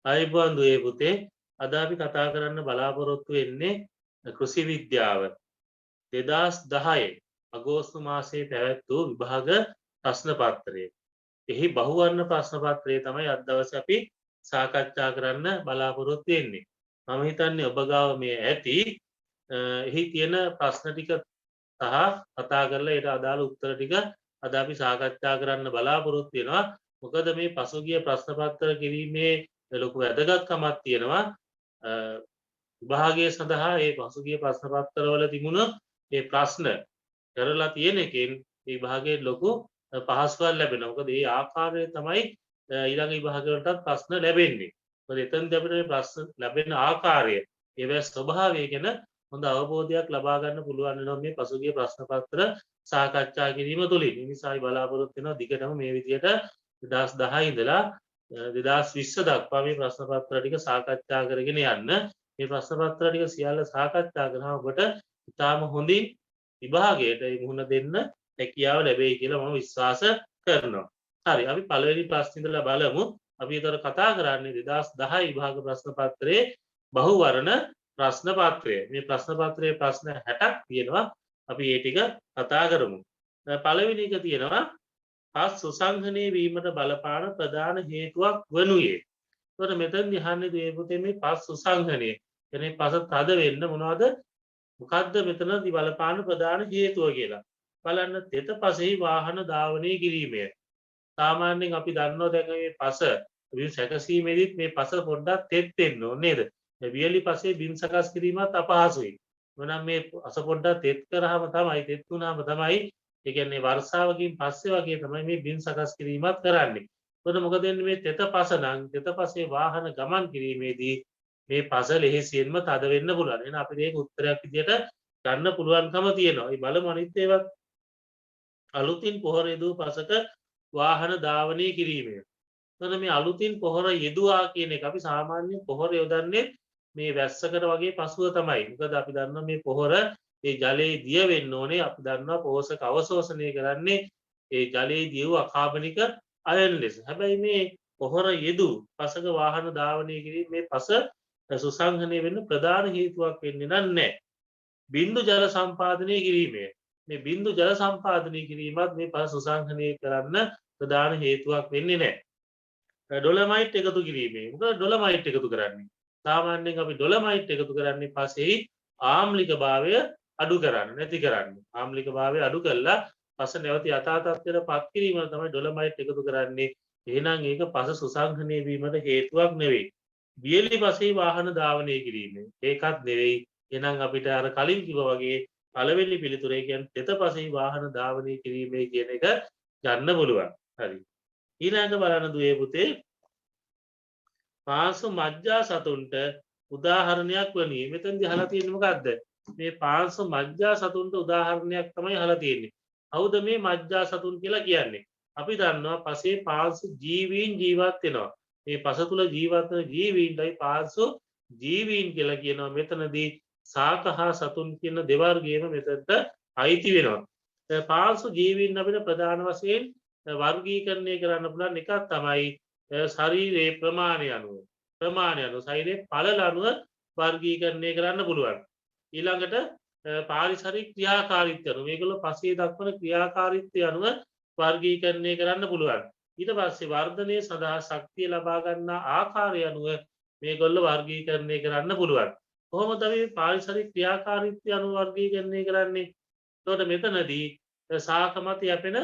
අයිබෝන් දුවේ පුතේ අද අපි කතා කරන්න බලාපොරොත්තු වෙන්නේ කෘෂි විද්‍යාව 2010 අගෝස්තු මාසයේ පැවැත් වූ විභාග ප්‍රශ්න පත්‍රය. එහි බහුවර්ණ ප්‍රශ්න පත්‍රය තමයි අද දවසේ අපි සාකච්ඡා කරන්න බලාපොරොත්තු වෙන්නේ. මම හිතන්නේ ඔබ ගාව මේ ඇති එහි තියෙන ප්‍රශ්න ටික සහ කතා කරලා ඒට අදාළ උත්තර ටික අද අපි සාකච්ඡා කරන්න බලාපොරොත්තු වෙනවා. මොකද මේ පසුගිය ප්‍රශ්න පත්‍ර කිරීමේ ලොකු වැදගත්කමක් තියෙනවා. විභාගය සඳහා ඒ පසුගිය ප්‍රශ්න පත්‍රවල තිබුණ ඒ ප්‍රශ්න කරලා තියෙන එකෙන් ඒ විභාගයේ ලොකු පහසුවක් ලැබෙනවා. මොකද ඒ ආකාරය තමයි ඊළඟ විභාගවලටත් ප්‍රශ්න ලැබෙන්නේ. මොකද එතනදී අපිට මේ ප්‍රශ්න ලැබෙන ආකාරය ඒවැ ස්වභාවය ගැන හොඳ අවබෝධයක් ලබා ගන්න පුළුවන් වෙනවා මේ පසුගිය ප්‍රශ්න පත්‍ර සාකච්ඡා කිරීම තුළින්. ඒ නිසායි බලාපොරොත්තු වෙනවා දිගටම මේ විදියට 2010 ඉඳලා 2020 දක්වා මේ ප්‍රශ්න පත්‍ර ටික සාකච්ඡා කරගෙන යන්න. මේ ප්‍රශ්න පත්‍ර ටික සියල්ල සාකච්ඡා කරනවා ඔබට ඉතාම හොඳින් විභාගයට මුහුණ දෙන්න හැකියාව ලැබෙයි කියලා මම විශ්වාස කරනවා. හරි අපි පළවෙනි ප්‍රශ්නේ ඉඳලා බලමු. අපි ඒතර කතා කරන්නේ 2010 විභාග ප්‍රශ්න පත්‍රයේ බහුවර්ණ ප්‍රශ්න පත්‍රය. මේ ප්‍රශ්න පත්‍රයේ ප්‍රශ්න 60ක් තියෙනවා. අපි ඒ ටික කතා කරමු. පළවෙනි එක තියෙනවා පස් සුසංහනය වීමට බලපාන ප්‍රධාන හේතුවක් වනුයේ. එතකොට මෙතනදී අහන්නේ මේ පුතේ මේ පස් සුසංහනය. කියන්නේ පස තද වෙන්න මොනවද? මොකද්ද මෙතනදී බලපාන ප්‍රධාන හේතුව කියලා. බලන්න තෙත පසෙහි වාහන ධාවනය කිරීමය. සාමාන්‍යයෙන් අපි දන්නවා දැන් මේ පස බිම් සැකසීමේදීත් මේ පස පොඩ්ඩක් තෙත් වෙන්න ඕනේ නේද? මේ වියලි පසේ බිම් සකස් කිරීමත් අපහසුයි. මොනම් මේ පස පොඩ්ඩක් තෙත් කරාම තමයි තෙත් වුණාම තමයි ඒ කියන්නේ වර්ෂාවකින් පස්සේ වගේ තමයි මේ බිම් සකස් කිරීමත් කරන්නේ. එතකොට මොකද වෙන්නේ මේ තෙත පස නම් තෙත පසේ වාහන ගමන් කිරීමේදී මේ පස ලෙහෙසියෙන්ම තද වෙන්න පුළුවන්. එහෙනම් අපිට ඒක උත්තරයක් විදියට ගන්න පුළුවන්කම තියෙනවා. ඒ බලමු අනිත් ඒවා. අලුතින් පොහොර යෙදූ පසක වාහන ධාවනය කිරීමය. එතකොට මේ අලුතින් පොහොර යෙදුවා කියන එක අපි සාමාන්‍යයෙන් පොහොර යොදන්නේ මේ වැස්සකට වගේ පසුව තමයි. මොකද අපි දන්නවා මේ පොහොර ඒ ජලයේ දිය වෙන්න ඕනේ. අපි දන්නවා පෝෂක අවශෝෂණය කරන්නේ ඒ ජලයේ දිය වූ අකාබනික අයන ලෙස. හැබැයි මේ පොහොර යෙදූ පසක වාහන ධාවනය කිරීම මේ පස සුසංහනය වෙන්න ප්‍රධාන හේතුවක් වෙන්නේ නැහැ. බින්දු ජල සම්පාදනය කිරීමය. මේ බින්දු ජල සම්පාදනය කිරීමත් මේ පස සුසංහනය කරන්න ප්‍රධාන හේතුවක් වෙන්නේ නැහැ. ඩොලමයිට් එකතු කිරීමේ. මොකද ඩොලමයිට් එකතු කරන්නේ? සාමාන්‍යයෙන් අපි ඩොලමයිට් එකතු කරන්නේ පසෙහි ආම්ලික භාවය අඩු කරන්න නැති කරන්න. ආම්ලික භාවය අඩු කරලා පස නැවත යථා තත්ත්වයට පත් කිරීම තමයි ඩොලමයිට් එකතු කරන්නේ. එහෙනම් ඒක පස සුසංහනය වීමට හේතුවක් නෙවෙයි. වියලි පසේ වාහන ධාවනය කිරීම. ඒකත් නෙවෙයි. එහෙනම් අපිට අර කලින් කිව්වා වගේ පළවෙනි පිළිතුරේ කියන්නේ තෙත පසේ වාහන ධාවනය කිරීමේ කියන එක ගන්න පුළුවන්. හරි. ඊළඟ බලන්න දුවේ පුතේ පාංශු මජ්ජා සතුන්ට උදාහරණයක් වන්නේ. මෙතනදී අහලා තියෙන්නේ මොකද්ද? මේ පාංශු මජ්ජා සතුන්ට උදාහරණයක් තමයි අහලා තියෙන්නේ. කවුද මේ මජ්ජා සතුන් කියලා කියන්නේ? අපි දන්නවා පසේ පාංශු ජීවීන් ජීවත් වෙනවා. මේ පස තුල ජීවත් වෙන ජීවීන්ටයි පාංශු ජීවීන් කියලා කියනවා. මෙතනදී සාක හා සතුන් කියන දෙවර්ගයේම මෙතනට අයිති වෙනවා. පාංශු ජීවීන් අපිට ප්‍රධාන වශයෙන් වර්ගීකරණය කරන්න පුළුවන් එකක් තමයි ශරීරයේ ප්‍රමාණය අනුව ශරීරයේ පළල අනුව වර්ගීකරණය කරන්න පුළුවන්. ඊළඟට පාරිසරික ක්‍රියාකාරීත්වය අනුව මේගොල්ලෝ පසේ දක්වන ක්‍රියාකාරීත්වය අනුව වර්ගීකරණය කරන්න පුළුවන්. ඊට පස්සේ වර්ධනය සඳහා ශක්තිය ලබා ගන්නා ආකාරය අනුව මේගොල්ලෝ වර්ගීකරණය කරන්න පුළුවන්. කොහොමද මේ පාරිසරික ක්‍රියාකාරීත්වය අනුව වර්ගීකරණය කරන්නේ? එතකොට මෙතනදී ශාක මත යැපෙන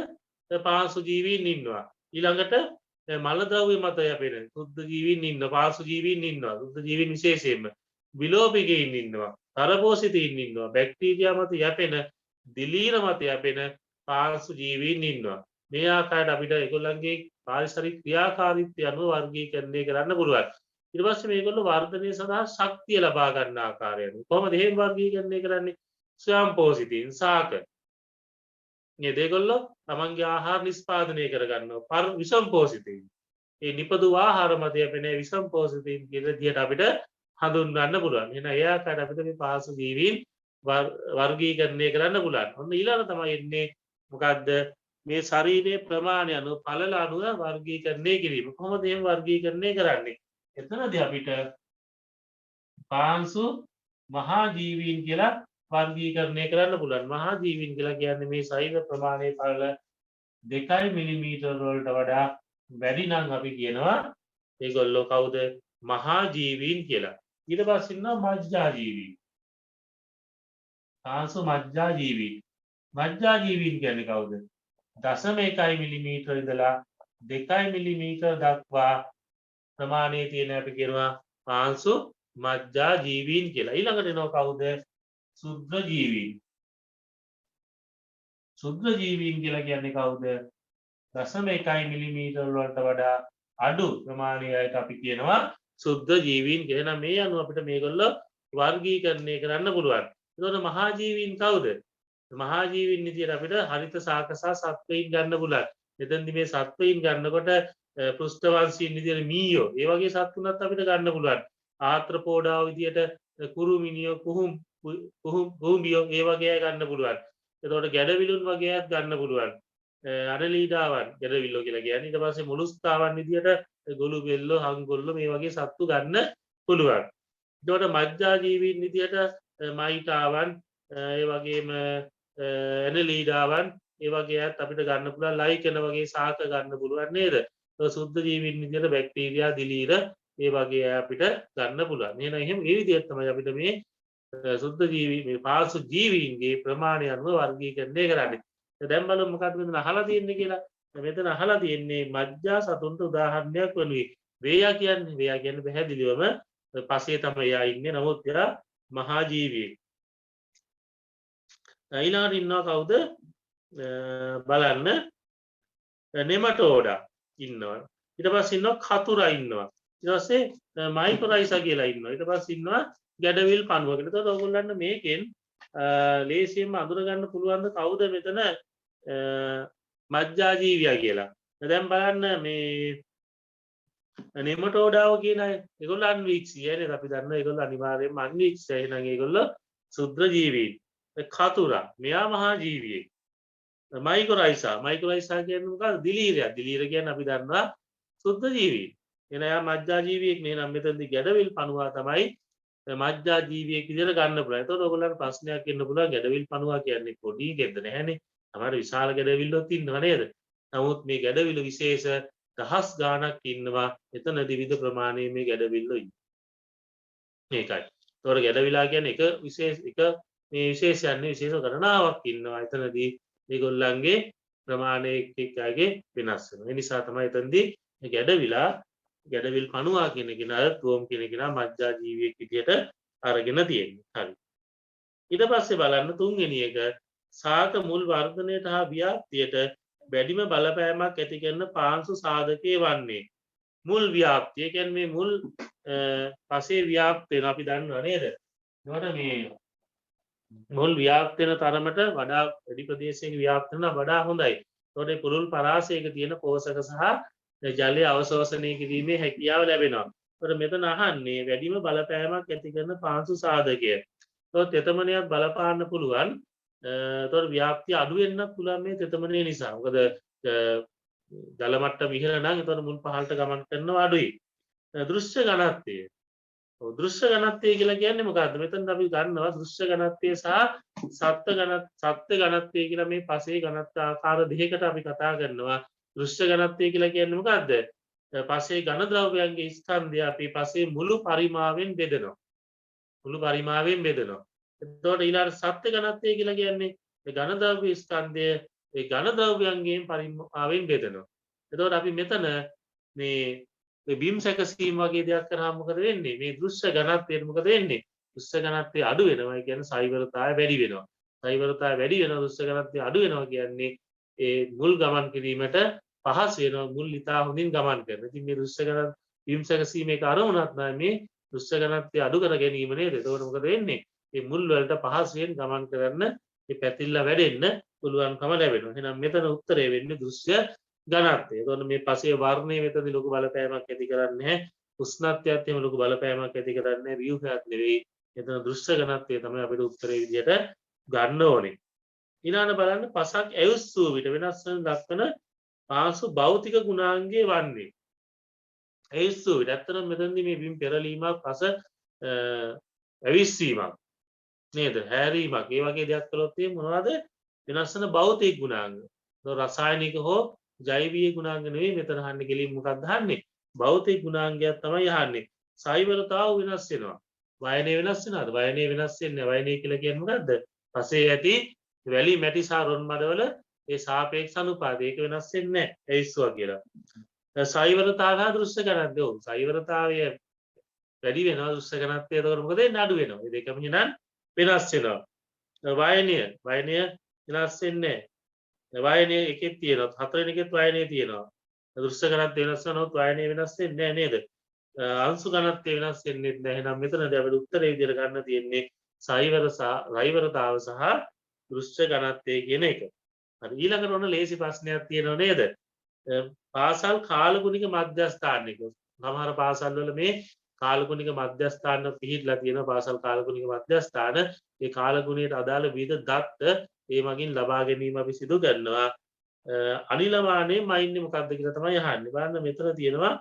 පාංශු ජීවීන් ඉන්නවා. ඊළඟට මල ද්‍රව්‍ය මත යැපෙන සුද්ධ ජීවීන් ඉන්නවා. පාංශු ජීවීන් ඉන්නවා. සුද්ධ ජීවීන් විශේෂයෙන්ම විලෝපිකයින් ඉන්නවා. තරපෝෂිතයින් ඉන්නවා. බැක්ටීරියා මත යැපෙන දිලීර මත යැපෙන පාංශු ජීවීන් ඉන්නවා. මේ ආකාරයට අපිට ඒගොල්ලන්ගේ පාරිසරික ක්‍රියාකාරීත්වය අනුව වර්ගීකරණය කරන්න පුළුවන්. ඊට පස්සේ මේගොල්ලෝ වර්ධනය සඳහා ශක්තිය ලබා ගන්න ආකාරය අනුව කොහොමද එහෙම වර්ගීකරණය කරන්නේ? ස්වයංපෝෂිතයින් ශාක මේ දෙගොල්ලෝ තමන්ගේ ආහාර නිෂ්පාදනය කරගන්නවා. විසම්පෝෂිතයින් ඒ නිපදු ආහාර මත යැපෙන විසම්පෝෂිතයින් කියන විදිහට අපිට හඳුන්වන්න පුළුවන්. එහෙනම් ඒ ආකාරයට අපිට මේ පාංශු ජීවීන් වර්ගීකරණය කරන්න පුළුවන්. ඔන්න ඊළඟ තමයි එන්නේ මොකද්ද? මේ ශරීරයේ ප්‍රමාණය අනුව පළල අනුව වර්ගීකරණය කිරීම. කොහොමද එහෙම වර්ගීකරණය කරන්නේ? එතනදී අපිට පාංශු මහා ජීවීන් කියලා වර්ගීකරණය කරන්න පුළුවන්. මහා ජීවීන් කියලා කියන්නේ මේ ශරීර ප්‍රමාණය පළල 2 මිලිමීටර් වලට වඩා වැඩි නම් අපි කියනවා ඒගොල්ලෝ කවුද? මහා ජීවීන් කියලා. ඊට පස්සේ ඉන්නවා මජ්ජා ජීවීන්. පාංශු මජ්ජා ජීවීන්. මජ්ජා ජීවීන් කියන්නේ කවුද? 0.1 මිලිමීටර ඉඳලා 2 මිලිමීටර දක්වා ප්‍රමාණයේ තියෙන අපි කියනවා පාංශු මජ්ජා ජීවීන් කියලා. ඊළඟට එනවා කවුද? සුද්ධ ජීවීන්. සුද්ධ ජීවීන් කියලා කියන්නේ කවුද? 0.1 මිලිමීටර වලට වඩා අඩු ප්‍රමාණයකට අපි කියනවා සුද්ධ ජීවීන් කියලා. එහෙනම් මේ අනුව අපිට මේගොල්ලෝ වර්ගීකරණය කරන්න පුළුවන්. එතකොට මහා ජීවීන් කවුද? මහා ජීවීන් විදියට අපිට හරිත ශාක සහ සත්වයින් ගන්න පුළුවන්. එතෙන්දි මේ සත්වයින් ගන්නකොට පෘෂ්ඨවංශීන් විදියට මීයෝ ඒ වගේ සත්තුනත් අපිට ගන්න පුළුවන්. ආත්‍රපෝඩා විදියට කුරුමිනියෝ කුහුඹියෝ ඒ වගේ අය ගන්න පුළුවන්. එතකොට ගැඩවිලුන් වගේත් ගන්න පුළුවන්. අරලීඩාවන් ගැඩවිල්ලෝ කියලා කියන්නේ. ඊට පස්සේ මුළුස්තාවන් විදියට ගොළු බෙල්ලෝ හංගොල්ලෝ මේ වගේ සත්තු ගන්න පුළුවන්. එතකොට මජ්ජා ජීවීන් විදියට මයිටාවන් ඒ වගේම ඇනලීඩාවන් ඒ වගේත් අපිට ගන්න පුළුවන්. ලයිකන වගේ ශාක ගන්න පුළුවන් නේද? සුද්ධ ජීවීන් විදියට බැක්ටීරියා දිලීර ඒ වගේ අපිට ගන්න පුළුවන්. එහෙනම් මේ විදිහට තමයි අපිට මේ සුද්ධ ජීවී මේ පාංශු ජීවීන්ගේ ප්‍රමාණය අනුව වර්ගීකරණය කරන්නේ. දැන් බලමු මොකක්ද මෙතන අහලා තියෙන්නේ කියලා. මෙතන අහලා තියෙන්නේ මජ්ජා සතුන්ට උදාහරණයක් වනුයි. වේයා කියන්නේ පැහැදිලිවම පසේ තමයි යා ඉන්නේ. නමුත් යා මහා ජීවියෙක්. ඊළඟට ඉන්නවා කවුද? බලන්න නෙමටෝඩා ඉන්නවා. ඊට පස්සේ ඉන්නවා කතුරා ඉන්නවා. ඊට පස්සේ මයිකොරයිසා කියලා ඉන්නවා. ඊට පස්සේ ඉන්නවා ගැඩවිල් පණුව කියලා. එතකොට ඔයගොල්ලන්ට මේකෙන් ලේසියෙන්ම අඳුර ගන්න පුළුවන් කවුද මෙතන මජ්ජා ජීවියා කියලා. දැන් බලන්න මේ නෙමටෝඩාව කියන අය ඒගොල්ලෝ අන්වීක්ෂීය නේද? අපි දන්නවා ඒගොල්ලෝ අනිවාර්යයෙන්ම අන්වීක්ෂය. එහෙනම් ඒගොල්ලෝ සුද්ධ ජීවීන්. කතුරා මෙයා මහා ජීවියෙක්. මයිකොරයිසා කියන්නේ මොකක්ද? දිලීරය. දිලීර කියන්නේ අපි දන්නවා සුද්ධ ජීවීන්. එහෙනම් එයා මජ්ජා ජීවියෙක් නේ. නම් මෙතනදී ගැඩවිල් පණුවා තමයි මජ්ජා ජීවියෙක් විදිහට ගන්න පුළුවන්. එතකොට ඔයගොල්ලන්ට ප්‍රශ්නයක් එන්න පුළුවන් ගැඩවිල් පණුවා කියන්නේ පොඩි ගෙද්ද නැහැනේ. තමයි විශාල ගැඩවිල්ලොත් ඉන්නව නේද? නමුත් මේ ගැඩවිල විශේෂ දහස් ගාණක් ඉන්නවා. එතනදී විවිධ ප්‍රමාණයේ මේ ගැඩවිල්ලෝ ඉන්නේ. මේකයි. ඒතකොට ගැඩවිලා කියන්නේ මේ විශේෂයන් විශේෂ ගණනාවක් ඉන්නවා. එතනදී මේගොල්ලන්ගේ ප්‍රමාණය එක් අයගේ වෙනස් වෙනවා. ඒ නිසා තමයි එතනදී ගැඩවිල් පණුවා කියන කෙනා තුවම් කියන කෙනා මජ්ජා ජීවියෙක් විදියට අරගෙන තියෙන්නේ. හරි. ඊට පස්සේ බලන්න තුන්වෙනි එක ශාක මුල් වර්ධනයට හා ව්‍යාප්තියට වැඩිම බලපෑමක් ඇති කරන පාංශු සාධකයේ වන්නේ මුල් ව්‍යාප්තිය. කියන්නේ මේ මුල් පසේ ව්‍යාප්ත වෙන අපි දන්නවා නේද? ඒකට මේ මුල් ව්‍යාප්ත වෙන තරමට වඩා වැඩි ප්‍රදේශයක ව්‍යාප්ත වෙනවා වඩා හොඳයි. ඒකට පුළුල් පරාසයක තියෙන පෝෂක සහ ජලය අවශෝෂණය කිරීමේ හැකියාව ලැබෙනවා. ඒකට මෙතන අහන්නේ වැඩිම බලපෑමක් ඇති කරන පාංශු සාධකය. ඒත් තෙතමනයක් බලපාන්න පුළුවන්. ඒතකොට ව්‍යාප්තිය අඩු වෙන්නත් පුළුවන් මේ තෙතමනය නිසා. මොකද ජල මට්ටම ඉහළ නම් ඒතකොට මුල් පහළට ගමන් කරනවා අඩුයි. දෘශ්‍ය ඝනත්වය. දෘශ්‍ය ඝනත්වය කියලා කියන්නේ මොකද්ද? මෙතන අපි ගන්නවා දෘශ්‍ය ඝනත්වය සහ සත්ත්ව ඝනත්වය කියලා මේ පසේ ඝනත්ව ආකාර දෙකකට අපි කතා කරනවා. දෘශ්‍ය ඝනත්වය කියලා කියන්නේ මොකද්ද? පසේ ඝන ද්‍රව්‍යයන්ගේ ස්කන්ධය අපි පසේ මුළු පරිමාවෙන් බෙදනවා. එතකොට ඊළඟ සත්ත්ව ඝනත්වය කියලා කියන්නේ මේ ඝන ද්‍රව්‍ය ස්කන්ධය ඒ ඝන ද්‍රව්‍යයන්ගෙන් පරිමාවෙන් බෙදනවා. එතකොට අපි මෙතන මේ බිම් සැකසීම වගේ දෙයක් කරාම මොකද වෙන්නේ? මේ දෘශ්‍ය ඝනත්වයට මොකද වෙන්නේ? දෘශ්‍ය ඝනත්වය අඩු වෙනවා. ඒ කියන්නේ සෛවරතාවය වැඩි වෙනවා. සෛවරතාවය වැඩි වෙනවා දෘශ්‍ය ඝනත්වය අඩු වෙනවා කියන්නේ ඒ මුල් ගමන් කිරීමට පහසු වෙනවා. මුල් ඉතා හොඳින් ගමන් කරනවා. ඉතින් මේ දෘශ්‍ය ඝන බිම් සැකසීමේ අරමුණක් නැහැ මේ දෘශ්‍ය ඝනත්වය අඩු කර ගැනීම නේද? එතකොට මොකද වෙන්නේ? මේ මුල් වලට පහසුවෙන් ගමන් කරන්න මේ පැතිල්ල වැඩෙන්න පුළුවන්කම ලැබෙනවා. එහෙනම් මෙතන උත්තරය වෙන්නේ දෘශ්‍ය ඝනත්වය. එතකොට මේ පසේ වර්ණය මෙතනදී ලොකු බලපෑමක් ඇති කරන්නේ නැහැ. උෂ්ණත්වයත් එහෙම ලොකු බලපෑමක් ඇති කරන්නේ නැහැ. ව්‍යුහයක් නෙවෙයි. එතන දෘශ්‍ය ඝනත්වය තමයි අපිට උත්තරේ විදියට ගන්න ඕනේ. ඊළඟට බලන්න පසක් ඇයුස්සූ විට වෙනස් වෙන දක්වන පාංශු භෞතික ගුණාංගයේ වන්නේ. ඇවිස්සුවේ. ඇත්තටම මෙතනදී මේ බිම් පෙරලීමක් පස ඇවිස්සීමක් නේද? හැරීමක්. ඒ වගේ දෙයක් කළොත් එහෙනම් මොනවද? වෙනස් වෙන භෞතික ගුණාංග. රසායනික හෝ ජෛවීය ගුණාංග නෙවෙයි මෙතන අහන්නේ. කෙලින් මොකක්ද අහන්නේ? භෞතික ගුණාංගයක් තමයි අහන්නේ. සෛවරතාව වෙනස් වෙනවා. වයනය වෙනස් වෙනවද? වයනය වෙනස් වෙන්නේ නැහැ. වයනය කියලා කියන්නේ මොකද්ද? පසේ ඇති වැලි මැටි සහ රොන් මඩවල ඒ සාපේක්ෂ අනුපාතය ඒක වෙනස් වෙන්නේ නැහැ. ඇවිස්සුවා කියලා. සෛවරතාව හා දෘශ්‍ය ඝනත්වය. ඔව් සෛවරතාවය වැඩි වෙනවා දෘශ්‍ය ඝනත්වය එතකොට මොකද වෙන්නේ? අඩු වෙනවා. මේ දෙකම නම් වෙනස් වෙනවා. වයනය වෙනස් වෙන්නේ නැහැ. වයනය එකෙත් තියෙනවා. හතරවෙනි එකෙත් වයනය තියෙනවා. දෘශ්‍ය ඝනත්වය වෙනස් වෙනොත් වයනය වෙනස් වෙන්නේ නැහැ නේද? අංශු ඝනත්වය වෙනස් වෙන්නේ නැහැ. එහෙනම් මෙතනදී අපිට උත්තරේ විදිහට ගන්න තියෙන්නේ සෛවරතාව සහ දෘශ්‍ය ඝනත්වය කියන එක. හරි ඊළඟට ඔන්න ලේසි ප්‍රශ්නයක් තියෙනව නේද? පාසල් කාලගුණික මධ්‍යස්ථාන එක. සමහර පාසල් වල මේ කාලගුණික මධ්‍යස්ථාන පිහිටලා තියෙනවා පාසල් කාලගුණික මධ්‍යස්ථාන. ඒ කාලගුණයට අදාළ විවිධ දත්ත ඒ මගින් ලබා ගැනීම අපි සිදු කරනවා. අනිලමානයේ මයින්නේ මොකක්ද කියලා තමයි අහන්නේ. බලන්න මෙතන තියෙනවා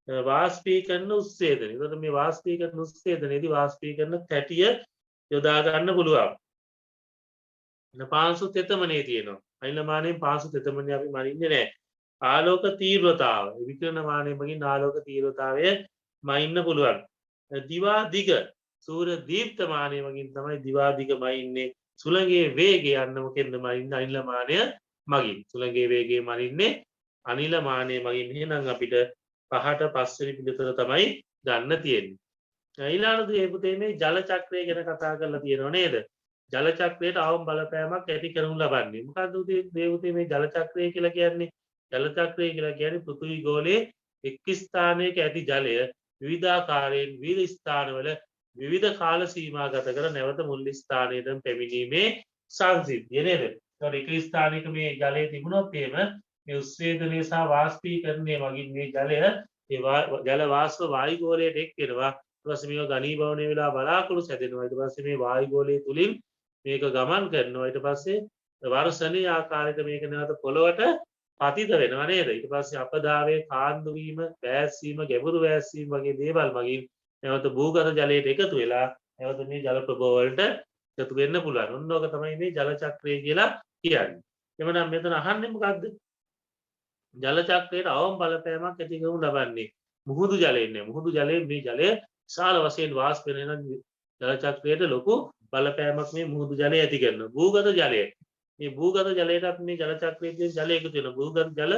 වාෂ්පීකරණ උත්සේදනය. ඒකට මේ වාෂ්පීකරණ උත්සේදනයේදී වාෂ්පීකරණ තැටිය යොදා ගන්න පුළුවන්. පාංශු තෙතමනේ තියෙනවා. අනිලමානයේ පාංශු තෙතමනේ අපි මනින්නේ නැහැ. ආලෝක තීව්‍රතාව විකිරණ මානය මගින් ආලෝක තීව්‍රතාවය මයින්න පුළුවන්. දිවා දිග සූර්ය දීප්තමානය මගින් තමයි දිවා දිග මයින්නේ. සුළඟේ වේගය යන්න මොකෙන්ද මනින්නේ? අනිල මානය මගින්. සුළඟේ වේගය මනින්නේ අනිල මානය මගින්. එහෙනම් අපිට පහට පස්වෙනි පිළිතුර තමයි ගන්න තියෙන්නේ. ඊළඟට මේ පුතේ මේ ජල චක්‍රය ගැන කතා කරලා තියෙනව නේද? ජල චක්‍රයට අවම බලපෑමක් ඇති කරනු ලබන්නේ. මොකද්ද උදේ මේ ජල චක්‍රය කියලා කියන්නේ? ජල චක්‍රය කියලා කියන්නේ පෘථිවි ගෝලයේ එක් ස්ථානයක ඇති ජලය විවිධාකාරයෙන් විවිධ ස්ථානවල විවිධ කාල සීමා ගත කර නැවත මුල් ස්ථානයට පැමිණීමේ සංසිද්ධිය නේද? ඒතකොට එක ස්ථානයක මේ ජලය තිබුණොත් එහෙම මේ උත්සේදනය සහ වාෂ්පීකරණය වගේ මේ ජලය ඒ ජල වාෂ්ප වායු ගෝලයට එක් වෙනවා. ඊට පස්සේ මේක ඝනීභවණය වෙලා බලාකුළු සැදෙනවා. ඊට පස්සේ මේ වායු ගෝලය තුලින් මේක ගමන් කරනවා. ඊට පස්සේ වර්ෂණීය ආකාරයට මේක නැවත පොළවට පතිත වෙනවා නේද? ඊට පස්සේ අපදාවයේ කාන්දු වීම, වැස්සීම, ගැඹුරු වැස්සීම වගේ දේවල් මගින් නැවත භූගත ජලයට එකතු වෙලා නැවත මේ ජල ප්‍රභව වලට එකතු වෙන්න පුළුවන්. ඔන්න ඔක තමයි මේ ජල චක්‍රය කියලා කියන්නේ. එමනම් මෙතන අහන්නේ මොකද්ද? ජල චක්‍රයට අවම බලපෑමක් ඇති කරනු ලබන්නේ. මුහුදු ජලයෙන් නේ. මුහුදු ජලයෙන් මේ ජලය විශාල වශයෙන් වාෂ්ප වෙන ජල චක්‍රයට ලොකු බලපෑමක් මේ මුහුදු ජලය ඇති කරනවා. භූගත ජලය මේ භූගත ජලයටත් මේ ජල චක්‍රයේ තියෙන ජලය එකතු වෙනවා. භූගත ජල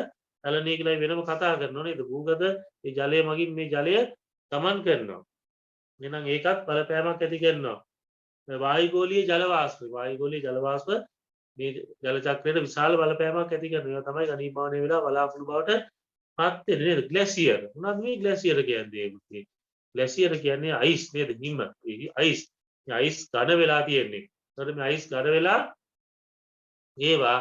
චලනය කියලා වෙනම කතා කරනවා නේද? භූගත මේ ජලය මගින් මේ ජලය ගමන් කරනවා. එහෙනම් ඒකත් බලපෑමක් ඇති කරනවා. වායුගෝලීය ජල වාෂ්ප මේ ජල චක්‍රයට විශාල බලපෑමක් ඇති කරනවා. තමයි ඝනීභවණය වෙලා බලාකුළු බවට පත් වෙන්නේ නේද? ග්ලැසියර්. මොනවද මේ ග්ලැසියර් කියන්නේ? ග්ලැසියර් කියන්නේ අයිස් නේද? හිම. අයිස්. මේ අයිස් ඝන වෙලා තියෙන්නේ. ඒතකොට මේ අයිස් ඝන වෙලා ඒවා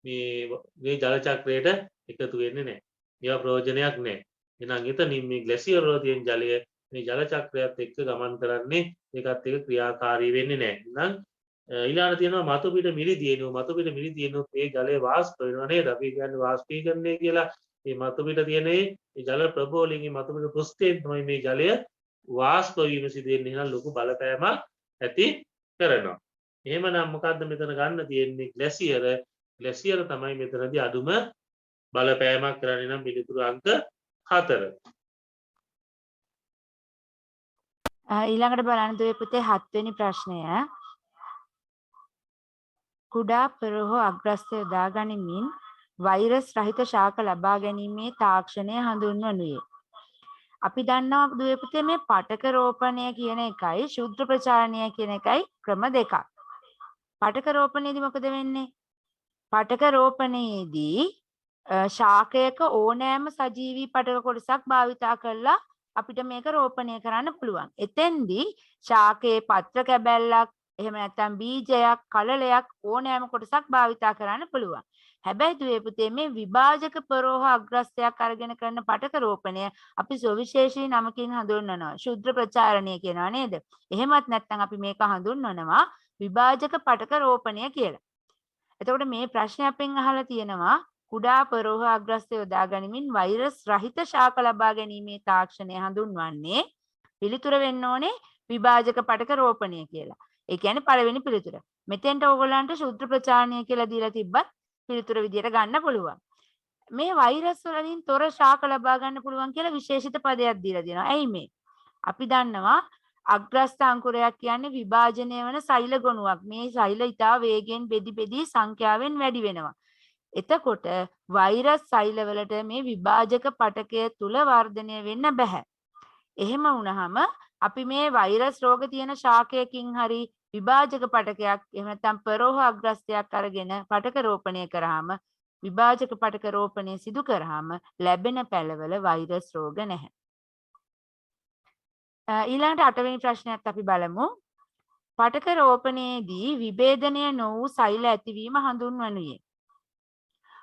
මේ ජල චක්‍රයට එකතු වෙන්නේ නැහැ. ඒවා ප්‍රයෝජනයක් නැහැ. එහෙනම් එතනින් මේ ග්ලැසියර් වල තියෙන ජලය මේ ජල චක්‍රයත් එක්ක ගමන් කරන්නේ ඒකත් එක්ක ක්‍රියාකාරී වෙන්නේ නැහැ. එහෙනම් ඊළඟට තියෙනවා මතු පිට මිරිදියෙනවා. මතු පිට මිරිදියෙනොත් මේ ජලය වාෂ්ප වෙනවා නේද? අපි කියන්නේ වාෂ්පීකරණය කියලා. මේ මතු පිට තියෙන මේ ජල ප්‍රබෝලයෙන් මතු පිට පෘෂ්ඨයෙන් තමයි මේ ජලය වාෂ්ප වීම සිදු වෙන්නේ. එහෙනම් ලොකු බලපෑමක් ඇති කරනවා. එහෙමනම් මොකද්ද මෙතන ගන්න තියෙන්නේ? ග්ලැසියර තමයි මෙතනදී අඩුම බලපෑමක් කරන්නේ. නම් පිළිතුරු අංක 4. ඊළඟට බලන්න දුවේ පුතේ 7 වෙනි ප්‍රශ්නය. කුඩා පෙරහර අග්‍රස්ත යොදා ගනිමින් වෛරස් රහිත ශාක ලබා ගැනීමේ තාක්ෂණය හඳුන්වනුයේ. අපි දන්නවා දුවේ පුතේ මේ පටක රෝපණය කියන එකයි ශුද්ධ ප්‍රචාරණය කියන එකයි ක්‍රම දෙකක්. පටක රෝපණයේදී මොකද වෙන්නේ? පටක රෝපණයේදී ශාකයක ඕනෑම සජීවී පටක කොටසක් භාවිතා කරලා අපිට මේක රෝපණය කරන්න පුළුවන්. එතෙන්දී ශාකයේ පත්‍ර කැබැල්ලක් එහෙම නැත්නම් බීජයක් කලලයක් ඕනෑම කොටසක් භාවිතා කරන්න පුළුවන්. හැබැයි දුවේ පුතේ මේ විභාජක පරෝහ අග්‍රස්තයක් අරගෙන කරන පටක රෝපණය අපි සවිශේෂී නමකින් හඳුන්වනවා. ශුද්ධ ප්‍රචාරණය කියනවා නේද? එහෙමත් නැත්නම් අපි මේක හඳුන්වනවා විභාජක පටක රෝපණය කියලා. එතකොට මේ ප්‍රශ්නේ අපෙන් අහලා තියෙනවා කුඩා පරෝහ අග්‍රස්තය යොදා ගනිමින් වෛරස් රහිත ශාක ලබා ගැනීමේ තාක්ෂණය හඳුන්වන්නේ පිළිතුර වෙන්න ඕනේ විභාජක පටක රෝපණය කියලා. ඒ කියන්නේ පළවෙනි පිළිතුර. මෙතෙන්ට ඕගොල්ලන්ට ශුද්ධ ප්‍රචාරණය කියලා දීලා තිබ්බත් පිළිතුර විදියට ගන්න පුළුවන්. මේ වෛරස් වලින් තොර ශාක ලබා ගන්න පුළුවන් කියලා විශේෂිත පදයක් දීලා දෙනවා. ඇයි මේ? අපි දන්නවා අග්‍රස්ත අංකුරයක් කියන්නේ විභාජනය වන සෛල ගොනුවක්. මේ සෛල ඉතා වේගෙන් බෙදි බෙදී සංඛ්‍යාවෙන් වැඩි වෙනවා. එතකොට වෛරස් සෛලවලට මේ විභාජක පටකය තුල වර්ධනය වෙන්න බෑ. එහෙම වුණාම අපි මේ වෛරස් රෝග තියෙන ශාකයකින් හරි විභාජක පටකයක් එහෙම නැත්නම් පරෝහ අග්‍රස්තයක් අරගෙන පටක රෝපණය කරාම විභාජක පටක රෝපණය සිදු කරාම ලැබෙන පැළවල වෛරස් රෝග නැහැ. ඊළඟට 8 වෙනි ප්‍රශ්නයත් අපි බලමු. පටක රෝපණයේදී විභේදනය නො වූ සෛල ඇතිවීම හඳුන්වනුයේ.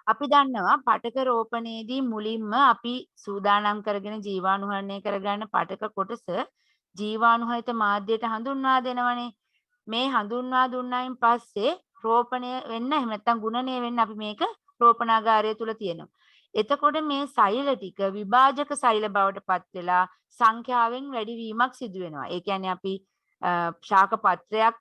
අපි දන්නවා පටක රෝපණයේදී මුලින්ම අපි සූදානම් කරගෙන ජීවාණුහරණය කරගන්න පටක කොටස ජීවාණුහරිත මාධ්‍යයට හඳුන්වා දෙනවනේ. මේ හඳුන්වා දුන්නායින් පස්සේ රෝපණය වෙන්න එහෙම නැත්නම් ගුණණය වෙන්න අපි මේක රෝපණාගාරය තුල තියෙනවා. එතකොට මේ සෛල ටික විභාජක සෛල බවට පත් වෙලා සංඛ්‍යාවෙන් වැඩිවීමක් සිදු වෙනවා. ඒ කියන්නේ අපි ශාක පත්‍රයක්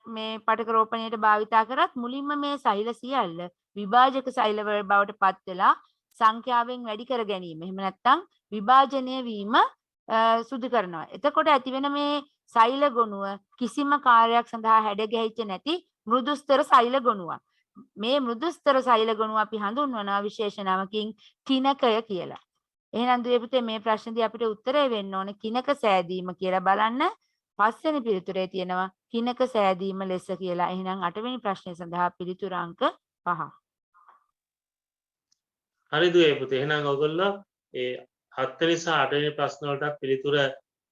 මේ පටක රෝපණයට භාවිතා කරත් මුලින්ම මේ සෛල සියල්ල විභාජක සෛල බවට පත් වෙලා සංඛ්‍යාවෙන් වැඩි කර ගැනීම. එහෙම නැත්නම් විභාජනය වීම සිදු කරනවා. එතකොට ඇතිවෙන මේ සෛල ගොනුව කිසිම කාර්යයක් සඳහා හැඩ ගැහිච්ච නැති මෘදුස්තර සෛල ගොනුවක්. මේ මෘදුස්තර සෛල ගොනුව අපි හඳුන්වනවා විශේෂ නමකින් කිනකය කියලා. එහෙනම් දුවේ පුතේ මේ ප්‍රශ්නේදී අපිට උත්තරය වෙන්න ඕනේ කිනක සෑදීම කියලා බලන්න. පස්වෙනි පිළිතුරේ තියෙනවා කිනක සෑදීම ලෙස කියලා. එහෙනම් 8 වෙනි ප්‍රශ්නය සඳහා පිළිතුර අංක 5. හරි දුවේ පුතේ. එහෙනම් ඔයගොල්ලෝ ඒ 7 වෙනි සහ 8 වෙනි ප්‍රශ්න වලට පිළිතුර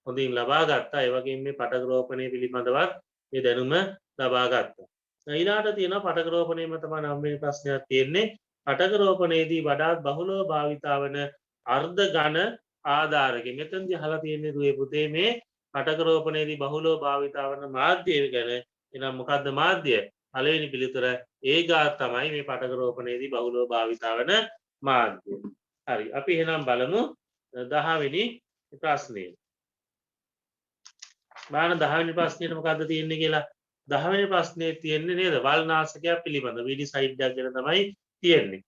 හොඳින් ලබා ගත්තා. ඒ වගේම මේ පටක රෝපණය පිළිබඳවත් මේ දැනුම ලබා ගත්තා. ඊළාට තියෙනවා පටක රෝපණයම තමයි 9 වෙනි ප්‍රශ්නයක් තියෙන්නේ. පටක රෝපණයේදී වඩාත් බහුලව භාවිතා වන අර්ධ ඝන ආධාරක. මෙතනදී අහලා තියෙන්නේ දුවේ පුතේ මේ පටක රෝපණයේදී බහුලව භාවිතා වන මාධ්‍ය ගැන. එහෙනම් මොකද්ද මාධ්‍ය? පළවෙනි පිළිතුර ඒගා තමයි මේ පටක රෝපණයේදී බහුලව භාවිතා වන මාධ්‍ය. හරි. අපි එහෙනම් බලමු 10 වෙනි ප්‍රශ්නය. බලන්න 10 වෙනි ප්‍රශ්නේට මොකද්ද තියෙන්නේ කියලා. 10 වෙනි ප්‍රශ්නේ තියෙන්නේ නේද? වල්නාශකයක් පිළිබඳ වීඩිසයිඩ් එකක් ගැන තමයි තියෙන්නේ.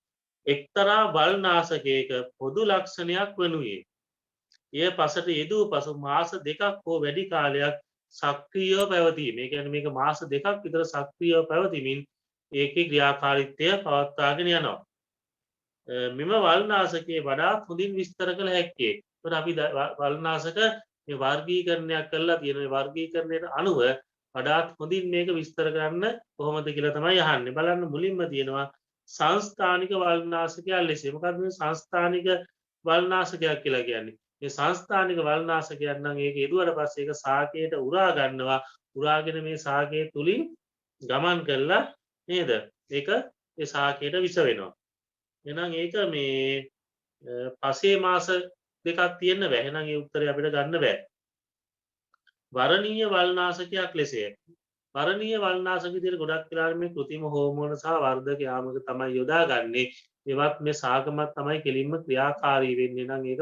එක්තරා වල්නාශකයක පොදු ලක්ෂණයක් වනුයේ එය පසට යෙදූ පසු මාස 2ක් හෝ වැඩි කාලයක් සක්‍රියව පැවතීම. ඒ කියන්නේ මේක මාස 2ක් විතර සක්‍රියව පැවතීමින් ඒකේ ක්‍රියාකාරීත්වය පවත්වාගෙන යනවා. මෙම වල්නාශකයේ වඩාත් හොඳින් විස්තර කළ හැක්කේ. ඒකට අපි වල්නාශක මේ වර්ගීකරණයක් කරලා තියෙන මේ වර්ගීකරණයට අනුව වඩාත් හොඳින් මේක විස්තර කරන්න කොහොමද කියලා තමයි අහන්නේ. බලන්න මුලින්ම තියෙනවා සංස්ථානික වල්නාශකයක් ලෙස. මොකක්ද මේ සංස්ථානික වල්නාශකයක් කියලා කියන්නේ? මේ සංස්ථානික වල්නාශකයක් නම් ඒක යෙදුවට පස්සේ ඒක ශාකයට උරා ගන්නවා. උරාගෙන මේ ශාකයේ තුලින් ගමන් කළා නේද? ඒක ඒ ශාකයට විස වෙනවා. එහෙනම් ඒක මේ පසේ මාස 2ක් තියෙන්න බෑ. එහෙනම් ඒ උත්තරේ අපිට ගන්න බෑ. වරණීය වල්නාශකයක් ලෙසය. වරණීය වල්නාශක විදිහට ගොඩක් වෙලාවට මේ કૃතිම හෝමෝන සහ වර්ධක යාමක තමයි යොදාගන්නේ. ඒවත් මේ ශාකමත් තමයි කෙලින්ම ක්‍රියාකාරී වෙන්නේ. නම් ඒක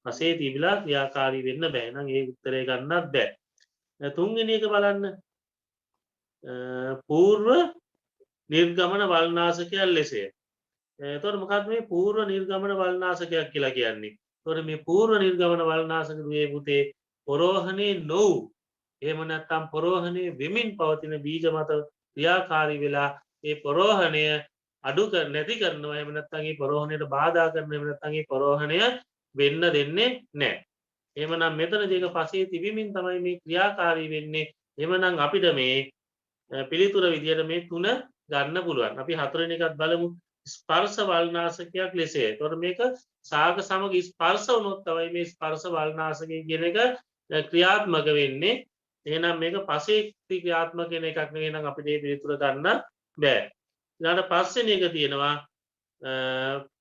පසේ තිබිලා ක්‍රියාකාරී වෙන්න බෑ. එහෙනම් ඒ උත්තරේ ගන්නත් බෑ. තුන්වෙනි එක බලන්න. పూర్ව නිර්ගමන වල්නාශකයක් ලෙසය. එතකොට මොකක්ද මේ పూర్ව නිර්ගමන වල්නාශකයක් කියලා කියන්නේ? එතකොට මේ పూర్ව නිර්ගමන වල්නාශක දුවේ පුතේ පරෝහණේ නොවු එහෙම නැත්නම් පරෝහණේ වෙමින් පවතින බීජ මත ක්‍රියාකාරී වෙලා ඒ පරෝහණය අඩු නැති කරනවා. එහෙම නැත්නම් ඒ පරෝහණයට බාධා කරනවා. එහෙම නැත්නම් ඒ පරෝහණය වෙන්න දෙන්නේ නැහැ. එහෙමනම් මෙතනදී ඒක පසේ තිබීමින් තමයි මේ ක්‍රියාකාරී වෙන්නේ. එහෙමනම් අපිට මේ පිළිතුර විදියට මේ තුන ගන්න පුළුවන්. අපි හතරවෙනි එකත් බලමු. ස්පර්ශ වල්නාශකයක් ලෙසය. එතකොට මේක ශාක සමග ස්පර්ශ වුණොත් තමයි මේ ස්පර්ශ වල්නාශකය කියන එක ක්‍රියාත්මක වෙන්නේ. එහෙනම් මේක පසේ ක්‍රියාත්මක වෙන එකක් නෙවෙයි. නම් අපිට මේ පිළිතුර ගන්න බෑ. ඊළඟට පස්වෙනි එක තියෙනවා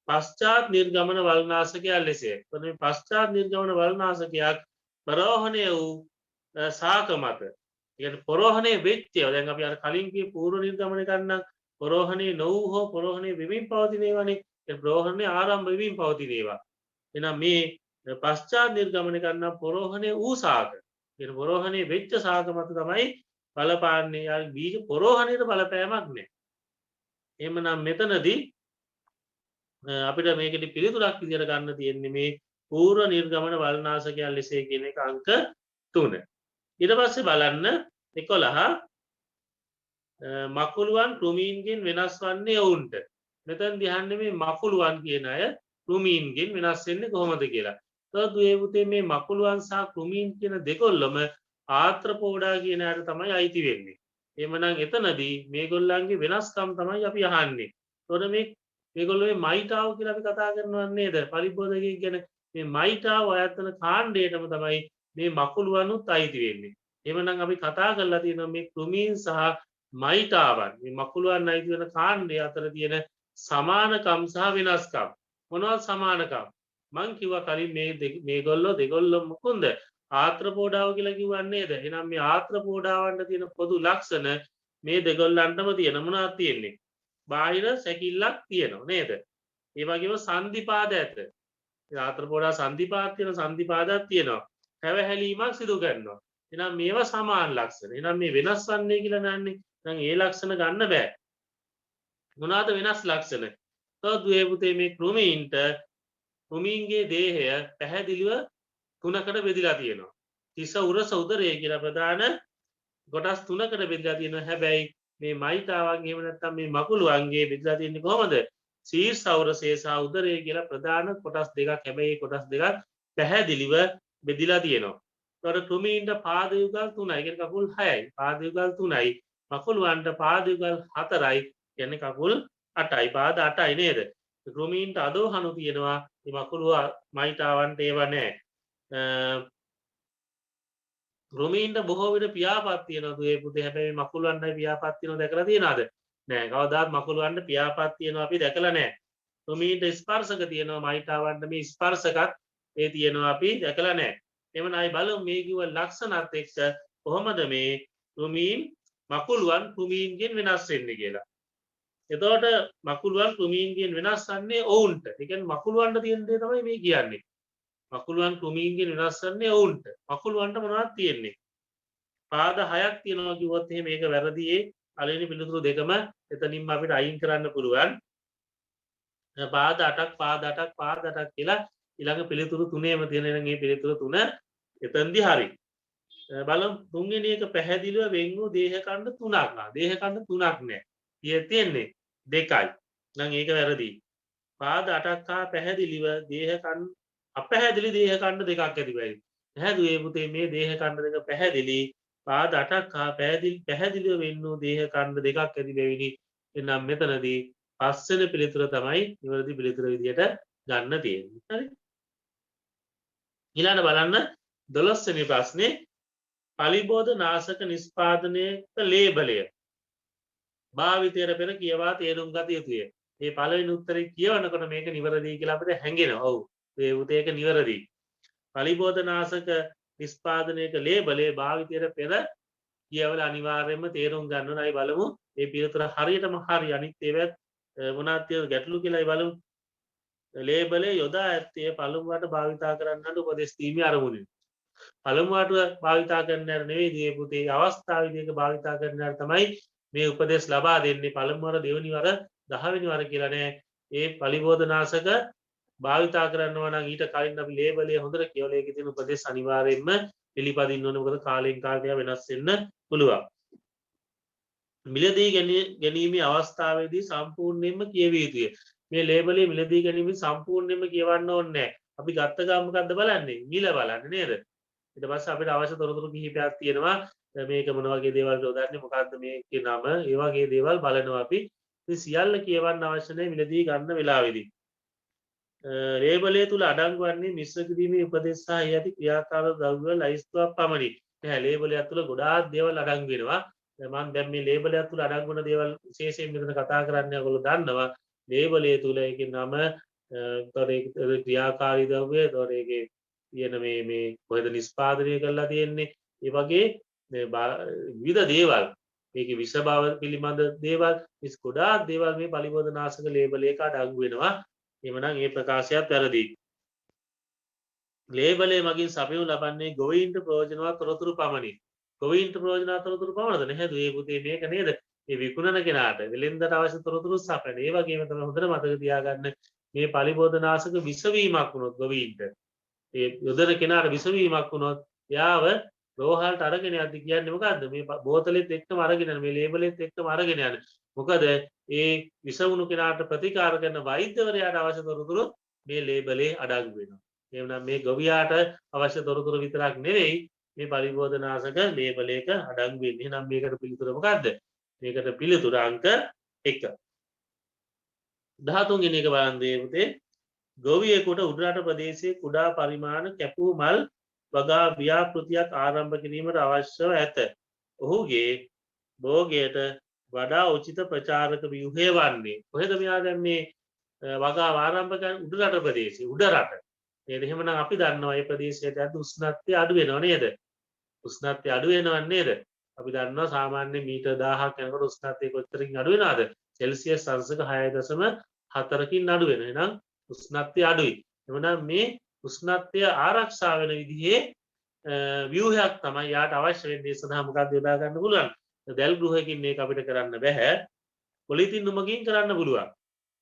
පශ්චාත් නිර්ගමන වල්නාශකයක් ලෙසය. එතකොට මේ පශ්චාත් නිර්ගමන වල්නාශකයක් පරෝහණය වූ ශාක මත. ඒ කියන්නේ පරෝහණය වෙච්ච ඒවා දැන් අපි අර කලින් කිය පූර්ව නිර්ගමන ගන්න පොරෝහණේ නොවූ හෝ පොරෝහණේ වෙමින් පවතින ඒවානේ. ඒ ප්‍රෝහණේ ආරම්භ වෙමින් පවතින ඒවා. එහෙනම් මේ පශ්චාත් නිර්ගමනය කරන පොරෝහණේ වූ සාග. කියන පොරෝහණේ වෙච්ච සාග මත තමයි බලපාන්නේ. යා බීජ පොරෝහණයට බලපෑමක් නැහැ. එහෙමනම් මෙතනදී අපිට මේකට පිළිතුරක් විදියට ගන්න තියෙන්නේ මේ පූර්ව නිර්ගමන වල්නාශකයන් ලෙසේ කියන එක අංක 3. ඊට පස්සේ බලන්න 11 මකුළුවන් කෘමීන්ගෙන් වෙනස් වන්නේ ඔවුන්ට. මෙතනදී අහන්නේ මේ මකුළුවන් කියන අය කෘමීන්ගෙන් වෙනස් වෙන්නේ කොහොමද කියලා. තවත් දුවේ පුතේ මේ මකුළුවන් සහ කෘමීන් කියන දෙකොල්ලම ආත්‍රපෝඩා කියන අයට තමයි අයිති වෙන්නේ. එහෙමනම් එතනදී මේගොල්ලන්ගේ වෙනස්කම් තමයි අපි අහන්නේ. එතකොට මේගොල්ලෝ මේ මයිටාව කියලා අපි කතා කරනවා නේද? පරිබෝධකයෙක් ගැන මේ මයිටාව අයතන කාණ්ඩයටම තමයි මේ මකුළුවනුත් අයිති වෙන්නේ. එහෙමනම් අපි කතා කරලා තියෙනවා මේ කෘමීන් සහ මයිටාවන් මේ මකුළුවන් අයිති වෙන කාණ්ඩය අතර තියෙන සමානකම් සහ වෙනස්කම්. මොනවද සමානකම්? මං කිව්වා කලින් මේගොල්ලෝ දෙගොල්ලෝ මොකුන්ද? ආත්‍රපෝඩාව කියලා කිව්වන්නේ නේද? එහෙනම් මේ ආත්‍රපෝඩාවන්ට තියෙන පොදු ලක්ෂණ මේ දෙගොල්ලන්ටම තියෙන මොනවද තියෙන්නේ? බාහිර සැකිල්ලක් තියෙනවා නේද? ඒ වගේම සංදිපාද ඇත. ආත්‍රපෝඩා සංදිපාත තියෙන සංදිපාදයක් තියෙනවා. හැවහැලීමක් සිදු කරනවා. එහෙනම් මේවා සමාන ලක්ෂණ. එහෙනම් මේ වෙනස් වන්නේ කියලා නන්නේ. දැන් ඒ ලක්ෂණ ගන්න බෑ. මොනවාද වෙනස් ලක්ෂණ? තවත් දුවේ පුතේ මේ කෘමීන්ගේ දේහය පැහැදිලිව තුනකට බෙදලා තියෙනවා. තිස උරස උදරය කියලා ප්‍රධාන කොටස් තුනකට බෙදලා තියෙනවා. හැබැයි මේ මයිටාවන්ගේ එහෙම නැත්නම් මේ මකුළුවන්ගේ බෙදලා තියෙන්නේ කොහොමද? ශීර්ෂ උරසය සහ උදරය කියලා ප්‍රධාන කොටස් දෙකක්. හැබැයි මේ කොටස් දෙකක් පැහැදිලිව බෙදලා තියෙනවා. ඒතකොට කෘමීන්ට පාද යුගල් 3යි. කියන්නේ කකුල් 6යි. පාද යුගල් 3යි. මකුළුවන්ට පාද යුගල් 4යි. කියන්නේ කකුල් 8යි. පාද 8යි නේද? කෘමීන්ට අදෝහණු තියෙනවා. මේ මකුළුව මයිටාවන්ට ඒවා නැහැ. කෘමීන්ට බොහෝ විට පියාපත් තියෙනවා දුවේ පුතේ. හැබැයි මකුළුවන්ට පියාපත් තියෙනවා දැකලා තියෙනවද? නෑ. කවදාවත් මකුළුවන්ට පියාපත් තියෙනවා අපි දැකලා නෑ. කෘමීන්ට ස්පර්ශක තියෙනවා. මයිටාවන්ට මේ ස්පර්ශකත් ඒ තියෙනවා අපි දැකලා නෑ. එමන් අය බලමු මේ කිව්ව ලක්ෂණත් එක්ක කොහොමද මේ කෘමීන් මකුළුවන් කෘමීන්ගෙන් වෙනස් වෙන්නේ කියලා. එතකොට මකුළුවන් කෘමීන්ගෙන් වෙනස් වන්නේ ඔවුන්ට. ඒ කියන්නේ මකුළුවන්ට තියෙන දේ තමයි මේ කියන්නේ. මකුළුවන් කෘමීන්ගෙන් වෙනස් වන්නේ ඔවුන්ට. මකුළුවන්ට මොනවද තියෙන්නේ? පාද 6ක් තියෙනවා කිව්වොත් එහෙම මේක වැරදි. ඒ පළවෙනි පිළිතුරු දෙකම එතනින්ම අපිට අයින් කරන්න පුළුවන්. පාද 8ක් කියලා ඊළඟ පිළිතුරු තුනේම තියෙන මේ පිළිතුරු තුන එතෙන්දී හරි. බලමු තුන්වෙනි එක පැහැදිලිව වෙන් වූ දේහ ඛණ්ඩ 3ක්. දේහ ඛණ්ඩ 3ක් නෑ. තියෙන්නේ 2යි. නම් ඒක වැරදි. පාද 8ක් හා පැහැදිලිව දේහ ඛණ්ඩ අපැහැදිලි දේහ ඛණ්ඩ දෙකක් ඇති වෙයි. පැහැදුවේ පුතේ මේ දේහ ඛණ්ඩ දෙක පැහැදිලි. පාද 8ක් හා පැහැදිලිව වෙන් වූ දේහ ඛණ්ඩ දෙකක් ඇති වෙවිනි. එනම් මෙතනදී පස්වෙනි පිළිතුර තමයි නිවැරදි පිළිතුර විදියට ගන්න තියෙන්නේ. හරි. ඊළඟ බලන්න 12 වෙනි ප්‍රශ්නේ පලිබෝධ නාශක නිෂ්පාදනයක ලේබලය භාවිතයට පෙර කියවා තේරුම් ගත යුතුය. මේ පළවෙනි උත්තරේ කියවනකොට මේක නිවැරදි කියලා අපිට හැඟෙනවා. ඔව්. ඒ උතේක නිවැරදි. පලිබෝධ නාශක නිෂ්පාදනයක ලේබලය භාවිතයට පෙර කියවල අනිවාර්යයෙන්ම තේරුම් ගන්න ඕනයි. බලමු මේ පිළිතුර හරියටම හරි. අනිත් ඒවත් මොනවද තියෙන ගැටලු කියලා බලමු. ලේබලය යොදා ඇත්තේ පළමුවට භාවිතා කරන්නට උපදෙස් දීමේ අරමුණින්. පළමුවට භාවිතා කරන්නට නෙවෙයි දියේ පුතේ අවස්ථාවේදී භාවිතා කරන්නට තමයි මේ උපදෙස් ලබා දෙන්නේ. පළමුවර දෙවෙනි වර 10 වෙනි වර කියලා නෑ. ඒ පලිබෝධනාශක භාවිතා කරනවා නම් ඊට කලින් අපි ලේබලය හොඳට කියවලා ඒකේ තියෙන උපදෙස් අනිවාර්යයෙන්ම පිළිපදින්න ඕනේ. මොකද කාලෙන් කාලට වෙනස් වෙන්න පුළුවන්. මිලදී ගැනීමේ අවස්ථාවේදී සම්පූර්ණයෙන්ම කියවිය යුතුය. මේ ලේබලේ මිලදී ගැනීම සම්පූර්ණයෙන්ම කියවන්න ඕනේ නැහැ. අපි ගත්ත ගාම මොකද්ද බලන්නේ? මිල බලන්නේ නේද? ඊට පස්සේ අපිට අවශ්‍ය තොරතුරු කිහිපයක් තියෙනවා. මේක මොන වගේ දේවල්ද උදාහරණයක් මොකද්ද මේකේ නම? ඒ වගේ දේවල් බලනවා අපි. ඉතින් සියල්ල කියවන්න අවශ්‍ය නැහැ මිලදී ගන්න වෙලාවේදී. ලේබලය තුල අඩංගු වන්නේ මිශ්‍ර කිරීමේ උපදෙස් සහ එහි ඇති ක්‍රියාකාරක ද්‍රව්‍ය ලයිස්තුවක් පමණි. නැහැ ලේබලය තුල ගොඩාක් දේවල් අඩංගු වෙනවා. මම දැන් මේ ලේබලය තුල අඩංගු වෙන දේවල් විශේෂයෙන් මෙතන කතා කරන්නේ ඔයගොල්ලෝ දන්නවා. ලේබලය තුල ඒකේ නම තොරේ ක්‍රියාකාරී ද්‍රව්‍ය තොරේගේ තියෙන මේ කොහෙද නිෂ්පාදනය කරලා තියෙන්නේ. ඒ වගේ විවිධ දේවල් ඒකේ විස බව පිළිබඳ දේවල් ගොඩාක් දේවල් මේ පලිබෝධනාශක ලේබල් එක අඩංගු වෙනවා. එhmenan මේ ප්‍රකාශයත් වැරදි. ලේබලේ මගින් සපයනු ලබන්නේ ගොවීන්ට ප්‍රයෝජනවත් තොරතුරු පමණි. ගොවීන්ට ප්‍රයෝජනවත් තොරතුරු පමණද නැහැ දුවේ පුතේ මේක නේද? මේ විකුණන කෙනාට වෙලෙන්දට අවශ්‍ය තොරතුරු සපයන. ඒ වගේම තමයි හොඳට මතක තියාගන්න මේ පලිබෝධනාශක විසවීමක් වුණොත් ගොවීන්ට ඒ යොදන කෙනාට විසවීමක් වුණොත් යාව රෝහලට අරගෙන යද්දි කියන්නේ මොකද්ද? මේ බෝතලෙත් එක්කම අරගෙන යන මේ ලේබලෙත් එක්කම අරගෙන යන. මොකද ඒ විසවුණු කෙනාට ප්‍රතිකාර කරන වෛද්‍යවරයාට අවශ්‍ය තොරතුරු මේ ලේබලේ අඩංගු වෙනවා. එහෙනම් මේ ගොවියාට අවශ්‍ය තොරතුරු විතරක් නෙවෙයි මේ පරිබෝධනාශක ලේබල් එක අඩංගු වෙන්නේ. එහෙනම් මේකට පිළිතුර මොකද්ද? මේකට පිළිතුර අංක 1. 13 වෙනි එක බලන්න පුතේ. ගොවියෙකුට උඩරට ප්‍රදේශයේ කුඩා පරිමාණ කැපූ මල් වගා ව්‍යාපෘතියක් ආරම්භ කිරීමට අවශ්‍යව ඇත. ඔහුගේ භෝගයට වඩා උචිත ප්‍රචාරක ව්‍යුහය වන්නේ. කොහෙද මෙයා දැන් මේ වගා ආරම්භ කරන උඩරට ප්‍රදේශයේ උඩරට. නේද? එහෙමනම් අපි දන්නවා මේ ප්‍රදේශයට ඇද්ද උෂ්ණත්වය අඩු වෙනව නේද? උෂ්ණත්වය අඩු වෙනව නේද? අපි දන්නවා සාමාන්‍ය මීටර් 1000ක් යනකොට උෂ්ණත්වය කොච්චරකින් අඩු වෙනවද? සෙල්සියස් අංශක 6.4කින් අඩු වෙනවා. එහෙනම් උෂ්ණත්වය අඩුයි. එහෙනම් මේ උෂ්ණත්වය ආරක්ෂා වෙන විදිහේ ව්‍යුහයක් තමයි යාට අවශ්‍ය වෙන්නේ. ඒ සඳහා මොකක්ද යොදා ගන්න පුළුවන්? දැල් ගෘහයකින් මේක අපිට කරන්න බෑ. පොලිතින් නුමකින් කරන්න පුළුවන්.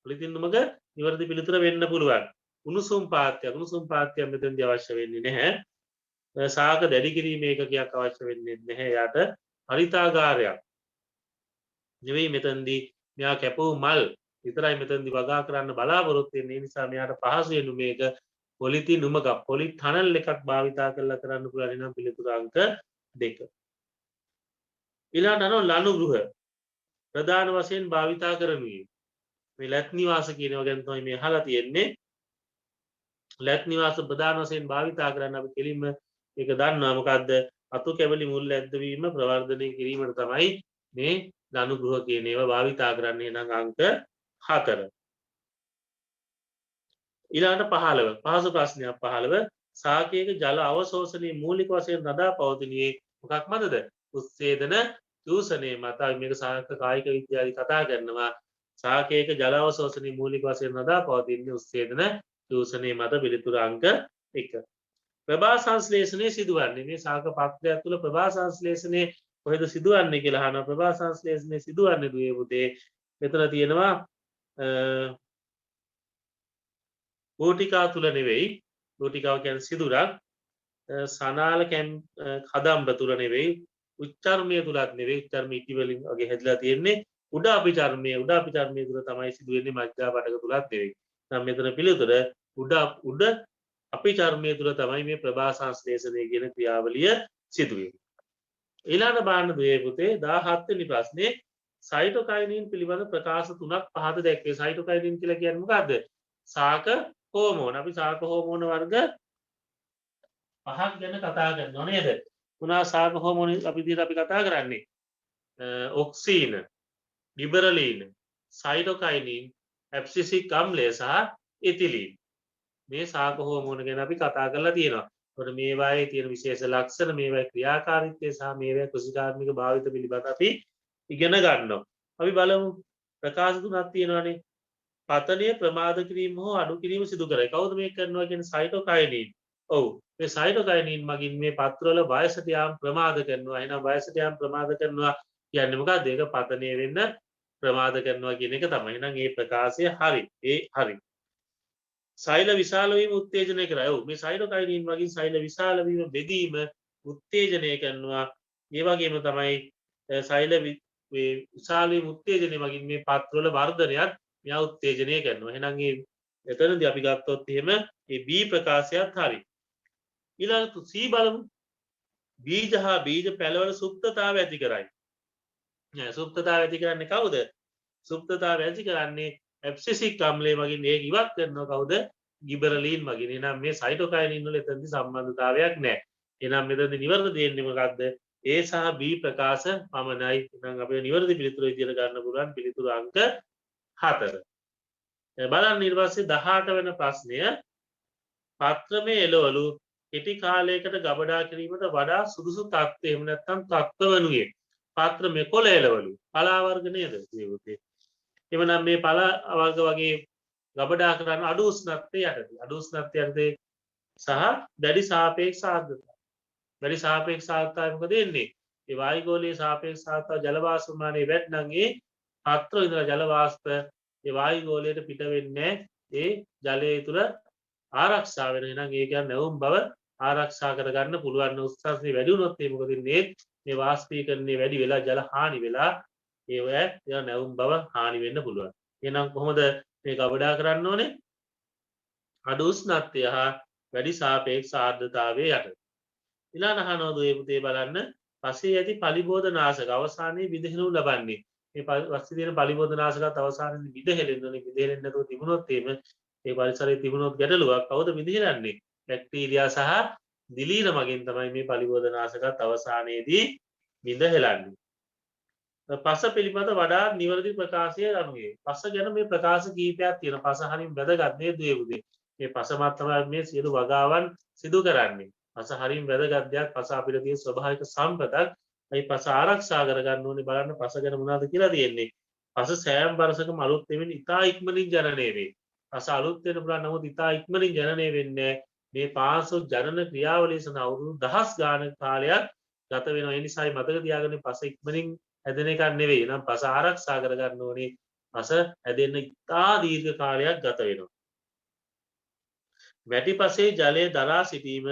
පොලිතින් නුමක නිවැරදි පිළිතුර වෙන්න පුළුවන්. උණුසුම් පාත්‍යයක් මෙතනදී අවශ්‍ය වෙන්නේ නැහැ. සාක දැඩි කිරීමේ ඒකකයක් අවශ්‍ය වෙන්නේ නැහැ. යාට හරිතාගාරයක් නෙවෙයි මෙතනදී මෙයා කැපූ මල් විතරයි මෙතනදී වගා කරන්න බලාපොරොත්තු වෙන්නේ. ඒ නිසා මෙයාට පහසු වෙනු මේක පොලිතින් නුමක පොලි ටනල් එකක් භාවිතා කරලා කරන්න පුළුවන්. නම් පිළිතුර අංක 2. ඊළඟට අනෝ ලනු ගෘහ ප්‍රධාන වශයෙන් භාවිතා කරනුයේ. මේ ලැත් නිවාස කියනවා ගැන තමයි මේ අහලා තියෙන්නේ. ලැත් නිවාස ප්‍රධාන වශයෙන් භාවිතා කරන්න අපි කෙලින්ම ඒක දන්නවා. මොකද්ද? අතු කැබලි මුල් ඇද්දවීම ප්‍රවර්ධනය කිරීමට තමයි මේ ලනු ගෘහ කියන ඒවා භාවිතා කරන්නේ. නම් අංක 4. ඊළඟට 15 පහසු ප්‍රශ්නයක් 15 සාකයක ජල අවශෝෂණයේ මූලික වශයෙන් රඳා පවතිනුයේ මොකක් මතද? උත්සේදන දූෂණය මත. මේක සාක කායික විද්‍යාවේ කතා කරනවා. සාකයක ජල අවශෝෂණයේ මූලික වශයෙන් රඳා පවතින්නේ උත්සේදන දූෂණය මත. පිළිතුර අංක 1. ප්‍රභා සංශ්ලේෂණය සිදුවන්නේ මේ සාක පත්‍රයක් තුළ ප්‍රභා සංශ්ලේෂණය කොහෙද සිදුවන්නේ කියලා අහනවා. ප්‍රභා සංශ්ලේෂණය සිදුවන්නේ දුවේ පුතේ මෙතන තියෙනවා ගෝටිකා තුල නෙවෙයි. ගෝටිකාව කියන්නේ සිදුරක්. සනාල කදම්බ තුල නෙවෙයි. උච්චර්මය තුලත් නෙවෙයි. උච්චර්ම ඉටි වලින් වගේ හැදලා තියෙන්නේ. උඩ අපිචර්මය තුල තමයි සිදුවෙන්නේ. මජ්ජා පටක තුලත් නෙවෙයි. නම් මෙතන පිළිතුර උඩ අපිචර්මය තුල තමයි මේ ප්‍රභා සංශ්ලේෂණය කියන ක්‍රියාවලිය සිදුවෙන්නේ. ඊළඟ බලන්න දුවේ පුතේ 17 වෙනි ප්‍රශ්නේ සයිටෝකයිනින් පිළිබඳ ප්‍රකාශ තුනක් පහත දැක්වේ. සයිටෝකයිනින් කියලා කියන්නේ මොකද්ද? සාක හෝමෝන. අපි සාක හෝමෝන වර්ග 5ක් ගැන කතා කරනවා නේද? මොනවා සාක හෝමෝන අපි කතා කරන්නේ? ඔක්සින, ගිබරලින්, සයිටෝකයිනින්, ඇබ්සිසික් අම්ලය සහ ඉතිලීන්. මේ සාක හෝමෝන ගැන අපි කතා කරලා තියෙනවා. ඒකට මේවායේ තියෙන විශේෂ ලක්ෂණ, මේවායේ ක්‍රියාකාරීත්වය සහ මේවායේ කෘෂිකාර්මික භාවිත පිළිබඳ අපි ඉගෙන ගන්නවා. අපි බලමු. ප්‍රකාශ තුනක් තියෙනවානේ. පතනය ප්‍රමාද කිරීම හෝ අඩු කිරීම සිදු කරයි. කවුද මේක කරනවා කියන්නේ? සයිටෝකයිනින්. ඔව්. මේ සයිටෝකයිනින් මගින් මේ පත්‍රවල වයසට යාම ප්‍රමාද කරනවා. එහෙනම් වයසට යාම ප්‍රමාද කරනවා කියන්නේ මොකක්ද? ඒක පතනය වෙන්න ප්‍රමාද කරනවා කියන එක තමයි. එහෙනම් මේ ප්‍රකාශය හරි. හරි. සෛල විශාල වීම උත්තේජනය කරයි. ඔව්. මේ සයිටෝකයිනින් මගින් සෛල විශාල වීම බෙදීම උත්තේජනය කරනවා. ඒ වගේම තමයි සෛල විශාල වීම උත්තේජනය මගින් මේ පත්‍රවල වර්ධනයත් මෙයා උත්තේජනය කරනවා. එහෙනම් මේ එතනදී අපි ගත්තොත් එහෙම මේ B ප්‍රකාශයත් හරි. ඊළඟට C බලමු. බීජ හා බීජ පැලවල සුප්තතාව ඇති කරයි. සුප්තතාව ඇති කරන්නේ කවුද? සුප්තතාව ඇති කරන්නේ ඇබ්සිසික් අම්ලය මගින් ඒක ඉවත් කරනවා කවුද? ගිබරලින් මගින්. එහෙනම් මේ සයිටෝකයිනින් වල එතනදී සම්බන්ධතාවයක් නැහැ. එහෙනම් මෙතනදී නිවැරදි දෙන්නේ මොකක්ද? A සහ B ප්‍රකාශ පමණයි. එහෙනම් අපේ නිවැරදි පිළිතුර විදියට ගන්න පුළුවන් පිළිතුර අංක 4. බලන්න ඊට පස්සේ 18 වෙනි ප්‍රශ්නය පත්‍රමේ එළවලු කෙටි කාලයකට ගබඩා කිරීමට වඩා සුදුසු තත්ත්වය එහෙම නැත්නම් තත්ත්ව වනුයේ පාත්‍ර මේ කොළ එළවලු පලා වර්ග නේද දුවේ පුතේ. එවනම් මේ පලා වර්ග වගේ ගබඩා කරන්න අඩු උෂ්ණත්වය යටතේ අඩු උෂ්ණත්වය යටතේ සහ දැඩි සාපේක්ෂ ආර්ද්‍රතාව. වැඩි සාපේක්ෂ ආර්ද්‍රතාවය මොකද වෙන්නේ? ඒ වායුගෝලීය සාපේක්ෂ ආර්ද්‍රතාව ජල වාෂ්ප ප්‍රමාණය වැඩිනම් ඒ පාත්‍ර ඉඳලා ජල වාෂ්ප ඒ වායුගෝලයට පිට වෙන්නේ ඒ ජලයේ තුල ආරක්ෂා වෙන. එහෙනම් ඒ කියන්නේ නැවුම් බව ආරක්ෂා කරගන්න පුළුවන්. උෂ්ණත්වය වැඩි වුණොත් ඒ මොකද වෙන්නේ? මේ වාෂ්පීකරණය වැඩි වෙලා ජල හානි වෙලා ඒ නැවුම් බව හානි වෙන්න පුළුවන්. එහෙනම් කොහොමද මේ ගබඩා කරන්න ඕනේ? අඩු උෂ්ණත්වය හා වැඩි සාපේක්ෂ ආර්ද්‍රතාවයේ යටතේ. ඊළඟ අහනවා දුවේ පුතේ බලන්න පසේ ඇති පලිබෝධනාශක අවසානයේ විදහෙනු ලබන්නේ. මේ පස්සේ තියෙන පලිබෝධනාශකත් අවසානයේදී විදහෙලෙන්න ඕනේ. විදහෙලෙන්න නැතුව තිබුණොත් එහෙම ඒ පරිසරයේ තිබුණොත් ගැටලුවක්. කවුද විදහෙලන්නේ? බැක්ටීරියා සහ දිලීර මගින් තමයි මේ පලිබෝධනාශකත් අවසානයේදී විදහෙලන්නේ. පස පිළිබඳ වඩා නිවැරදි ප්‍රකාශය අනුවේ. පස ගැන මේ ප්‍රකාශ කීපයක් තියෙනවා. පස හරින් වැදගත් නේද දුවේ පුතේ? මේ පසමත් තමයි මේ සියලු වගාවන් සිදු කරන්නේ. පස හරින් වැදගත් දෙයක්. පස අපිට තියෙන ස්වභාවික සම්පතක්. ඒ පස ආරක්ෂා කරගන්න ඕනේ. බලන්න පස ගැන මොනවද කියලා තියෙන්නේ. පස සෑම වර්ෂකම අලුත් වෙමින් ඉතා ඉක්මනින් ජනනය වේ. පස අලුත් වෙන පුළුවන් නමුත් ඉතා ඉක්මනින් ජනනය වෙන්නේ මේ පාංශු ජනන ක්‍රියාවලිය සඳහා අවුරුදු දහස් ගානක කාලයක් ගත වෙනවා. ඒ නිසායි මතක තියාගන්න පස ඉක්මනින් හැදෙන එකක් නෙවෙයි. එහෙනම් පස ආරක්ෂා කරගන්න ඕනේ. පස හැදෙන්න ඉතා දීර්ඝ කාලයක් ගත වෙනවා. මැටිපසේ ජලය දරා සිටීම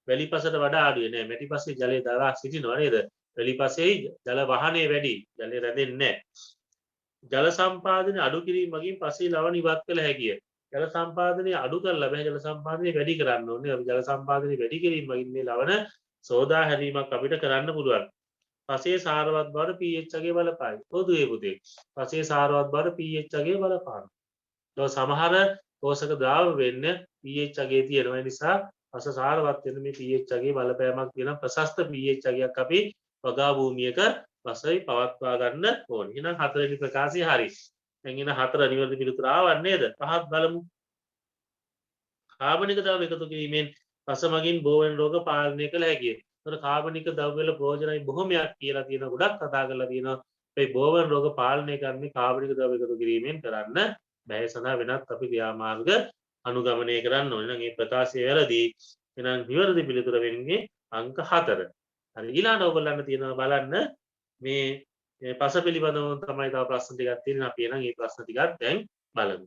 වැලිපසට වඩා අඩුයි නෑ. මැටිපසේ ජලය දරා සිටිනවා නේද? වැලිපසේ ජල වහනය වැඩි. ජලය රැඳෙන්නේ නෑ. ජල සම්පාදනය අඩු කිරීම මගින් පසේ ලවණ ඉවත් කළ හැකිය. ජල සම්පාදනය අඩු කරලා බෑ. ජල සම්පාදනය වැඩි කරන්න ඕනේ. අපි ජල සම්පාදනය වැඩි කිරීම මගින් මේ ලවණ සෝදා හැරීමක් අපිට කරන්න පුළුවන්. පසේ සාරවත් බවට pH අගය බලපායි. පොදුවේ පුතේ. පසේ සාරවත් බවට pH අගය බලපාන. සමහර පෝෂක ද්‍රාව වෙන්න pH අගය තියෙනවා. ඒ නිසා පස සාරවත් වෙන මේ pH අගයේ බලපෑමක් තියෙන ප්‍රශස්ත pH අගයක් අපි වගා භූමියක පසයි පවත්වා ගන්න ඕනේ. එහෙනම් හතරවෙනි ප්‍රකාශය හරි. දැන් එන හතර නිවැරදි පිළිතුර ආවන් නේද? පහත් බලමු. කාබනික ද්‍රව්‍ය එකතු කිරීමෙන් පස මගින් බෝවෙන රෝග පාලනය කළ හැකියි. ඒතර කාබනික ද්‍රව්‍ය වල ප්‍රයෝජනයි බොහොමයක් කියලා තියෙන ගොඩක් කතා කරලා තියෙනවා. මේ බෝවෙන රෝග පාලනය කරන්නේ කාබනික ද්‍රව්‍ය එකතු කිරීමෙන් කරන්න බැහැ. සඳහා වෙනත් අපි ක්‍රියාමාර්ග අනුගමනය කරන්න ඕනේ. නම් මේ ප්‍රකාශය වැරදි. එහෙනම් නිවැරදි පිළිතුර වෙන්නේ අංක 4. හරි ඊළඟ ඔයගොල්ලන්ට තියෙනවා බලන්න මේ පස පිළිබඳව තමයි තව ප්‍රශ්න ටිකක් තියෙනවා. අපි එහෙනම් මේ ප්‍රශ්න ටිකක් දැන් බලමු.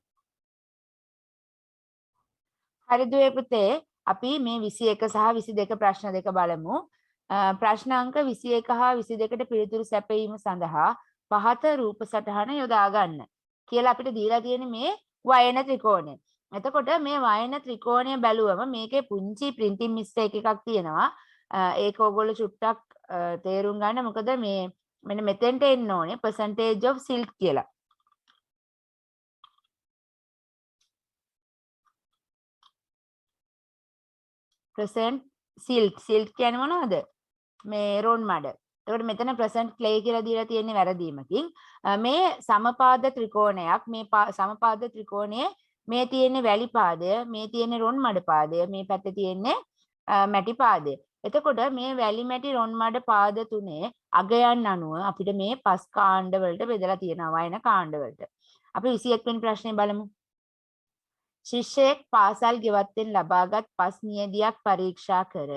හරි දුවේ පුතේ අපි මේ 21 සහ 22 ප්‍රශ්න දෙක බලමු. ප්‍රශ්න අංක 21 හා 22ට පිළිතුරු සැපයීම සඳහා පහත රූප සටහන යොදා ගන්න කියලා අපිට දීලා තියෙන මේ වයන ත්‍රිකෝණය. එතකොට මේ වයන ත්‍රිකෝණය බැලුවම මේකේ පුංචි printing mistake එකක් තියෙනවා. ඒක ඕගොල්ලෝ චුට්ටක් තේරුම් ගන්න. මොකද මේ මෙන්න මෙතෙන්ට එන්න ඕනේ percentage of silt කියලා. present silt කියන්නේ මොනවද? මේ රොන් මඩ. එතකොට මෙතන present clay කියලා දීලා තියෙන්නේ වැරදීමකින්. මේ සමපාද ත්‍රිකෝණයක්. මේ සමපාද ත්‍රිකෝණයේ මේ තියෙන්නේ වැලි පාදය, මේ තියෙන්නේ රොන් මඩ පාදය, මේ පැත්තේ තියෙන්නේ මැටි පාදය. එතකොට මේ වැලි මැටි රොන් මඩ පාද තුනේ අගයන් අනුව අපිට මේ පස් කාණ්ඩ වලට බෙදලා තියෙනවා වයන කාණ්ඩ වලට. අපි 21 වෙනි ප්‍රශ්නේ බලමු. ශිෂ්‍යයෙක් පාසල් ගෙවත්තෙන් ලබාගත් පස් නියදියක් පරීක්ෂා කර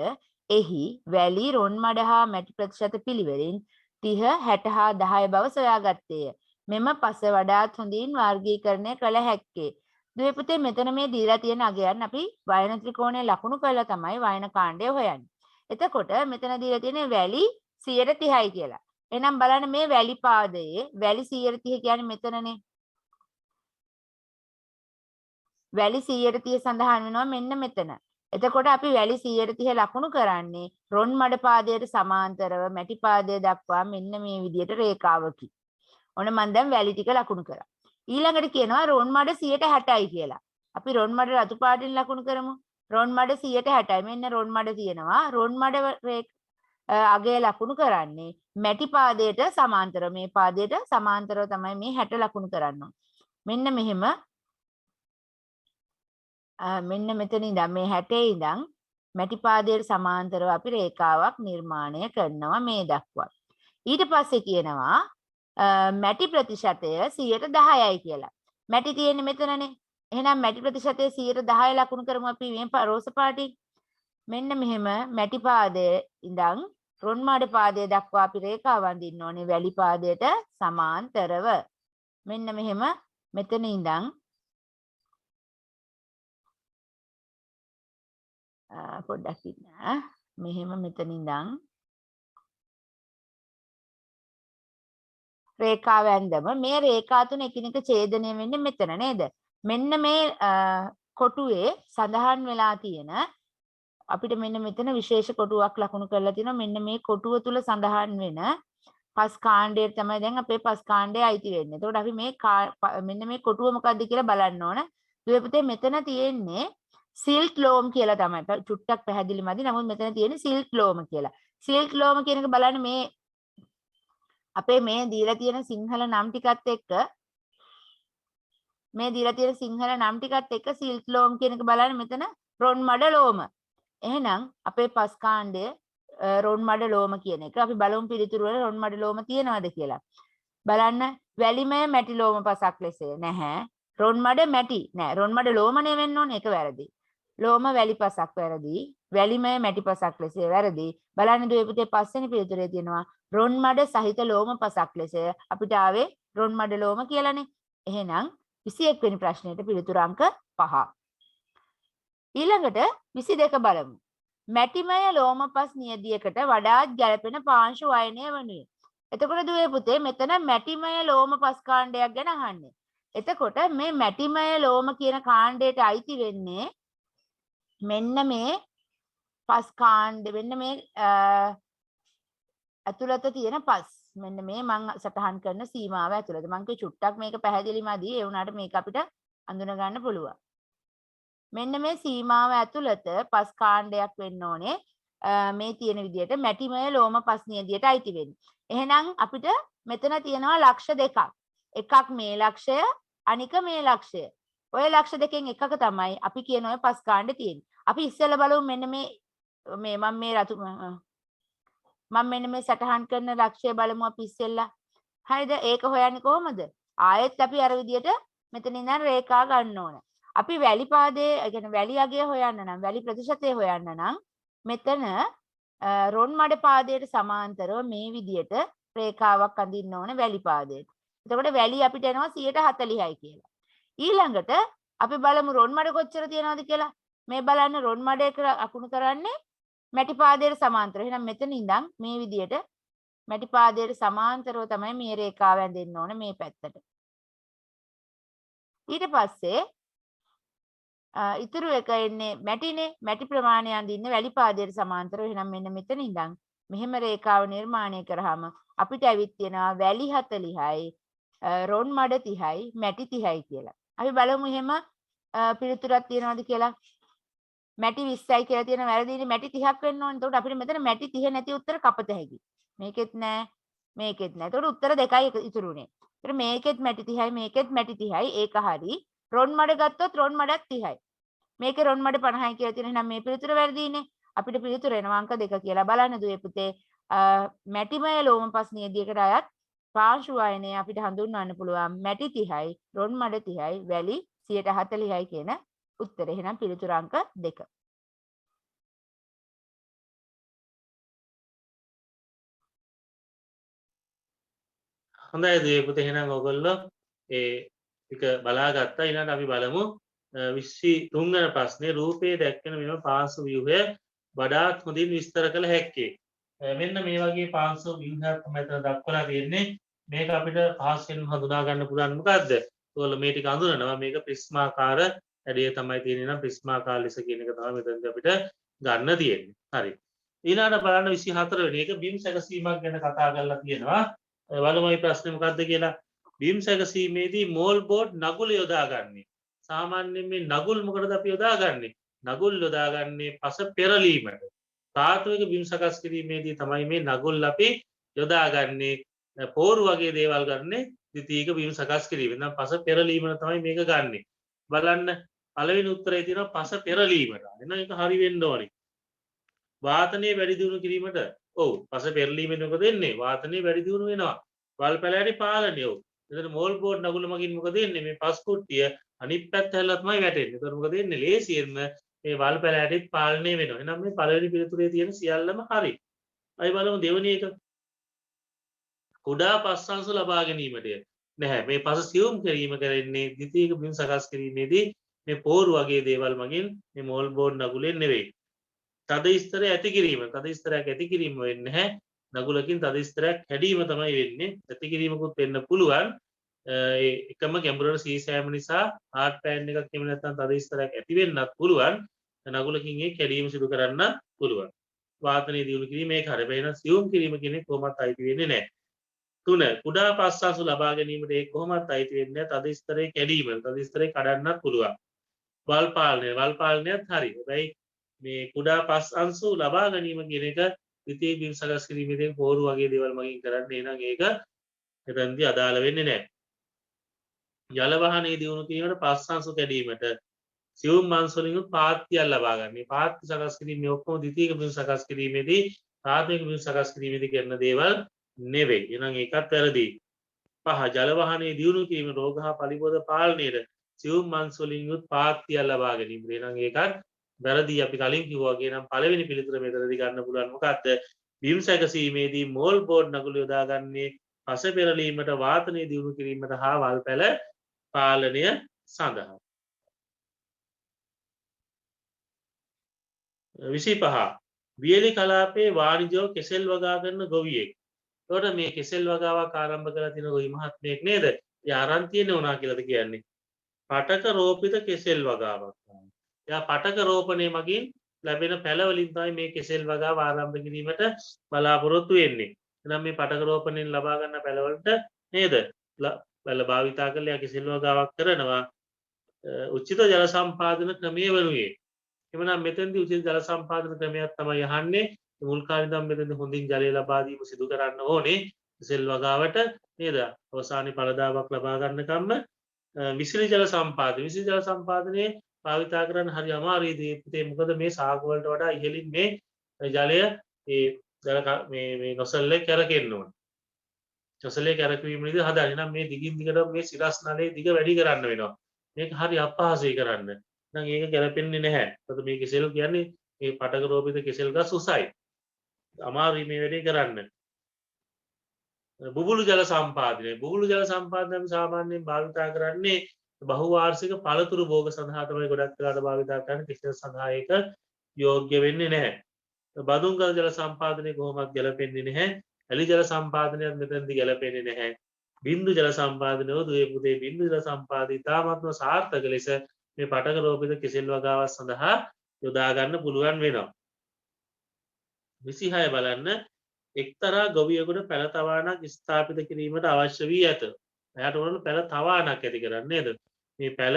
එහි වැලි රොන් මඩ හා මැටි ප්‍රතිශත පිළිවෙලින් 30, 60 හා 10 බව සොයාගත්තේය. මෙම පස වඩාත් හොඳින් වර්ගීකරණය කළ හැක්කේ. දුවේ පුතේ මෙතන මේ දීලා තියෙන අගයන් අපි වයන ත්‍රිකෝණයේ ලකුණු කරලා තමයි වයන කාණ්ඩය හොයන්නේ. එතකොට මෙතන දීලා තියෙන වැලි 130යි කියලා. එහෙනම් බලන්න මේ වැලි පාදයේ වැලි 130 කියන්නේ මෙතනනේ. වැලි 130 සඳහන් වෙනවා මෙන්න මෙතන. එතකොට අපි වැලි 130 ලකුණු කරන්නේ රොන් මඩ පාදයට සමාන්තරව මැටි පාදය දක්වා මෙන්න මේ විදිහට රේඛාවකින්. ඔන්න මම දැන් වැලි ටික ලකුණු කරා. ඊළඟට කියනවා රොන් මඩ 160යි කියලා. අපි රොන් මඩ රතු පාටින් ලකුණු කරමු. රොන් මඩ 160යි. මෙන්න රොන් මඩ තියෙනවා. රොන් මඩ අගය ලකුණු කරන්නේ මැටි පාදයට සමාන්තරව මේ පාදයට සමාන්තරව තමයි මේ 60 ලකුණු කරන්නේ. මෙන්න මෙහෙම මෙන්න මෙතන ඉඳන් මේ 60 ඉඳන් මැටි පාදයට සමාන්තරව අපි රේඛාවක් නිර්මාණය කරනවා මේ දක්වා. ඊට පස්සේ කියනවා මැටි ප්‍රතිශතය 10%යි කියලා. මැටි තියෙන්නේ මෙතනනේ. එහෙනම් මැටි ප්‍රතිශතය 10% ලකුණු කරමු අපි මේ රෝස පාටින්. මෙන්න මෙහෙම මැටි පාදයේ ඉඳන් රොන් මාඩ පාදයේ දක්වා අපි රේඛාව වඳින්න ඕනේ වැලි පාදයට සමාන්තරව. මෙන්න මෙහෙම මෙතන ඉඳන් පොඩ්ඩක් ඉන්න. මෙහෙම මෙතන ඉඳන් රේඛාව ඇඳම මේ රේඛා තුන එකිනෙක ඡේදනය වෙන්නේ මෙතන නේද? මෙන්න මේ කොටුවේ සඳහන් වෙලා තියෙන අපිට මෙන්න මෙතන විශේෂ කොටුවක් ලකුණු කරලා තියෙනවා. මෙන්න මේ කොටුව තුල සඳහන් වෙන පස් කාණ්ඩය තමයි දැන් අපේ පස් කාණ්ඩය අයිති වෙන්නේ. එතකොට අපි මේ මෙන්න මේ කොටුව මොකද්ද කියලා බලන්න ඕන. දුවේ පුතේ මෙතන තියෙන්නේ සිල්ක් ලෝම් කියලා තමයි. චුට්ටක් පැහැදිලි මදි. නමුත් මෙතන තියෙන්නේ සිල්ක් ලෝම කියලා. සිල්ක් ලෝම කියන එක බලන්න මේ අපේ මේ දීලා තියෙන සිංහල නම් ටිකත් එක්ක සිල්ක් ලෝම් කියන එක බලන්න මෙතන රොන් මඩ ලෝම. එහෙනම් අපේ පස් කාණ්ඩය රොන් මඩ ලෝම කියන එක අපි බලමු පිළිතුරු වල රොන් මඩ ලෝම තියනවද කියලා. බලන්න වැලිමය මැටි ලෝම පසක් ලෙස නැහැ. රොන් මඩ මැටි නෑ. රොන් මඩ ලෝමනේ වෙන්න ඕනේ. ඒක වැරදි. ලෝම වැලි පසක් වැරදි. වැලිමය මැටි පසක් ලෙස වැරදි. බලන්න දුවේ පුතේ පස්වෙනි පිළිතුරේ තියෙනවා රොන් මඩ සහිත ලෝම පසක් ලෙස අපිට ආවේ රොන් මඩ ලෝම කියලානේ. එහෙනම් 21 වෙනි ප්‍රශ්නෙට පිළිතුර අංක 5. ඊළඟට 22 බලමු. මැටිමය ලෝමපස් නියදියකට වඩාත් ගැළපෙන පාංශු අයනය වනුයේ. එතකොට දුවේ පුතේ මෙතන මැටිමය ලෝමපස් කාණ්ඩයක් ගැන අහන්නේ. එතකොට මේ මැටිමය ලෝම කියන කාණ්ඩයට අයිති වෙන්නේ මෙන්න මේ පස් කාණ්ඩ වෙන්න මේ ඇතුළත තියෙන පස්. මෙන්න මේ මම සටහන් කරන සීමාව ඇතුළත. මම කිය චුට්ටක් මේක පැහැදිලි මදි. ඒ වුණාට මේක අපිට අඳුන ගන්න පුළුවන්. මෙන්න මේ සීමාව ඇතුළත පස් කාණ්ඩයක් වෙන්න ඕනේ. මේ තියෙන විදිහට මැටිමය ලෝම පස් නියදියට අයිති වෙන්නේ. එහෙනම් අපිට මෙතන තියෙනවා ලක්ෂ දෙකක්. එකක් මේ ලක්ෂය අනික මේ ලක්ෂය. ඔය ලක්ෂ දෙකෙන් එකක තමයි අපි කියන ඔය පස් කාණ්ඩේ තියෙන්නේ. අපි ඉස්සෙල්ලා බලමු මෙන්න මේ මම මෙන්න මේ සටහන් කරන ලක්ෂය බලමු අපි ඉස්සෙල්ලා. හරිද? ඒක හොයන්නේ කොහොමද? ආයෙත් අපි අර විදිහට මෙතන ඉඳන් රේඛා ගන්න ඕන. අපි වැලි පාදයේ කියන්නේ වැලි අගය හොයන්න නම් වැලි ප්‍රතිශතය හොයන්න නම් මෙතන රොන් මඩ පාදයට සමාන්තරව මේ විදිහට රේඛාවක් අඳින්න ඕන වැලි පාදයට. එතකොට වැලි අපිට එනවා 140යි කියලා. ඊළඟට අපි බලමු රොන් මඩ කොච්චර තියෙනවද කියලා. මේ බලන්න රොන් මඩයක අකුණු කරන්නේ මැටි පාදයට සමාන්තරව. එහෙනම් මෙතන ඉඳන් මේ විදිහට මැටි පාදයට සමාන්තරව තමයි මේ රේඛාව ඇඳෙන්න ඕන මේ පැත්තට. ඊට පස්සේ ඉතුරු එක එන්නේ මැටිනේ. මැටි ප්‍රමාණය අඳින්න වැලි පාදයට සමාන්තරව. එහෙනම් මෙන්න මෙතන ඉඳන් මෙහෙම රේඛාව නිර්මාණය කරාම අපිට ඇවිත් තියෙනවා වැලි 40යි රොන් මඩ 30යි මැටි 30යි කියලා. අපි බලමු එහෙම පිළිතුරක් තියෙනවද කියලා. මැටි 20යි කියලා තියෙන වැරදිනේ මැටි 30ක් වෙන්න ඕනේ. එතකොට අපිට මෙතන මැටි 30 නැති උත්තර කපත හැකි. මේකෙත් නෑ මේකෙත් නෑ. එතකොට උත්තර දෙකයි ඉතුරුනේ. ඒතර මේකෙත් මැටි 30යි මේකෙත් මැටි 30යි ඒක හරි. රොන් මඩ ගත්තොත් රොන් මඩත් 30යි. මේකේ රොන් මඩ 50යි කියලා තියෙන. එහෙනම් මේ පිළිතුර වැරදිනේ. අපිට පිළිතුර එනවා අංක 2 කියලා. බලන්න දුවේ පුතේ මැටිමය ලෝමපස් නියදියකට අයත් පාංශු අයනය අපිට හඳුන්වන්න පුළුවන් මැටි 30යි රොන් මඩ 30යි වැලි 140යි කියන උත්තරේ. එහෙනම් පිළිතුර අංක 2. හොඳයි දුවේ පුතේ එහෙනම් ඔයගොල්ලෝ ඒ ටික බලාගත්තා. ඊළඟට අපි බලමු 23 වෙනි ප්‍රශ්නේ රූපයේ දැක්වෙන මෙම පාංශු ව්‍යුහය වඩාත් හොඳින් විස්තර කළ හැක්කේ. මෙන්න මේ වගේ පාංශු ව්‍යුහයක් තමයි මෙතන දක්වලා තියෙන්නේ. මේක අපිට පහසුවෙන් හඳුනා ගන්න පුළුවන් මොකද්ද? ඔයගොල්ලෝ මේ ටික අඳුනනවා. මේක ප්‍රිස්මාකාර හැඩය තමයි තියෙන්නේ. නම් ප්‍රිස්මාකාර ලෙස කියන එක තමයි මෙතනදී අපිට ගන්න තියෙන්නේ. හරි. ඊළඟට බලන්න 24 වෙනි එක බිම් සැකසීමක් ගැන කතා කරලා තියෙනවා. බලමු මේ ප්‍රශ්නේ මොකද්ද කියලා. බිම් සැකසීමේදී මෝල් බෝඩ් නගුල යොදාගන්නේ. සාමාන්‍යයෙන් මේ නගුල් මොකටද අපි යොදාගන්නේ? නගුල් යොදාගන්නේ පස පෙරලීමට. තාත්වික බිම් සකස් කිරීමේදී තමයි මේ නගුල් අපි යොදාගන්නේ. පෝරු වගේ දේවල් ගන්නේ ද්විතීයික බිම් සකස් කිරීම. නම් පස පෙරලීමට තමයි මේක ගන්නෙ. බලන්න පළවෙනි උත්තරේ තියෙනවා පස පෙරලීමට. එහෙනම් ඒක හරි වෙන්න ඕනේ. වාතනය වැඩි දියුණු කිරීමට ඔව් පස පෙරලීමෙන් මොකද වෙන්නේ වාතනය වැඩි දියුණු වෙනවා වල් පැලෑටි පාලනය ඔව් එතන මෝල් බෝඩ් නගුල මගින් මොකද වෙන්නේ මේ පස් කුට්ටිය අනිත් පැත්ත හැල්ලලා තමයි වැටෙන්නේ එතකොට මොකද වෙන්නේ ලේසියෙන්ම මේ වල් පැලෑටිත් පාලනය වෙනවා එහෙනම් මේ පළවෙනි පිළිතුරේ තියෙන සියල්ලම හරි අයි බලමු දෙවෙනි එක කුඩා පස් අංශු ලබා ගැනීමටය නැහැ මේ පස සියුම් කිරීම කරන්නේ ද්විතීයික බිම් සකස් කිරීමේදී මේ පෝරු වගේ දේවල් මගින් මේ මෝල් බෝඩ් නගුලෙන් නෙවෙයි තද ස්තරය ඇති කිරීම තද ස්තරයක් ඇති කිරීම වෙන්නේ නැහැ නගුලකින් තද ස්තරයක් හැදීම තමයි වෙන්නේ ඇති කිරීමකුත් වෙන්න පුළුවන් එකම ගැඹුරට සීසෑම නිසා හાર્ඩ් පෑන් එකක් එහෙම නැත්නම් තද ස්තරයක් ඇති වෙන්නත් පුළුවන් නගුලකින් ඒ කැඩීම සිදු කරන්න පුළුවන් වාතනය දියුණු කිරීම ඒක හරිය වෙන සියුම් කිරීම කියන්නේ කොහොමත් අයිති වෙන්නේ නැහැ තුන කුඩා පස් අංශු ලබා ගැනීමට ඒ කොහොමත් අයිති වෙන්නේ තද ස්තරයේ කැඩීම තද ස්තරයේ කඩන්නත් පුළුවන් වල් පාලනයත් හරි හැබැයි මේ කුඩා පස් අංශු ලබා ගැනීම කියන එක ද්විතීයික බිම් සකස් කිරීමේදී පෝරු වගේ දේවල් මගින් කරන්නේ එහෙනම් ඒක එතනදී අදාළ වෙන්නේ නැහැ ජල වහනයේ දියුණු කිරීමට පස් අංශු කැඩීමට සියුම් අංශු වලින් පාත්තියක් ලබා ගන්න. මේ පාත්ති සකස් කිරීමේ ඔක්කොම ද්විතීයික බිම් සකස් කිරීමේදී ප්‍රාථමික බිම් සකස් කිරීමේදී කරන දේවල් නෙවෙයි. එහෙනම් ඒකත් වැරදි. පහ ජල වහනයේ දියුණු කිරීම රෝග හා පලිබෝධ පාලනයේ සියුම් අංශු වලින් පාත්තියක් ලබා ගැනීම. එහෙනම් ඒකත් වැරදි. අපි කලින් කිව්වා වගේ නම් පළවෙනි පිළිතුර මෙතනදී ගන්න පුළුවන් මොකක්ද? බිම් සැකසීමේදී මෝල් බෝඩ් නගුල යොදාගන්නේ පස පෙරලීමට වාතනය දියුණු කිරීමට හා වල් පැල පාලනය සඳහා 25 වියලි කලාපයේ වාණිජව කෙසෙල් වගා කරන ගොවියෙක්. එතකොට මේ කෙසෙල් වගාවක් ආරම්භ කරලා තියෙන ගොවි මහත්මයෙක් නේද? ඒ ආරන් තියෙන උනා කියලාද කියන්නේ. පටක රෝපිත කෙසෙල් වගාවක්. එයා පටක රෝපණය මගින් ලැබෙන පැල වලින් තමයි මේ කෙසෙල් වගාව ආරම්භ කිරීමට බලාපොරොත්තු වෙන්නේ. එහෙනම් මේ පටක රෝපණයෙන් ලබා ගන්න පැල වලට නේද? පැල භාවිතා කරලා කෙසෙල් වගාවක් කරනවා. උචිත ජල සම්පාදන ක්‍රමයේ වනුයේ එමනම් මෙතෙන්දී උචිත ජල සම්පාදන ක්‍රමයක් තමයි අහන්නේ මුල් කාලේ ඉඳන් මෙතෙන්දී හොඳින් ජලය ලබා දීම සිදු කරන්න ඕනේ කෙසෙල් වගාවට නේද අවසානයේ ඵලදාවක් ලබා ගන්නකම්ම විසිරි ජල සම්පාදනයේ භාවිතා කරන්න හරි අමාරුයි දීපිතේ මොකද මේ සාග වලට වඩා ඉහළින් මේ ජලය ඒ ජල මේ නොසල්ලේ කරකෙන්න ඕන නොසල්ලේ කරකවීමේදී හදාගෙන නම් මේ දිගින් දිගට මේ සිරස් නලයේ දිග වැඩි කරන්න වෙනවා මේක හරි අපහසුයි කරන්න නම් ඒක ගැලපෙන්නේ නැහැ. මොකද මේ කෙසෙල් කියන්නේ මේ පටක රෝපිත කෙසෙල් ගස් උසයි. අමාරුයි මේ වැඩේ කරන්න. බුබුලු ජල සම්පාදනය. බුබුලු ජල සම්පාදනය අපි සාමාන්‍යයෙන් භාවිතා කරන්නේ බහුවාර්ෂික පළතුරු භෝග සඳහා තමයි ගොඩක් වෙලාට භාවිතා කරන්නේ. කෙසෙල් සඳහා ඒක යෝග්‍ය වෙන්නේ නැහැ. බදුංගල් ජල සම්පාදනය කොහොමවත් ගැලපෙන්නේ නැහැ. ඇලි ජල සම්පාදනයත් මෙතනදී ගැලපෙන්නේ නැහැ. බින්දු ජල සම්පාදනය දුවේ පුතේ බින්දු ජල සම්පාදනය තාමත්ම සාර්ථක ලෙස මේ පටක රෝපිත කෙසෙල් වගාවක් සඳහා යොදා ගන්න පුළුවන් වෙනවා. 26 බලන්න එක්තරා ගොවියෙකුට පැල තවාණක් ස්ථාපිත කිරීමට අවශ්‍ය වී ඇත. එයාට ඕන පැල තවාණක් ඇති කරන්න නේද? මේ පැල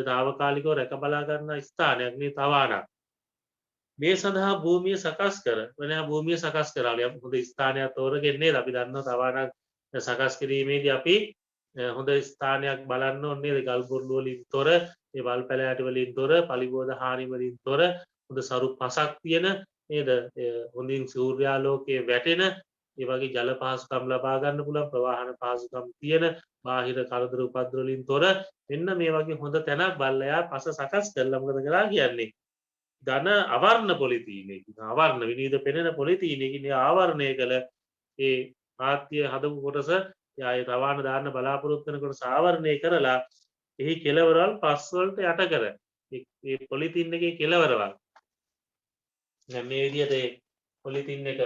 తాවකාලිකව රැක බලා ගන්න ස්ථානයක් මේ තවාණක්. මේ සඳහා භූමිය සකස් කර වෙන භූමිය සකස් කරලා හොඳ ස්ථානයක් තෝරගෙන නේද? අපි දන්නවා තවාණක් සකස් කිරීමේදී අපි හොඳ ස්ථානයක් බලන්න ඕනේ නේද? ගල් බොරළු වලින් තොර ඒ වල් පැලෑටි වලින් තොර පලිබෝධ හානි වලින් තොර හොඳ සරු පසක් තියෙන නේද හොඳින් සූර්යාලෝකයේ වැටෙන ඒ වගේ ජල පහසුකම් ලබා ගන්න පුළුවන් ප්‍රවාහන පහසුකම් තියෙන බාහිර කරදර උපද්දර වලින් තොර මෙන්න මේ වගේ හොඳ තැනක් බලලා පස සකස් කරලා මොකද කරා කියන්නේ ඝන අවර්ණ පොලිතීනයකින් අවර්ණ විනිවිද පෙනෙන පොලිතීනයකින් ආවරණය කළ ඒ පාත්‍ය හදපු කොටස යායේ තවාන දාන්න බලාපොරොත්තු වෙන කොටස ආවරණය කරලා එහි කෙලවරවල් පස් වලට යට කර මේ පොලිතින් එකේ කෙලවරවල් දැන් මේ විදිහට ඒ පොලිතින් එක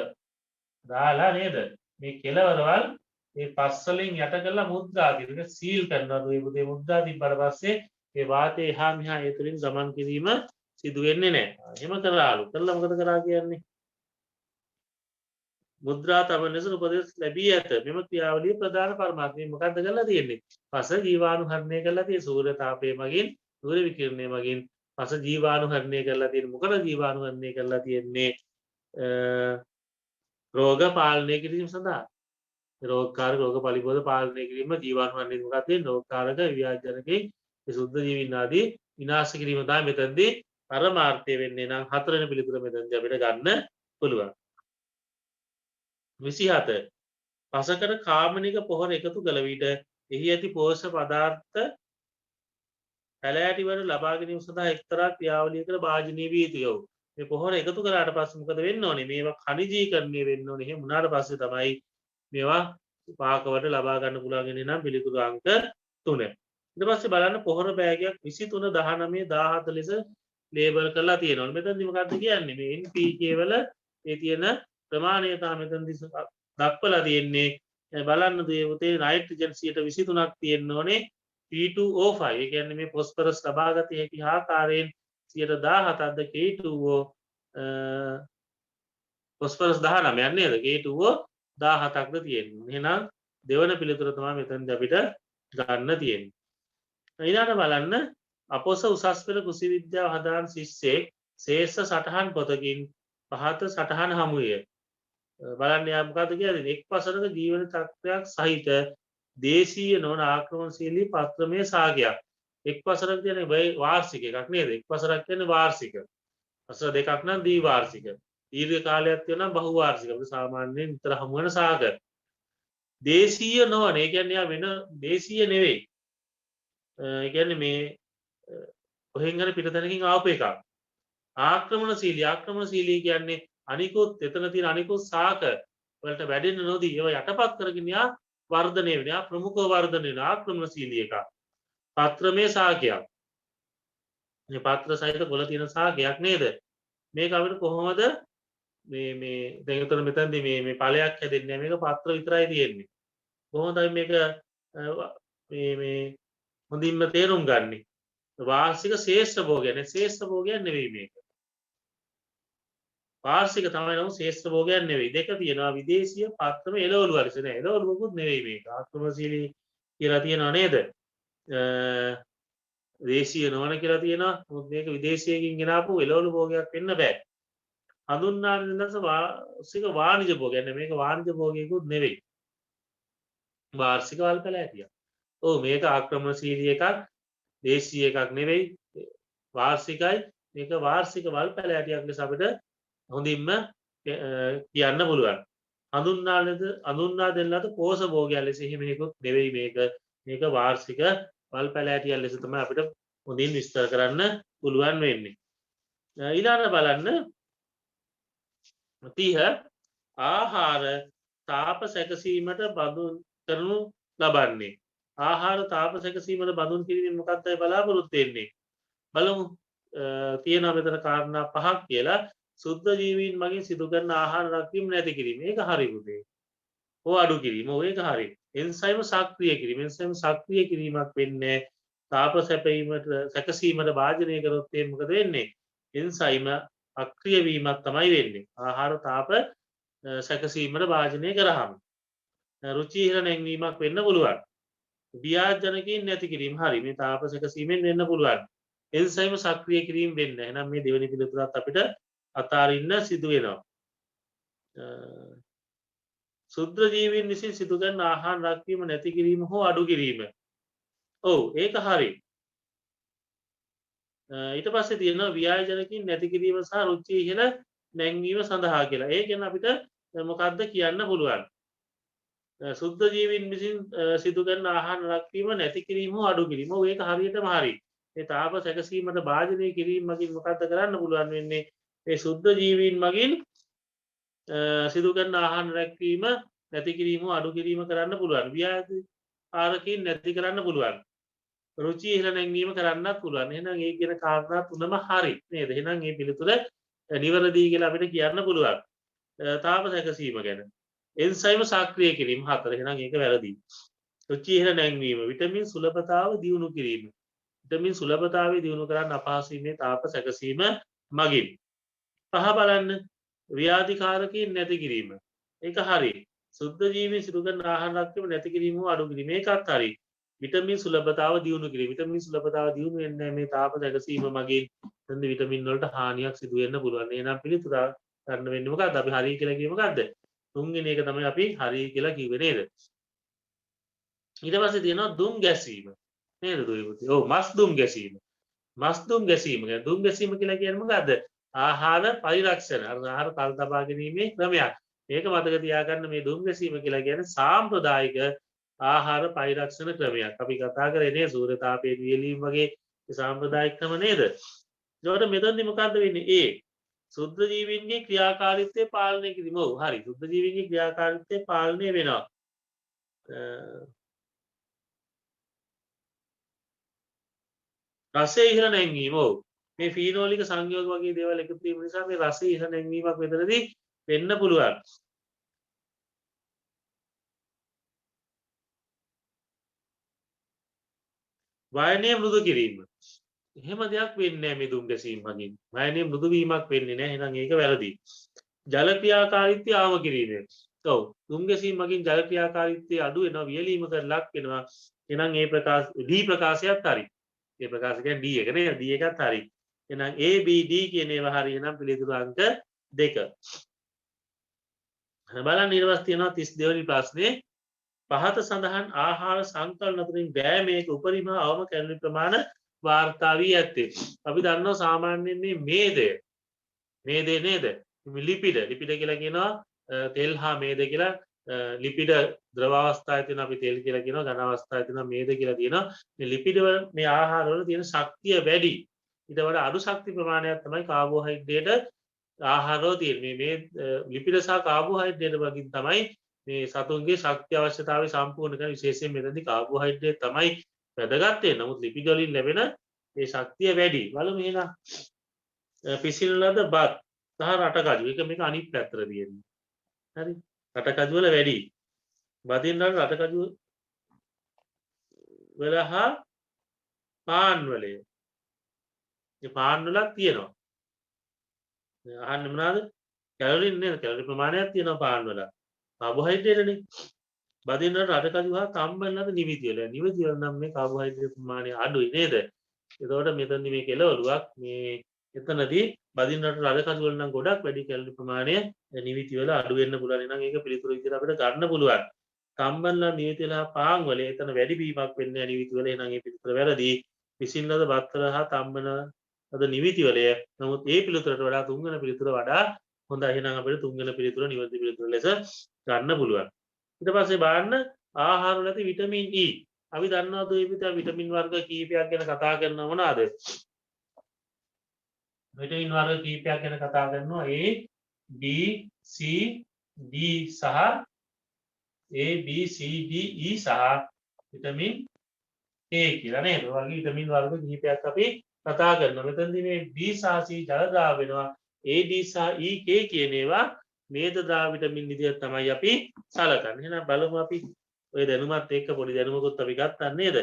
දාලා නේද මේ කෙලවරවල් මේ පස් වලින් යට කරලා මුද්‍රා කියන සීල් කරනවා මේ පුතේ මුද්‍රා තිබ්බට පස්සේ ඒ වාතේ එහා මෙහා ඒ තුලින් ගමන් කිරීම සිදු වෙන්නේ නැහැ. එහෙම කරාලු. කරලා මොකද කරා කියන්නේ? මුද්‍රා තබන ලෙස උපදෙස් ලැබී ඇත. මෙම ක්‍රියාවලිය ප්‍රධාන පරමාර්ථය මොකක්ද කරලා තියෙන්නේ? පස ජීවාණුහරණය කරලා තියෙන සූර්ය තාපය මගින් සූර්ය විකිරණය මගින් පස ජීවාණුහරණය කරලා තියෙන මොකද ජීවාණුහරණය කරලා තියෙන්නේ? රෝග පාලනය කිරීම සඳහා. රෝගකාරක රෝග පලිබෝධ පාලනය කිරීම ජීවාණුහරණය මොකක්ද? රෝගකාරක ව්‍යාජනකේ සුද්ධ ජීවීන් ආදී විනාශ කිරීම තමයි මෙතනදී පරමාර්ථය වෙන්නේ. නම් හතරවෙනි පිළිතුර මෙතනදී අපිට ගන්න පුළුවන්. 27 පසකර කාබනික පොහොර එකතු කළ විට එහි ඇති පෝෂක පදාර්ථ පැලෑටි වල ලබා ගැනීම සඳහා එක්තරා ක්‍රියාවලියකට භාජනය විය යුතුය. මේ පොහොර එකතු කළාට පස්සේ මොකද වෙන්න ඕනේ? මේවා ඛනිජීකරණය වෙන්න ඕනේ. එහෙම වුණාට පස්සේ තමයි මේවා පාකවට ලබා ගන්න පුළුවන් වෙන්නේ නම් පිළිකුරු අංක 3. ඊට පස්සේ බලන්න පොහොර බෑගයක් 23 19 17 ලෙස ලේබල් කරලා තියෙනවා. මෙතනදි මොකක්ද කියන්නේ? මේ NPK වල ඒ තියෙන ප්‍රමාණය තමයි මෙතනදි දක්වලා තියෙන්නේ. බලන්න දේවතේ නයිට්‍රජන් 23ක් තියෙන්න ඕනේ. P2O5 ඒ කියන්නේ මේ ફોස්ෆරස් ලබාගත හැකි ආකාරයෙන් 17%ක්ද K2O ફોස්ෆරස් 19ක් නේද? K2O 17ක්ද තියෙන්නේ. එහෙනම් දෙවන පිළිතුර තමයි මෙතනදී අපිට ගන්න තියෙන්නේ. ඊළඟට බලන්න අපොස උසස් පෙළ කෘෂි විද්‍යාව හදාරන ශිෂ්‍යයෙක් ශේෂ සටහන් පොතකින් පහත සටහන හමුවේ. බලන්න යා මොකද්ද කියන්නේ? එක් වසරක ජීවන චක්‍රයක් සහිත දේශීය නොවන ආක්‍රමණශීලී පත්‍රමය සාගයක්. එක් වසරක් කියන්නේ වාර්ෂික එකක් නේද? එක් වසරක් කියන්නේ වාර්ෂික. වසර දෙකක් නම් දී වාර්ෂික. දීර්ඝ කාලයක් තියෙනවා බහු වාර්ෂික. අපිට සාමාන්‍යයෙන් විතර හමු වෙන සාග. දේශීය නොවන ඒ කියන්නේ යා වෙන දේශීය නෙවෙයි. ඒ කියන්නේ මේ කොහෙන් හරි පිටතනකින් ආපු එකක්. ආක්‍රමණශීලී කියන්නේ අනිකුත් එතන තියෙන අනිකුත් සාක වලට වැඩෙන්න නොදී ඒවා යටපත් කරගෙන යා වර්ධනය වෙනවා. ප්‍රමුඛව වර්ධනය වෙන ආක්‍රමණශීලී එකක්. පත්‍රමය සාකයක්. මේ පත්‍ර සහිත පොළ තියෙන සාකයක් නේද? මේක අපිට කොහොමද මේ දැන් උතන මෙතනදී මේ ඵලයක් හැදෙන්නේ මේක පත්‍ර විතරයි තියෙන්නේ. කොහොමද මේක මේ හොඳින්ම තේරුම් ගන්නේ? වාර්ෂික ශේෂ්ඨ භෝගයක් නේ ශේෂ්ඨ භෝගයක් නෙවෙයි මේක. වාර්ෂික තමයි නෝ ශේෂ්ඨ භෝගයක් නෙවෙයි. දෙක තියෙනවා විදේශීය පත්‍රම එළවලු වර්ෂ නෑ. එළවලුකුත් නෙවෙයි මේක. ආක්‍රමණශීලී කියලා තියෙනවා නේද? දේශීය නොවන කියලා තියෙනවා. මොකද මේක විදේශයකින් ගෙනාපු එළවලු භෝගයක් වෙන්න බෑ. හඳුන්වන දවස වාර්ෂික වාණිජ භෝගයක් නේ. මේක වාණිජ භෝගයකුත් නෙවෙයි. වාර්ෂික වල් පැලෑටියක්. ඔව් මේක ආක්‍රමණශීලී එකක්. දේශීය එකක් නෙවෙයි. වාර්ෂිකයි. මේක වාර්ෂික වල් පැලෑටියක් ලෙස අපිට හොඳින්ම කියන්න පුළුවන්. හඳුන්වා දෙන්න ලද කෝෂ භෝගයක් ලෙස එහෙම එකක් නෙවෙයි මේක. මේක වාර්ෂික වල් පැලෑටියක් ලෙස තමයි අපිට හොඳින් විස්තර කරන්න පුළුවන් වෙන්නේ. ඊළඟට බලන්න 30 ආහාර තාප සැකසීමට බඳුන් කරනු ලබන්නේ. ආහාර තාප සැකසීමට බඳුන් කිරීමෙන් මොකක්ද බලාපොරොත්තු වෙන්නේ? බලමු. තියෙනවා මෙතන කාරණා 5ක් කියලා. සුද්ධ ජීවීන් මගින් සිදු කරන ආහාර රැකීම නැති කිරීම. ඒක හරි පුතේ. ඕ අඩු කිරීම. ඕ ඒක හරි. එන්සයිම සක්‍රිය කිරීම. එන්සයිම සක්‍රිය කිරීමක් වෙන්නේ තාප සැකසීමට භාජනය කරොත් මොකද වෙන්නේ? එන්සයිම අක්‍රිය වීමක් තමයි වෙන්නේ. ආහාර තාප සැකසීමට භාජනය කරාම. රුචි ඉහළ නැංවීමක් වෙන්න පුළුවන්. ව්‍යාජනකයින් නැති කිරීම. හරි. මේ තාප සැකසීමෙන් වෙන්න පුළුවන්. එන්සයිම සක්‍රිය කිරීම වෙන්න. එහෙනම් මේ දෙවෙනි පිළිතුරත් අපිට අතාරින්න සිදු වෙනවා. සුද්ධ ජීවීන් විසින් සිදු කරන ආහාර රැකීම නැති කිරීම හෝ අඩු කිරීම. ඔව් ඒක හරි. ඊට පස්සේ තියෙනවා ව්‍යාජනකින් නැති කිරීම සහ රුචි ඉහළ නැංවීම සඳහා කියලා. ඒ කියන්නේ අපිට මොකක්ද කියන්න පුළුවන්? සුද්ධ ජීවීන් විසින් සිදු කරන ආහාර රැකීම නැති කිරීම හෝ අඩු කිරීම. ඔව් ඒක හරියටම හරි. මේ තාප සැකසීමට භාජනය කිරීම මගින් මොකක්ද කරන්න පුළුවන් වෙන්නේ? ඒ සුද්ධ ජීවීන් මගින් සිදු කරන ආහාර රැකීම නැති කිරීම අඩු කිරීම කරන්න පුළුවන්. ව්‍යාජනකින් නැති කරන්න පුළුවන්. රුචි ඉහළ නැංවීම කරන්නත් පුළුවන්. එහෙනම් ඒ කියන කාරණා තුනම හරි නේද? එහෙනම් මේ පිළිතුර නිවැරදි කියලා අපිට කියන්න පුළුවන්. තාප සැකසීම ගැන. එන්සයිම සක්‍රිය කිරීම 4. එහෙනම් ඒක වැරදි. රුචි ඉහළ නැංවීම, විටමින් සුලභතාව දියුණු කිරීම. විටමින් සුලභතාවය දියුණු කරන්න අපහසු වීමේ තාප සැකසීම මගින්. පහ බලන්න ව්‍යාධිකාරකයින් නැති කිරීම. ඒක හරි. සුද්ධ ජීවීන් සිදු කරන ආහාර රැකීම නැති කිරීම හෝ අඩු කිරීම. ඒකත් හරි. විටමින් සුලභතාව දියුණු කිරීම. විටමින් සුලභතාව දියුණු වෙන්නේ මේ තාප සැකසීම මගින්. එතන විටමින් වලට හානියක් සිදු වෙන්න පුළුවන්. එහෙනම් පිළිතුර ගන්න වෙන්නේ මොකද්ද? අපි හරි කියලා කිව්වේ මොකද්ද? තුන්වෙනි එක තමයි අපි හරි කියලා කිව්වේ නේද? ඊට පස්සේ තියෙනවා දුම් ගැසීම. නේද දුවේ? ඔව් මස් දුම් ගැසීම. මස් දුම් ගැසීම. දුම් ගැසීම කියලා කියන්නේ මොකද්ද? ආහාර පරිරක්ෂණ. ආහාර කල් තබා ගැනීමේ ක්‍රමයක්. මේක මතක තියාගන්න මේ දුම් ගැසීම කියලා කියන්නේ සාම්ප්‍රදායික ආහාර පරිරක්ෂණ ක්‍රමයක්. අපි කතා කරේ සූර්යතාපයේ වියලීම් වගේ සාම්ප්‍රදායික ක්‍රම නේද? ඒකට මෙතනදි මොකද්ද වෙන්නේ? සුද්ධ ජීවීන්ගේ ක්‍රියාකාරීත්වය පාලනය කිරීම. ඔව් හරි. සුද්ධ ජීවීන්ගේ ක්‍රියාකාරීත්වය පාලනය වෙනවා. රසය ඉහළ නැංවීම. ඔව්. මේ ෆීනෝලික සංයෝග වගේ දේවල් එකතු වීම නිසා මේ රසය ඉහළ නැංවීමක් මෙතනදී වෙන්න පුළුවන්. වයනය මෘදු කිරීම. එහෙම දෙයක් වෙන්නේ නැහැ මේ දුම් ගැසීම් මගින්. වයනය මෘදු වීමක් වෙන්නේ නැහැ. එහෙනම් ඒක වැරදි. ජල ක්‍රියාකාරීත්වය ආම කිරීම. ඔව්. දුම් ගැසීම් මගින් ජල ක්‍රියාකාරීත්වය අඩු වෙනවා, වියලීමකට ලක් වෙනවා. එහෙනම් ඒ ප්‍රකාශ ඩී ප්‍රකාශයත් හරි. ඒ ප්‍රකාශ කියන්නේ ඩී එක නේ. ඩී එකත් හරි. එහෙනම් A B D කියන ඒවා හරි. එහෙනම් පිළිතුරු අංක 2. බලන්න ඊට පස්සේ තියෙනවා 32 වෙනි ප්‍රශ්නේ. පහත සඳහන් ආහාර සංකලන අතරින් වෑයමේක උපරිම අවම කැලරි ප්‍රමාණ වාර්තා වී ඇත්තේ. අපි දන්නවා සාමාන්‍යයෙන් මේ මේදය නේද? ලිපිඩ කියලා කියනවා තෙල් හා මේද කියලා. ලිපිඩ ද්‍රව අවස්ථාවේ තියෙන අපි තෙල් කියලා කියනවා, ඝන අවස්ථාවේ තියෙන මේද කියලා තියෙනවා. මේ ලිපිඩ වල මේ ආහාර වල තියෙන ශක්තිය වැඩි. ඊට වඩා අඩු ශක්ති ප්‍රමාණයක් තමයි කාබෝහයිඩ්‍රේට් ආහාර වල තියෙන්නේ. මේ ලිපිඩ සහ කාබෝහයිඩ්‍රේට් වලින් තමයි මේ සතුන්ගේ ශක්තිය අවශ්‍යතාවය සම්පූර්ණ කරන. විශේෂයෙන් මෙතනදී කාබෝහයිඩ්‍රේට් තමයි වැදගත් වෙන්නේ. නමුත් ලිපිඩ වලින් ලැබෙන මේ ශක්තිය වැඩි. බලමු එහෙනම් පිසින ලද බත් සහ රටකජු. ඒක මේක අනිත් පැත්තට තියෙන්නේ. හරි. රටකජු වල වැඩි. බදින් රටකජු වල හා පාන් වලේ. මේ පාන් වලක් තියෙනවා. අහන්නේ මොනවාද? කැලරි නේද? කැලරි ප්‍රමාණයක් තියෙනවා පාන් වල. කාබෝහයිඩ්‍රේට් නේ. බදින් රටකජු හා තම්බෙන්නද නිවිති වල. නිවිති වල නම් මේ කාබෝහයිඩ්‍රේට් ප්‍රමාණය අඩුයි නේද? එතකොට මෙතනදි මේ කෙලවලුවක් මේ එතනදී බදින් රටකජු වල නම් ගොඩක් වැඩි කැලරි ප්‍රමාණය නිවිති වල අඩු වෙන්න පුළුවන්. එහෙනම් ඒක පිළිතුරු විදිහට අපිට ගන්න පුළුවන්. තම්බෙන්න නිවිති වල පාන් වල එතන වැඩි බීමක් වෙන්නේ නැහැ නිවිති වල. එහෙනම් ඒ පිළිතුර වැරදි. පිසින්නද බත් වල හා තම්බෙන අද නිවිති වලය. නමුත් ඒ පිළිතුරට වඩා තුන්වෙනි පිළිතුර වඩා හොඳයි. එහෙනම් අපිට තුන්වෙනි පිළිතුර නිවැරදි පිළිතුර ලෙස ගන්න පුළුවන්. ඊට පස්සේ බලන්න ආහාර වල ඇති විටමින් E. අපි දන්නවද මේ විටමින් වර්ග කීපයක් ගැන කතා කරනව මොනවාද? විටමින් වර්ග කීපයක් ගැන කතා කරනවා. A, B, C, D සහ A, B, C, D, E සහ විටමින් A කියලා නේද? ඔය වගේ විටමින් වර්ග කීපයක් අපි කතා කරනවා. මෙතනදී මේ B සහ C ජල ද්‍රාව වෙනවා. A, D සහ E, K කියන ඒවා මේද ද්‍රාව විටමින් විදිහට තමයි අපි සලකන්නේ. එහෙනම් බලමු අපි ඔය දැනුමත් එක්ක පොඩි දැනුමකුත් අපි ගත්තා නේද?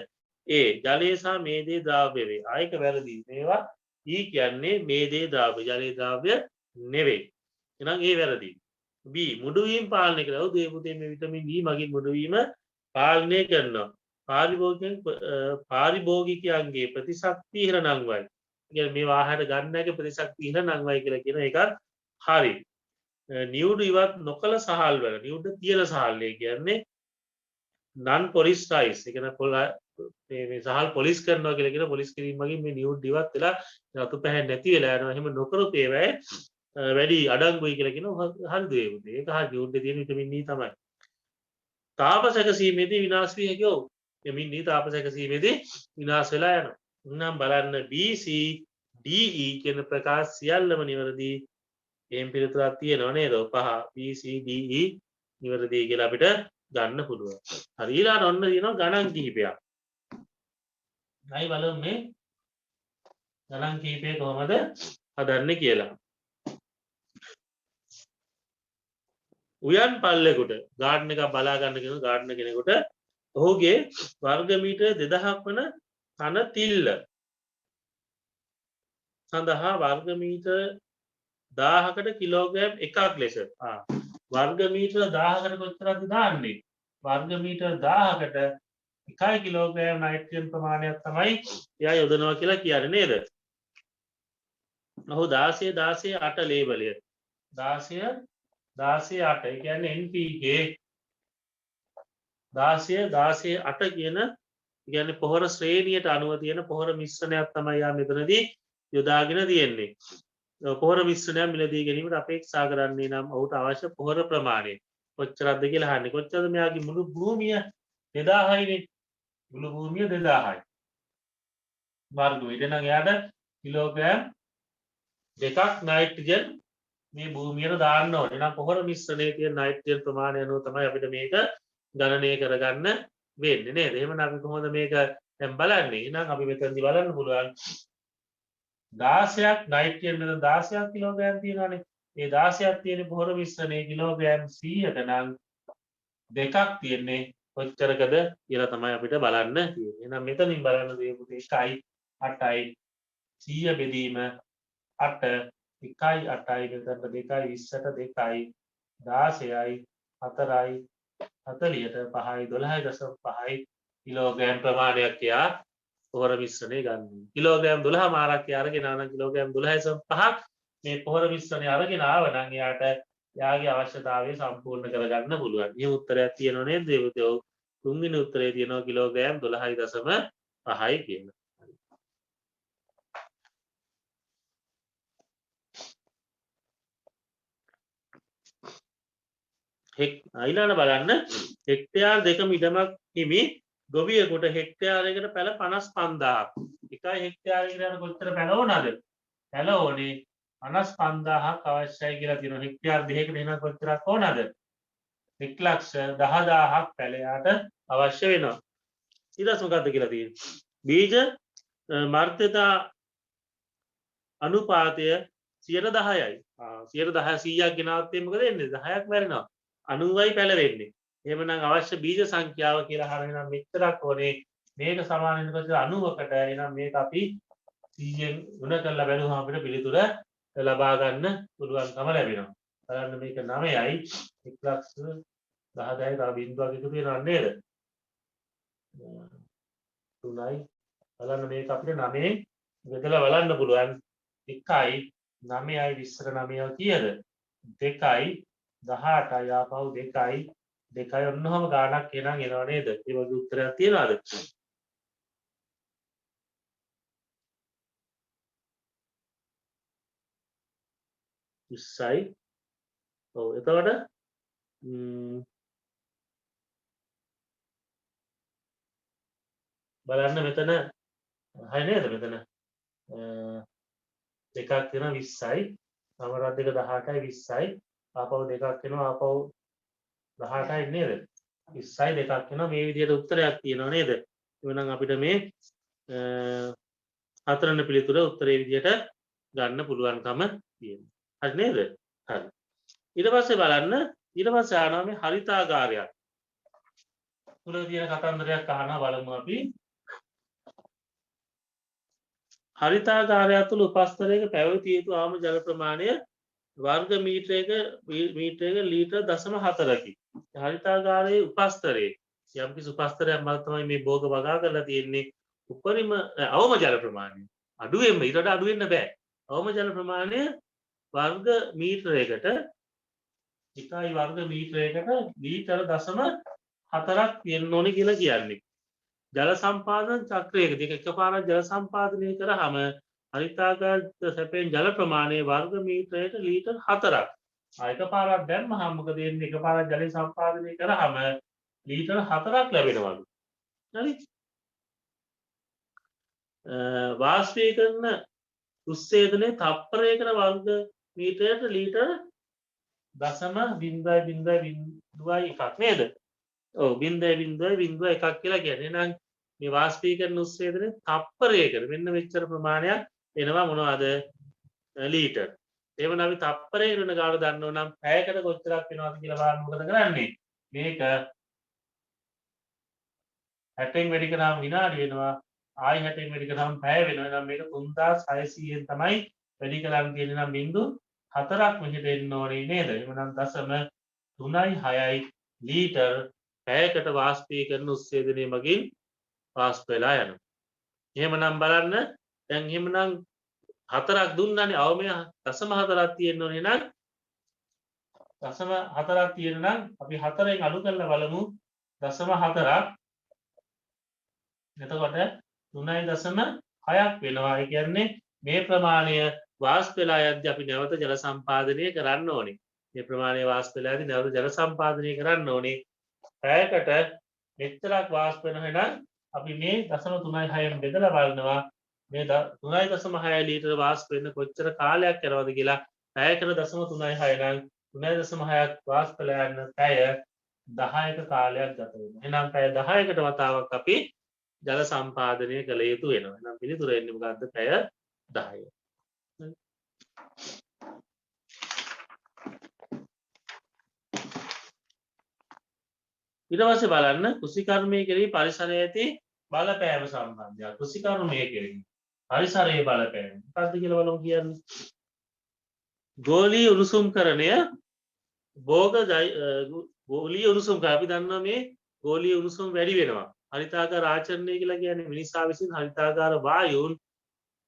A ජලයේ සහ මේදේ ද්‍රාව්‍ය වේ. ආයක වැරදි. මේවා E කියන්නේ මේදේ ද්‍රාව්‍ය, ජලයේ ද්‍රාව්‍ය නෙවෙයි. එහෙනම් ඒ වැරදි. B මුඩු වීම පාලනය කරනවා. උදේ පුතේ මේ විටමින් E මගින් මුඩු වීම පාලනය කරනවා. පාරිභෝගිකයන්ගේ ප්‍රතිශක්තිය ඉහළ නංවයි. කියන්නේ මේ ආහාර ගන්න එක ප්‍රතිශක්තිය ඉහළ නංවයි කියලා කියන එකත් හරි. නියුඩු ඉවත් නොකළ සහල් වල නියුඩු තියෙන සහල්ලේ කියන්නේ නන් පොලිස් රයිස්. ඒ කියන්නේ මේ සහල් පොලිස් කරනවා කියලා කියන පොලිස් කිරීම මගින් මේ නියුඩු ඉවත් වෙලා රතු පැහැ නැති වෙලා යනවා. එහෙම නොකරොත් ඒවැ වැඩි අඩංගුයි කියලා කියනවා. හරිද ඒ උදේ? ඒක හරි. නියුඩු තියෙන විටමින් E තමයි. තාප සැකසීමේදී විනාශ වී හැකියි. ඔව්. විටමින් E තාප සැකසීමේදී විනාශ වෙලා යනවා. නම් බලන්න B, C, D, E කියන ප්‍රකාශ සියල්ලම නිවැරදි. එහෙම පිළිතුරක් තියෙනව නේද? පහ B, C, D, E නිවැරදි කියලා අපිට ගන්න පුළුවන්. හරි ඊළඟ ඔන්න තියෙනවා ගණන් කිහිපයක්. ආයි බලමු මේ ගණන් කිහිපය කොහොමද හදන්නේ කියලා. උයන් පල්ලෙකුට ගාඩන් එකක් බලා ගන්න කියන ගාඩන් කෙනෙකුට ඔහුගේ වර්ග මීටර් 2000ක් වන තන තිල්ල සඳහා වර්ග මීටර් 1000කට කිලෝග්‍රෑම් එකක් ලෙස වර්ග මීටර 1000කට කොච්චරද දාන්නේ? වර්ග මීටර 1000කට 1 කිලෝග්‍රෑම් නයිට්‍රජන් ප්‍රමාණයක් තමයි එයා යොදනවා කියලා කියන්නේ නේද? ඔහු 16 8 ලේබලය 16 8 ඒ කියන්නේ NPK 16 8 කියන කියන්නේ පොහොර ශ්‍රේණියට අනුව තියෙන පොහොර මිශ්‍රණයක් තමයි යා මෙතනදී යොදාගෙන තියෙන්නේ. පොහොර මිශ්‍රණයක් මිලදී ගැනීමට අපේක්ෂා කරන්නේ නම් ඔහුට අවශ්‍ය පොහොර ප්‍රමාණය කොච්චරක්ද කියලා අහන්නේ. කොච්චරද මෙයාගේ මුළු භූමිය 2000 නේ. මුළු භූමිය 2000යි. වර්ග මීටර නම් එයාට කිලෝග්‍රෑම් දෙකක් නයිට්‍රජන් මේ භූමියට දාන්න ඕනේ. එහෙනම් පොහොර මිශ්‍රණයේ තියෙන නයිට්‍රජන් ප්‍රමාණය අනුව තමයි අපිට මේක ගණනය කරගන්න වෙන්නේ නේද? එහෙනම් අපි කොහොමද මේක දැන් බලන්නේ? එහෙනම් අපි මෙතනදී බලන්න පුළුවන් 16ක් නයිට්‍රජන් මෙතන 16ක් කිලෝග්‍රෑම් තියෙනවානේ. ඒ 16ක් තියෙන පොහොර මිශ්‍රණයේ කිලෝග්‍රෑම් 100ට නම් දෙකක් තියෙන්නේ කොච්චරකද කියලා තමයි අපිට බලන්න තියෙන්නේ. එහෙනම් මෙතනින් බලන්න දේ පුතේ 1යි 8යි 100 බෙදීම 8 1යි 8යි මෙතනට 2යි 20ට 2යි 16යි 4යි 40ට 5යි 12.5යි කිලෝග්‍රෑම් ප්‍රමාණයක් යා පොහොර මිශ්‍රණය ගන්න. කිලෝග්‍රෑම් 12 මාරක් අරගෙන ආන කිලෝග්‍රෑම් 12.5ක් මේ පොහොර මිශ්‍රණය අරගෙන ආව නම් එයාට යාගේ අවශ්‍යතාවය සම්පූර්ණ කරගන්න පුළුවන්. මේ උත්තරයක් තියෙනව නේද? ඔව්. තුන්වෙනි උත්තරේ තියෙනවා කිලෝග්‍රෑම් 12.5යි කියලා. ඊළඟට බලන්න හෙක්ටයාර් 2 ඉඩමක් හිමි ගොවියෙකුට හෙක්ටයාරයකට පැල 55000ක්. එකයි හෙක්ටයාරයකට කොච්චර පැල ඕනද? පැල ඕනේ 55000ක් අවශ්‍යයි කියලා තියෙනවා. හෙක්ටයාර් 2කට එහෙනම් කොච්චරක් ඕනද? 1,10,000ක් පැලයට අවශ්‍ය වෙනවා. ඊට මොකද්ද කියලා තියෙන්නේ? බීජ මර්ධ්‍යතා අනුපාතය 10%යි. 100ක් ගෙනාවත් මොකද වෙන්නේ? 10ක් මැරෙනවා. 90යි පැලවෙන්නේ. එහෙමනම් අවශ්‍ය බීජ සංඛ්‍යාව කියලා හරිනම් මෙච්චරක් ඕනේ. මේක සමාන වෙනකොට 90කට එහෙනම් මේක අපි 100ෙන් ගුණ කරලා බැලුවම අපිට පිළිතුර ලබා ගන්න පුළුවන්කම ලැබෙනවා. බලන්න මේක 9යි 1,10,000යි තව බිංදුවක් එකතු වෙනවා නේද? 3යි බලන්න මේක අපිට 9ෙන් බෙදලා බලන්න පුළුවන්. 1යි 9යි 20ට 9 කීයද? 2යි 18යි ආපහු 2යි ඔන්නෝම ගාණක් එනං එනවා නේද? ඒ වගේ උත්තරයක් තියනවාද? ඉස්සයි. ඔව් එතකොට බලන්න මෙතන හරි නේද? මෙතන දෙකක් තියෙනවා 20යි. සමරත් දෙක 18යි 20යි. ආපහු දෙකක් එනවා ආපහු 18යි නේද? 20යි දෙකක් එනවා මේ විදිහට උත්තරයක් තියෙනවා නේද? එවනම් අපිට මේ හතරවෙනි පිළිතුර උත්තරේ විදිහට ගන්න පුළුවන්කම තියෙනවා. හරි නේද? හරි. ඊට පස්සේ බලන්න ඊට පස්සේ ආනවා මේ හරිතාගාරයක්. තුල තියෙන කතන්දරයක් අහනවා බලමු අපි. හරිතාගාරය තුළ උපස්තරයක පැවතිය යුතු ආම ජල ප්‍රමාණය වර්ග මීටරයක ලීටර් 0.4කි. හරිතාගාරයේ උපස්තරයේ යම්කිසි උපස්තරයක් මත තමයි මේ භෝග වගා කරලා තියෙන්නේ. උපරිම අවම ජල ප්‍රමාණය අඩුවෙන්ම ඊට වඩා අඩු වෙන්න බෑ. අවම ජල ප්‍රමාණය වර්ග මීටරයකට එකයි වර්ග මීටරයකට ලීටර් 0.4ක් තියෙන්න ඕනේ කියලා කියන්නේ. ජල සම්පාදන චක්‍රයකදී එකපාරක් ජල සම්පාදනය කරාම හරිතාගාරයට සැපෙන ජල ප්‍රමාණය වර්ග මීටරයට ලීටර් 4ක්. එකපාරක් දැම්මහම මොකද වෙන්නේ? එකපාරක් ජල සම්පාදනය කරාම ලීටර් 4ක් ලැබෙනවලු. හරි? වාෂ්පීකරණ උත්සේදනයේ තප්පරයකට වර්ග මීටරයට ලීටර් 0.001ක් නේද? ඔව් 0.001ක් කියලා කියන්නේ. එහෙනම් මේ වාෂ්පීකරණ උත්සේදනයේ තප්පරයකට මෙන්න මෙච්චර ප්‍රමාණයක් එනවා මොනවද? ලීටර්. එහෙනම් අපි තප්පරයකට වෙන ගාන දන්නව නම් පැයකට කොච්චරක් වෙනවද කියලා බලන්න මොකද කරන්නේ? මේක 60න් වැඩි කරාම විනාඩි වෙනවා. ආයි 60න් වැඩි කරාම පැය වෙනවා. එහෙනම් මේක 3600න් තමයි වැඩි කරන් තියෙන්නේ. නම් බිංදු 4ක් මෙහෙට එන්න ඕනේ නේද? එහෙනම් 0.3යි ලීටර් පැයකට වාෂ්පීකරණ උත්සේදනය මගින් වාෂ්ප වෙලා යනවා. එහෙමනම් බලන්න දැන් එහෙමනම් 4ක් දුන්නානේ අවමය 0.4ක් තියෙන්න ඕනේ නම් 0.4ක් තියෙන නම් අපි 4ෙන් අඩු කරලා බලමු 0.4ක්. එතකොට 3.6ක් වෙනවා. ඒ කියන්නේ මේ ප්‍රමාණය වාෂ්ප වෙලා යද්දී අපි නැවත ජල සම්පාදනය කරන්න ඕනේ. මේ ප්‍රමාණය වාෂ්ප වෙලා යද්දී නැවත ජල සම්පාදනය කරන්න ඕනේ. පැයකට මෙච්චරක් වාෂ්ප වෙනවා නම් අපි මේ 0.36න් බෙදලා බලනවා මේ 3.6 ලීටර වාෂ්ප වෙන්න කොච්චර කාලයක් යනවද කියලා. පැයකට 0.36 නම් 3.6ක් වාෂ්ප වෙලා යන පැය 10ක කාලයක් ගත වෙනවා. එහෙනම් පැය 10කට වතාවක් අපි ජල සම්පාදනය කළ යුතු වෙනවා. එහෙනම් පිළිතුර එන්නේ මොකද්ද? පැය 10. ඊට පස්සේ බලන්න කෘෂිකර්මය කෙරෙහි පරිසරයේ ඇති බලපෑම සම්බන්ධය. කෘෂිකර්මය කෙරෙහි පරිසරයේ බලපෑම මොකක්ද කියලා බලමු කියන්නේ. ගෝලීය උණුසුම්කරණය ගෝලීය උණුසුම් අපි දන්නවා මේ ගෝලීය උණුසුම් වැඩි වෙනවා. හරිතාකාර ආචරණය කියලා කියන්නේ මිනිසා විසින් හරිතාකාර වායුන්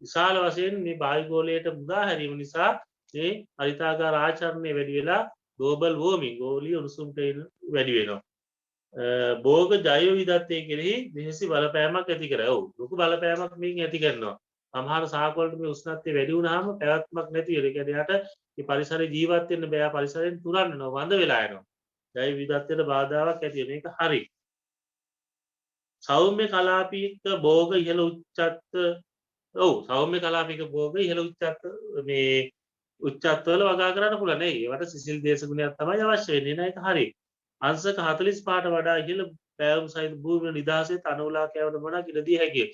විශාල වශයෙන් මේ වායුගෝලයට මුදා හැරීම නිසා මේ හරිතාකාර ආචරණය වැඩි වෙලා ග්ලෝබල් වෝර්මින් ගෝලීය උණුසුම් වැඩි වෙනවා. භෝග ජෛව විවිධත්වය කෙරෙහි දෙහිසි බලපෑමක් ඇති කරයි. ඔව් ලොකු බලපෑමක් මේක ඇති කරනවා. සමහර සාක වලට මේ උෂ්ණත්වය වැඩි වුණාම පැවැත්මක් නැති වෙනවා. ඒ කියන්නේ යාට මේ පරිසරයේ ජීවත් වෙන්න බෑ. පරිසරයෙන් තුරන් වෙනවා, වඳ වෙලා යනවා. ජෛව විවිධත්වයට බාධාවක් ඇති වෙන එක හරි. සෞම්‍ය කලාපීක භෝග ඉහළ සෞම්‍ය කලාපීක භෝග ඉහළ මේ උච්චත්වවල වගා කරන්න පුළුවන්. ඒවට සිසිල් දේශගුණයක් තමයි අවශ්‍ය වෙන්නේ. නේද? ඒක හරි. අංශක 45ට වඩා ඉහළ පෑවුම් සහිත භූමිය නිදහසේ තනුලා කෑමට මොනක් ඉඩ දී හැකියි.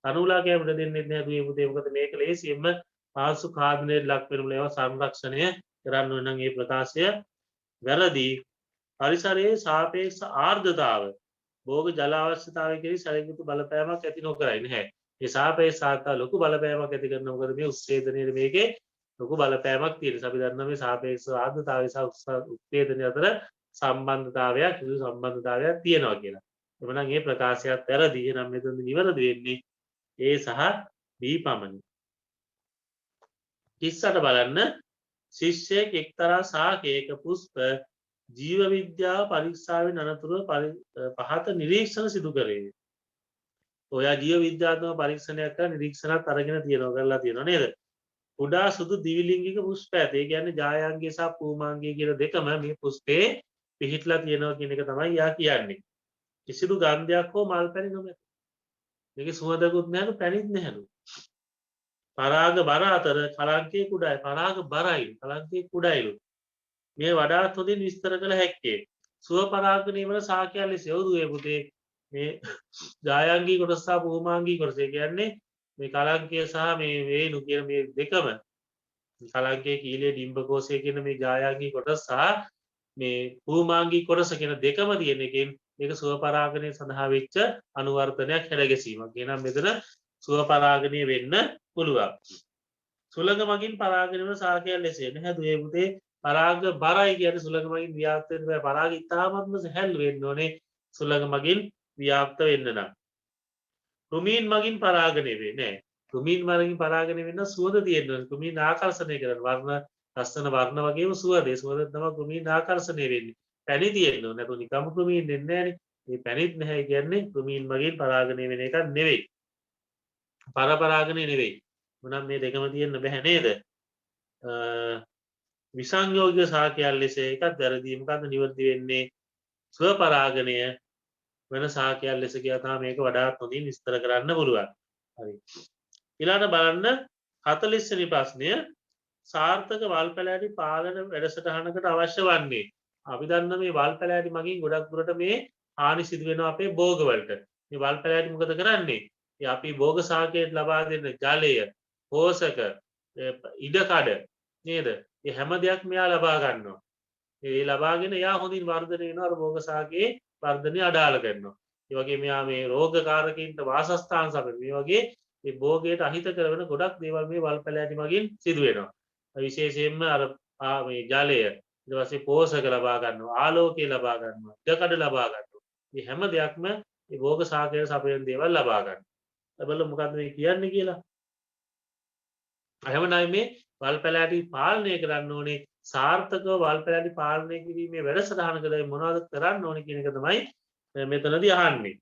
තනුලා කෑමට දෙන්නේ නැහැ දුවේ පුතේ. මොකද මේක ලේසියෙන්ම පාසු කාර්යනයේ ලක් වෙන ඒවා සංරක්ෂණය කරන්න ඕන නම් ඒ ප්‍රකාශය වැරදි. පරිසරයේ සාපේක්ෂ ආර්ද්‍රතාව භෝග ජල අවශ්‍යතාවය කෙරෙහි සැලකිය බලපෑමක් ඇති නොකරයි නැහැ. ඒ සාපේක්ෂ ආර්ද්‍රතාව ලොකු බලපෑමක් ඇති කරනවා. මොකද මේ උත්සේදනයේ මේකේ ලොකු බලපෑමක් තියෙනවා. අපි දන්නවා මේ සාපේක්ෂ ආර්ද්‍රතාවය සහ උත්සේදනය අතර සම්බන්ධතාවයක් තියෙනවා කියලා. එමනම් මේ ප්‍රකාශයත් වැරදි. එහෙනම් මෙතනදී නිවැරදි වෙන්නේ A සහ B පමණයි. 30ට බලන්න ශිෂ්‍යයෙක් එක්තරා ශාකයක පුෂ්ප ජීව විද්‍යාව පරීක්ෂාවෙන් අනතුරුව පහත නිරීක්ෂණ සිදු කරේ. ඔයා ජීව විද්‍යාත්මක පරීක්ෂණයක් කරලා නිරීක්ෂණත් අරගෙන කරලා තියෙනවා නේද? කුඩා සුදු දිවිලිංගික පුෂ්ප ඇත. ඒ කියන්නේ ජායාංගය සහ පූමාංගය කියන දෙකම මේ පුෂ්පේ පිහිටලා තියෙනවා කියන එක තමයි යා කියන්නේ. කිසිදු ගන්ධයක් හෝ මල් පැණි නොමැත. මේකේ සුවඳකුත් නැහැලු පැණිත් නැහැලු. පරාග බර අතර කලංකේ කුඩායි. පරාග බරයි. කලංකේ කුඩායිලු. මේ වඩාත් හොඳින් විස්තර කළ හැක්කේ. සුව පරාගණය වන සාකයන් ලෙස යොදුවේ පුතේ මේ ජායාංගී කොටස සහ පූමාංගී කොටස. ඒ කියන්නේ මේ කලංකය සහ මේ වේණු කියන මේ දෙකම කලංකයේ කීලයේ ඩිම්බකෝෂය කියන මේ ජායාංගී කොටස සහ මේ පූමාංගී කොටස කියන දෙකම තියෙන එකෙන් මේක සුව පරාගණය සඳහා වෙච්ච අනුවර්තනයක් හැඩගැසීමක්. එහෙනම් මෙතන සුව පරාගණය වෙන්න පුළුවන්. සුළඟ මගින් පරාගණය වන සාකයන් ලෙස නැහැ දුවේ පුතේ. පරාග බරයි කියන්නේ සුළඟ මගින් ව්‍යාප්ත වෙන්න බෑ. පරාග ඉතාමත්ම සැහැල්ලු වෙන්න ඕනේ සුළඟ මගින් ව්‍යාප්ත වෙන්න නම්. රුමීන් මගින් පරාගණය වෙන්නේ නැහැ. රුමීන් මගින් පරාගණය වෙන්න සුවඳ තියෙන්න ඕනේ. රුමීන් ආකර්ෂණය කරන වර්ණ ලස්සන වර්ණ වගේම සුවඳ. සුවඳ තමයි රුමීන් ආකර්ෂණය වෙන්නේ. පැණි තියෙන්න ඕනේ. නැතු නිකම් රුමීන් දෙන්නේ නැහනේ. මේ පැණිත් නැහැ කියන්නේ රුමීන් මගින් පරාගණය වෙන එකක් නෙවෙයි. පරපරාගණය නෙවෙයි. මොනම් මේ දෙකම තියෙන්න බෑ නේද? විසංයෝගික සාකයන් ලෙස එකක් වැරදි. මොකද්ද නිවැරදි වෙන්නේ? ස්ව පරාගණය වෙන සාකයන් ලෙස කියලා තමයි මේක වඩාත් හොඳින් විස්තර කරන්න පුළුවන්. හරි. ඊළඟට බලන්න 40 වෙනි ප්‍රශ්නය සාර්ථක වල් පැලෑටි පාලන වැඩසටහනකට අවශ්‍ය වන්නේ. අපි දන්න මේ වල් පැලෑටි මගින් ගොඩක් දුරට මේ හානි සිදු වෙනවා අපේ භෝග වලට. මේ වල් පැලෑටි මොකද කරන්නේ? අපි භෝග සාකයට ලබා දෙන ජලය, පෝෂක, ඉඩකඩ නේද? මේ හැම දෙයක් මෙයා ලබා ගන්නවා. ඒ ලබාගෙන එයා හොඳින් වර්ධනය වෙනවා. අර භෝග සාකයේ වර්ධනය අඩාල කරනවා. ඒ වගේ මෙයා මේ රෝගකාරකයින්ට වාසස්ථාන සපයන මේ වගේ මේ භෝගයට අහිත කරන ගොඩක් දේවල් මේ වල් පැලෑටි මගින් සිදු වෙනවා. විශේෂයෙන්ම අර මේ ජලය, ඊට පස්සේ පෝෂක ලබා ගන්නවා, ආලෝකය ලබා ගන්නවා, ඉඩකඩ ලබා ගන්නවා. මේ හැම දෙයක්ම මේ භෝග සාකයට සපයන දේවල් ලබා ගන්නවා. බලමු මොකද්ද මේ කියන්නේ කියලා. එහෙමනම් මේ වල් පැලෑටි පාලනය කරන්න ඕනේ. සාර්ථකව වල් පැලෑටි පාලනය කිරීමේ වැඩසටහනකදී මොනවද කරන්න ඕනේ කියන එක තමයි මෙතනදී අහන්නේ.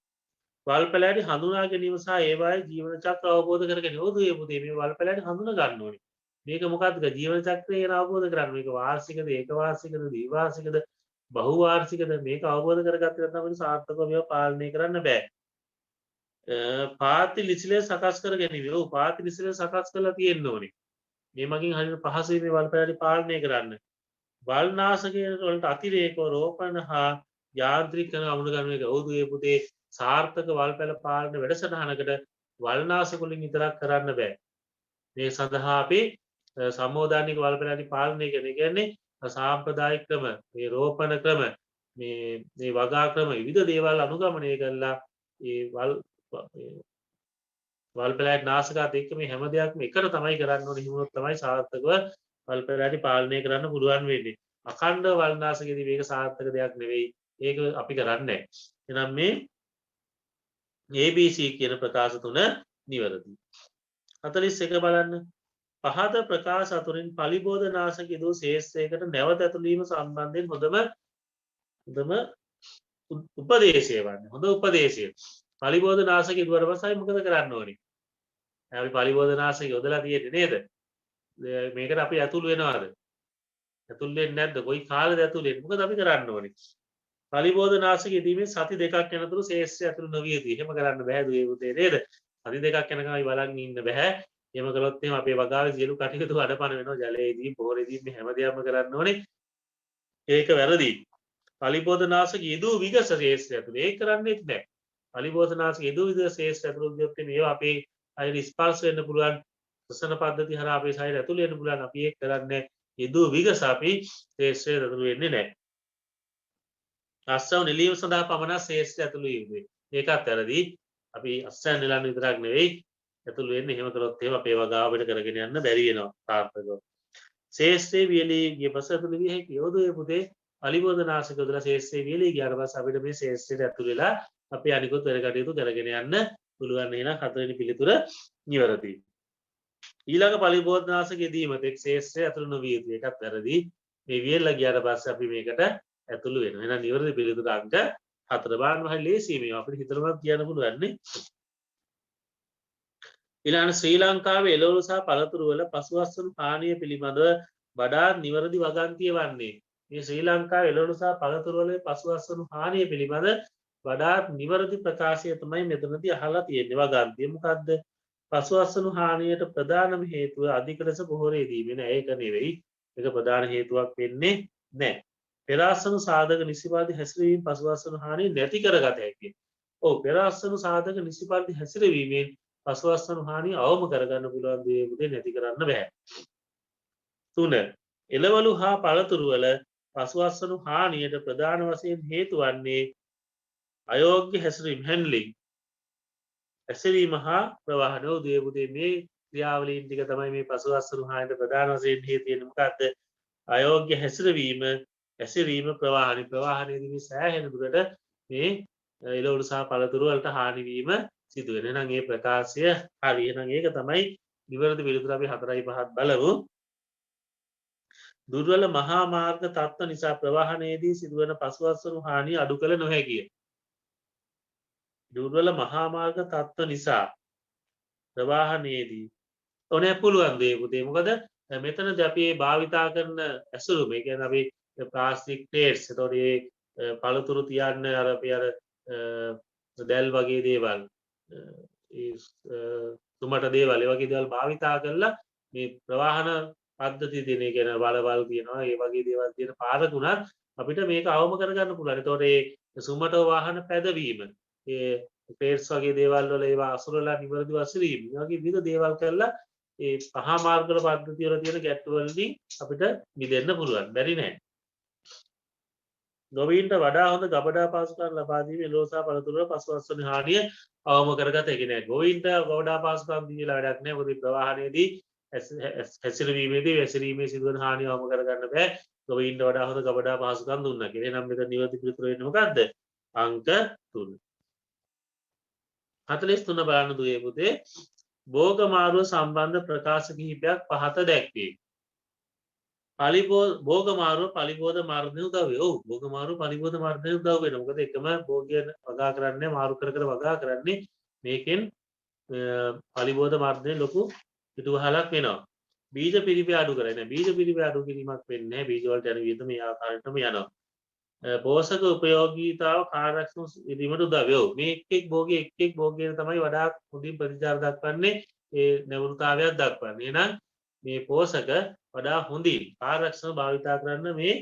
වල් පැලෑටි හඳුනා ගැනීම සහ ඒවායේ ජීවන චක්‍ර අවබෝධ කර ගැනීම. ඔව් දුවේ පුතේ මේ වල් පැලෑටි හඳුනා ගන්න ඕනේ. මේක මොකක්ද ජීවන චක්‍රය ගැන අවබෝධ කරගන්න. මේක වාර්ෂිකද, ඒකවාර්ෂිකද, ද්විවාර්ෂිකද, බහුවාර්ෂිකද මේක අවබෝධ කරගත්තේ නැත්නම් අපිට සාර්ථකව මේවා පාලනය කරන්න බෑ. පාති ලිසිලේ සකස් කර ගැනීම. ඔව් පාති ලිසිලේ සකස් කරලා තියෙන්න ඕනේ. මේ මගින් හරියට පහසුයි මේ වල් පැලැටි පාලනය කරන්න. වල්නාශකය වලට අතිරේකව රෝපණ හා යාන්ත්‍රීකරණ අමුණ ගන්න එක. ඔව් දුවේ පුතේ සාර්ථක වල් පැල පාලන වැඩසටහනකට වල්නාශක වලින් විතරක් කරන්න බෑ. මේ සඳහා අපි සම්මෝධානික වල් පැලැටි පාලනය කරන කියන්නේ සාම්ප්‍රදායික ක්‍රම, මේ රෝපණ ක්‍රම, මේ වගා ක්‍රම විවිධ දේවල් අනුගමනය කරලා ඒ වල් පැලැටි නාශකات එක්ක මේ හැම දෙයක්ම එකට තමයි කරන්න ඕනේ. හිමුනොත් තමයි සාර්ථකව වල් පැලැටි පාලනය කරන්න පුළුවන් වෙන්නේ. අඛණ්ඩ වල් නාශකයේදී මේක සාර්ථක දෙයක් නෙවෙයි. ඒක අපි කරන්නේ නැහැ. එහෙනම් මේ ABC කියන ප්‍රකාශ තුන නිවැරදි. 41 බලන්න. පහත ප්‍රකාශ අතුරින් පලිබෝධනාශක යොදූ ශේෂ්ත්‍රයකට නැවත ඇතුළු වීම සම්බන්ධයෙන් හොඳම උපදේශය වන්නේ. හොඳ උපදේශය. පලිබෝධනාශක යොදුවට පස්සේ මොකද කරන්න ඕනේ? අපි පලිබෝධනාශක යොදලා තියෙන්නේ නේද? මේකට අපි ඇතුළු වෙනවද? ඇතුළු වෙන්නේ නැද්ද? කොයි කාලෙද ඇතුළු වෙන්නේ? මොකද අපි කරන්න ඕනේ? පලිබෝධනාශක යෙදීමේ සති දෙකක් යනතුරු ශේෂ්ත්‍රය ඇතුළු නොවිය යුතුයි. එහෙම කරන්න බෑ දුවේ පුතේ නේද? සති දෙකක් යනකම් අපි බලන් ඉන්න බෑ. එහෙම කළොත් එහෙම අපේ වගාවේ සියලු කටයුතු අඩපණ වෙනවා. ජලයේදී පොහොරේදී මේ හැම දෙයක්ම කරන්න ඕනේ. ඒක වැරදි. පලිබෝධනාශක යෙදූ විගස ශේෂ්ත්‍රය ඇතුළේ ඒක කරන්නේත් නැහැ. පලිබෝධනාශක යෙදූ විගස ශේෂ්ත්‍රය ඇතුළු ගියොත් මේවා අපේ අයිරි ස්පර්ශ වෙන්න පුළුවන්. ශ්වසන පද්ධති හරහා අපේ ශරීරය ඇතුළේ වෙන්න පුළුවන්. අපි ඒක කරන්නේ යෙදූ විගස අපි ශේෂ්ත්‍රය ඇතුළු වෙන්නේ නැහැ. අස්සව නෙලීම සඳහා පමණක් ශේෂ්ත්‍රය ඇතුළු වීමේ. ඒකත් වැරදි. අපි අස්සයන් නෙලන්න විතරක් නෙවෙයි ඇතුළු වෙන්නේ. එහෙම කළොත් එහෙම අපේ වගාව අපිට කරගෙන යන්න බැරි වෙනවා සාර්ථකව. ශේෂ්ත්‍රයේ වියලී ගිය පසු ඇතුළු විය හැකි යෝධයේ පුතේ පලිබෝධනාශක යොදලා ශේෂ්ත්‍රයේ වියලී ගියාට පස්සේ අපිට මේ ශේෂ්ත්‍රයට ඇතුළු වෙලා අපි අනිකුත් වැඩ කටයුතු කරගෙන යන්න පුළුවන්. එහෙනම් හතරවෙනි පිළිතුර නිවැරදි. ඊළඟ පලිබෝධනාශක යෙදීමත් එක් ශේෂ්ත්‍රය ඇතුළු නොවිය යුතුයි. ඒකත් වැරදි. මේ වියලලා ගියාට පස්සේ අපි මේකට ඇතුළු වෙනවා. එහෙනම් නිවැරදි පිළිතුර අංක 4. බලන්න හරිය ලේසි මේවා අපිට හිතලවත් කියන්න පුළුවන් නේ. ඊළඟ ශ්‍රී ලංකාවේ එළවලු සහ පළතුරු වල පසුවස්වනු හානිය පිළිබඳව වඩාත් නිවැරදි වගන්තිය වන්නේ. මේ ශ්‍රී ලංකාවේ එළවලු සහ පළතුරු වල පසුවස්වනු හානිය පිළිබඳ වඩාත් නිවැරදි ප්‍රකාශය තමයි මෙතනදී අහලා තියෙන්නේ. වගන්තිය මොකද්ද? පසුවස්වනු හානියට ප්‍රධානම හේතුව අධික ලෙස පොහොරේ දීම නෑ. ඒක නෙවෙයි. ඒක ප්‍රධාන හේතුවක් වෙන්නේ නෑ. පෙරාසනු සාධක නිසි පරිදි හැසිරවීම පසුවස්වනු හානිය නැති කරගත හැකියි. ඔව් පෙරාසනු සාධක නිසි පරිදි හැසිරවීමෙන් පසුවස්වනු හානිය අවම කරගන්න පුළුවන් දේ පුතේ නැති කරන්න බෑ. 3. එළවලු හා පළතුරු වල පසුවස්වනු හානියට ප්‍රධාන වශයෙන් හේතු වන්නේ අයෝග්‍ය හැසිරීම හැන්ඩ්ලිං. හැසිරීම හා ප්‍රවාහන. ඔව් දේ පුතේ මේ ක්‍රියාවලීන් ටික තමයි මේ පසුවස්වනු හානියට ප්‍රධාන වශයෙන් හේතු වෙන්නේ. මොකද්ද? අයෝග්‍ය හැසිරවීම, හැසිරීම, ප්‍රවාහන. ප්‍රවාහනයේදී මේ සෑහෙන දුරට මේ එළවලු සහ පළතුරු වලට හානි වීම සිදු වෙනවා. එහෙනම් මේ ප්‍රකාශය හරි. එහෙනම් ඒක තමයි නිවැරදි පිළිතුර. අපි 4යි 5ත් බලමු. දුර්වල මහා මාර්ග තත්ත්ව නිසා ප්‍රවාහනයේදී සිදුවන පසුවස්වනු හානිය අඩු කළ නොහැකිය. දුර්වල මහා මාර්ග තත්ත්ව නිසා ප්‍රවාහනයේදී ඕනේ පුළුවන් දේ පුතේ. මොකද මෙතනදී අපි භාවිතා කරන ඇසුරුම, ඒ කියන්නේ අපි ප්ලාස්ටික් ප්ලේට්ස්, එතකොට මේ පළතුරු තියන්න අර අපි අර දැල් වගේ දේවල්, තුමට දේවල්, ඒ වගේ දේවල් භාවිතා කරලා මේ ප්‍රවාහන පද්ධතිය තියෙන, ඒ කියන්නේ වලවල් තියෙනවා, ඒ වගේ දේවල් තියෙන පාරක උනත් අපිට මේක අවම කරගන්න පුළුවන්. එතකොට මේ සුමට වාහන පැදවීම, ඒ ප්ලේට්ස් වගේ දේවල් වල ඒවා අසුරලා නිවැරදිව අසුරීම, මේ වගේ විවිධ දේවල් කරලා ඒ මහා මාර්ග වල පද්ධතිය වල තියෙන ගැට්ටු වලින් අපිට මිදෙන්න පුළුවන්. බැරි නෑ. ගොවීන්ට වඩා හොඳ ගබඩා පහසුකම් ලබා දීම එළවලු සහ පළතුරු වල පසුවස්වන හානිය අවම කරගත හැකි නෑ. ගොවීන්ට ගබඩා පහසුකම් දීලා වැඩක් නෑ. මොකද ප්‍රවාහනයේදී හැසිරීමේදී වැසිරීමේ සිදුවන හානිය අවම කරගන්න බෑ. ගොවීන්ට වඩා හොඳ ගබඩා පහසුකම් දුන්නා කියලා. එහෙනම් මෙතන නිවැරදි පිළිතුර වෙන්නේ මොකද්ද? අංක 3. 43 බලන්න දුවේ පුතේ. භෝග මාරුව සම්බන්ධ ප්‍රකාශ කිහිපයක් පහත දැක්වේ. භෝග මාරුව පලිබෝධ මර්ධනය උදව් වේ. ඔව් භෝග මාරුව පලිබෝධ මර්ධනය උදව් වෙනවා. මොකද එකම භෝගය වගා කරන්නේ මාරු කර කර වගා කරන්නේ මේකෙන් පලිබෝධ මර්ධනය ලොකු පිටුවහලක් වෙනවා. බීජ පිරිපි අඩු කරන්නේ. බීජ පිරිපි අඩු කිරීමක් වෙන්නේ නැහැ. බීජ වලට යන වියදම මේ ආකාරයටම යනවා. පෝෂක උපයෝගීතාව කාර්යක්ෂම කිරීමට උදව් වෙනවා. මේ එක් එක් භෝගයේ තමයි වඩාත් හොඳින් ප්‍රතිචාර දක්වන්නේ ඒ නැවෘතාවයක් දක්වන්නේ. එහෙනම් මේ පෝෂක වඩා හොඳින් කාර්යක්ෂම භාවිතා කරන්න මේ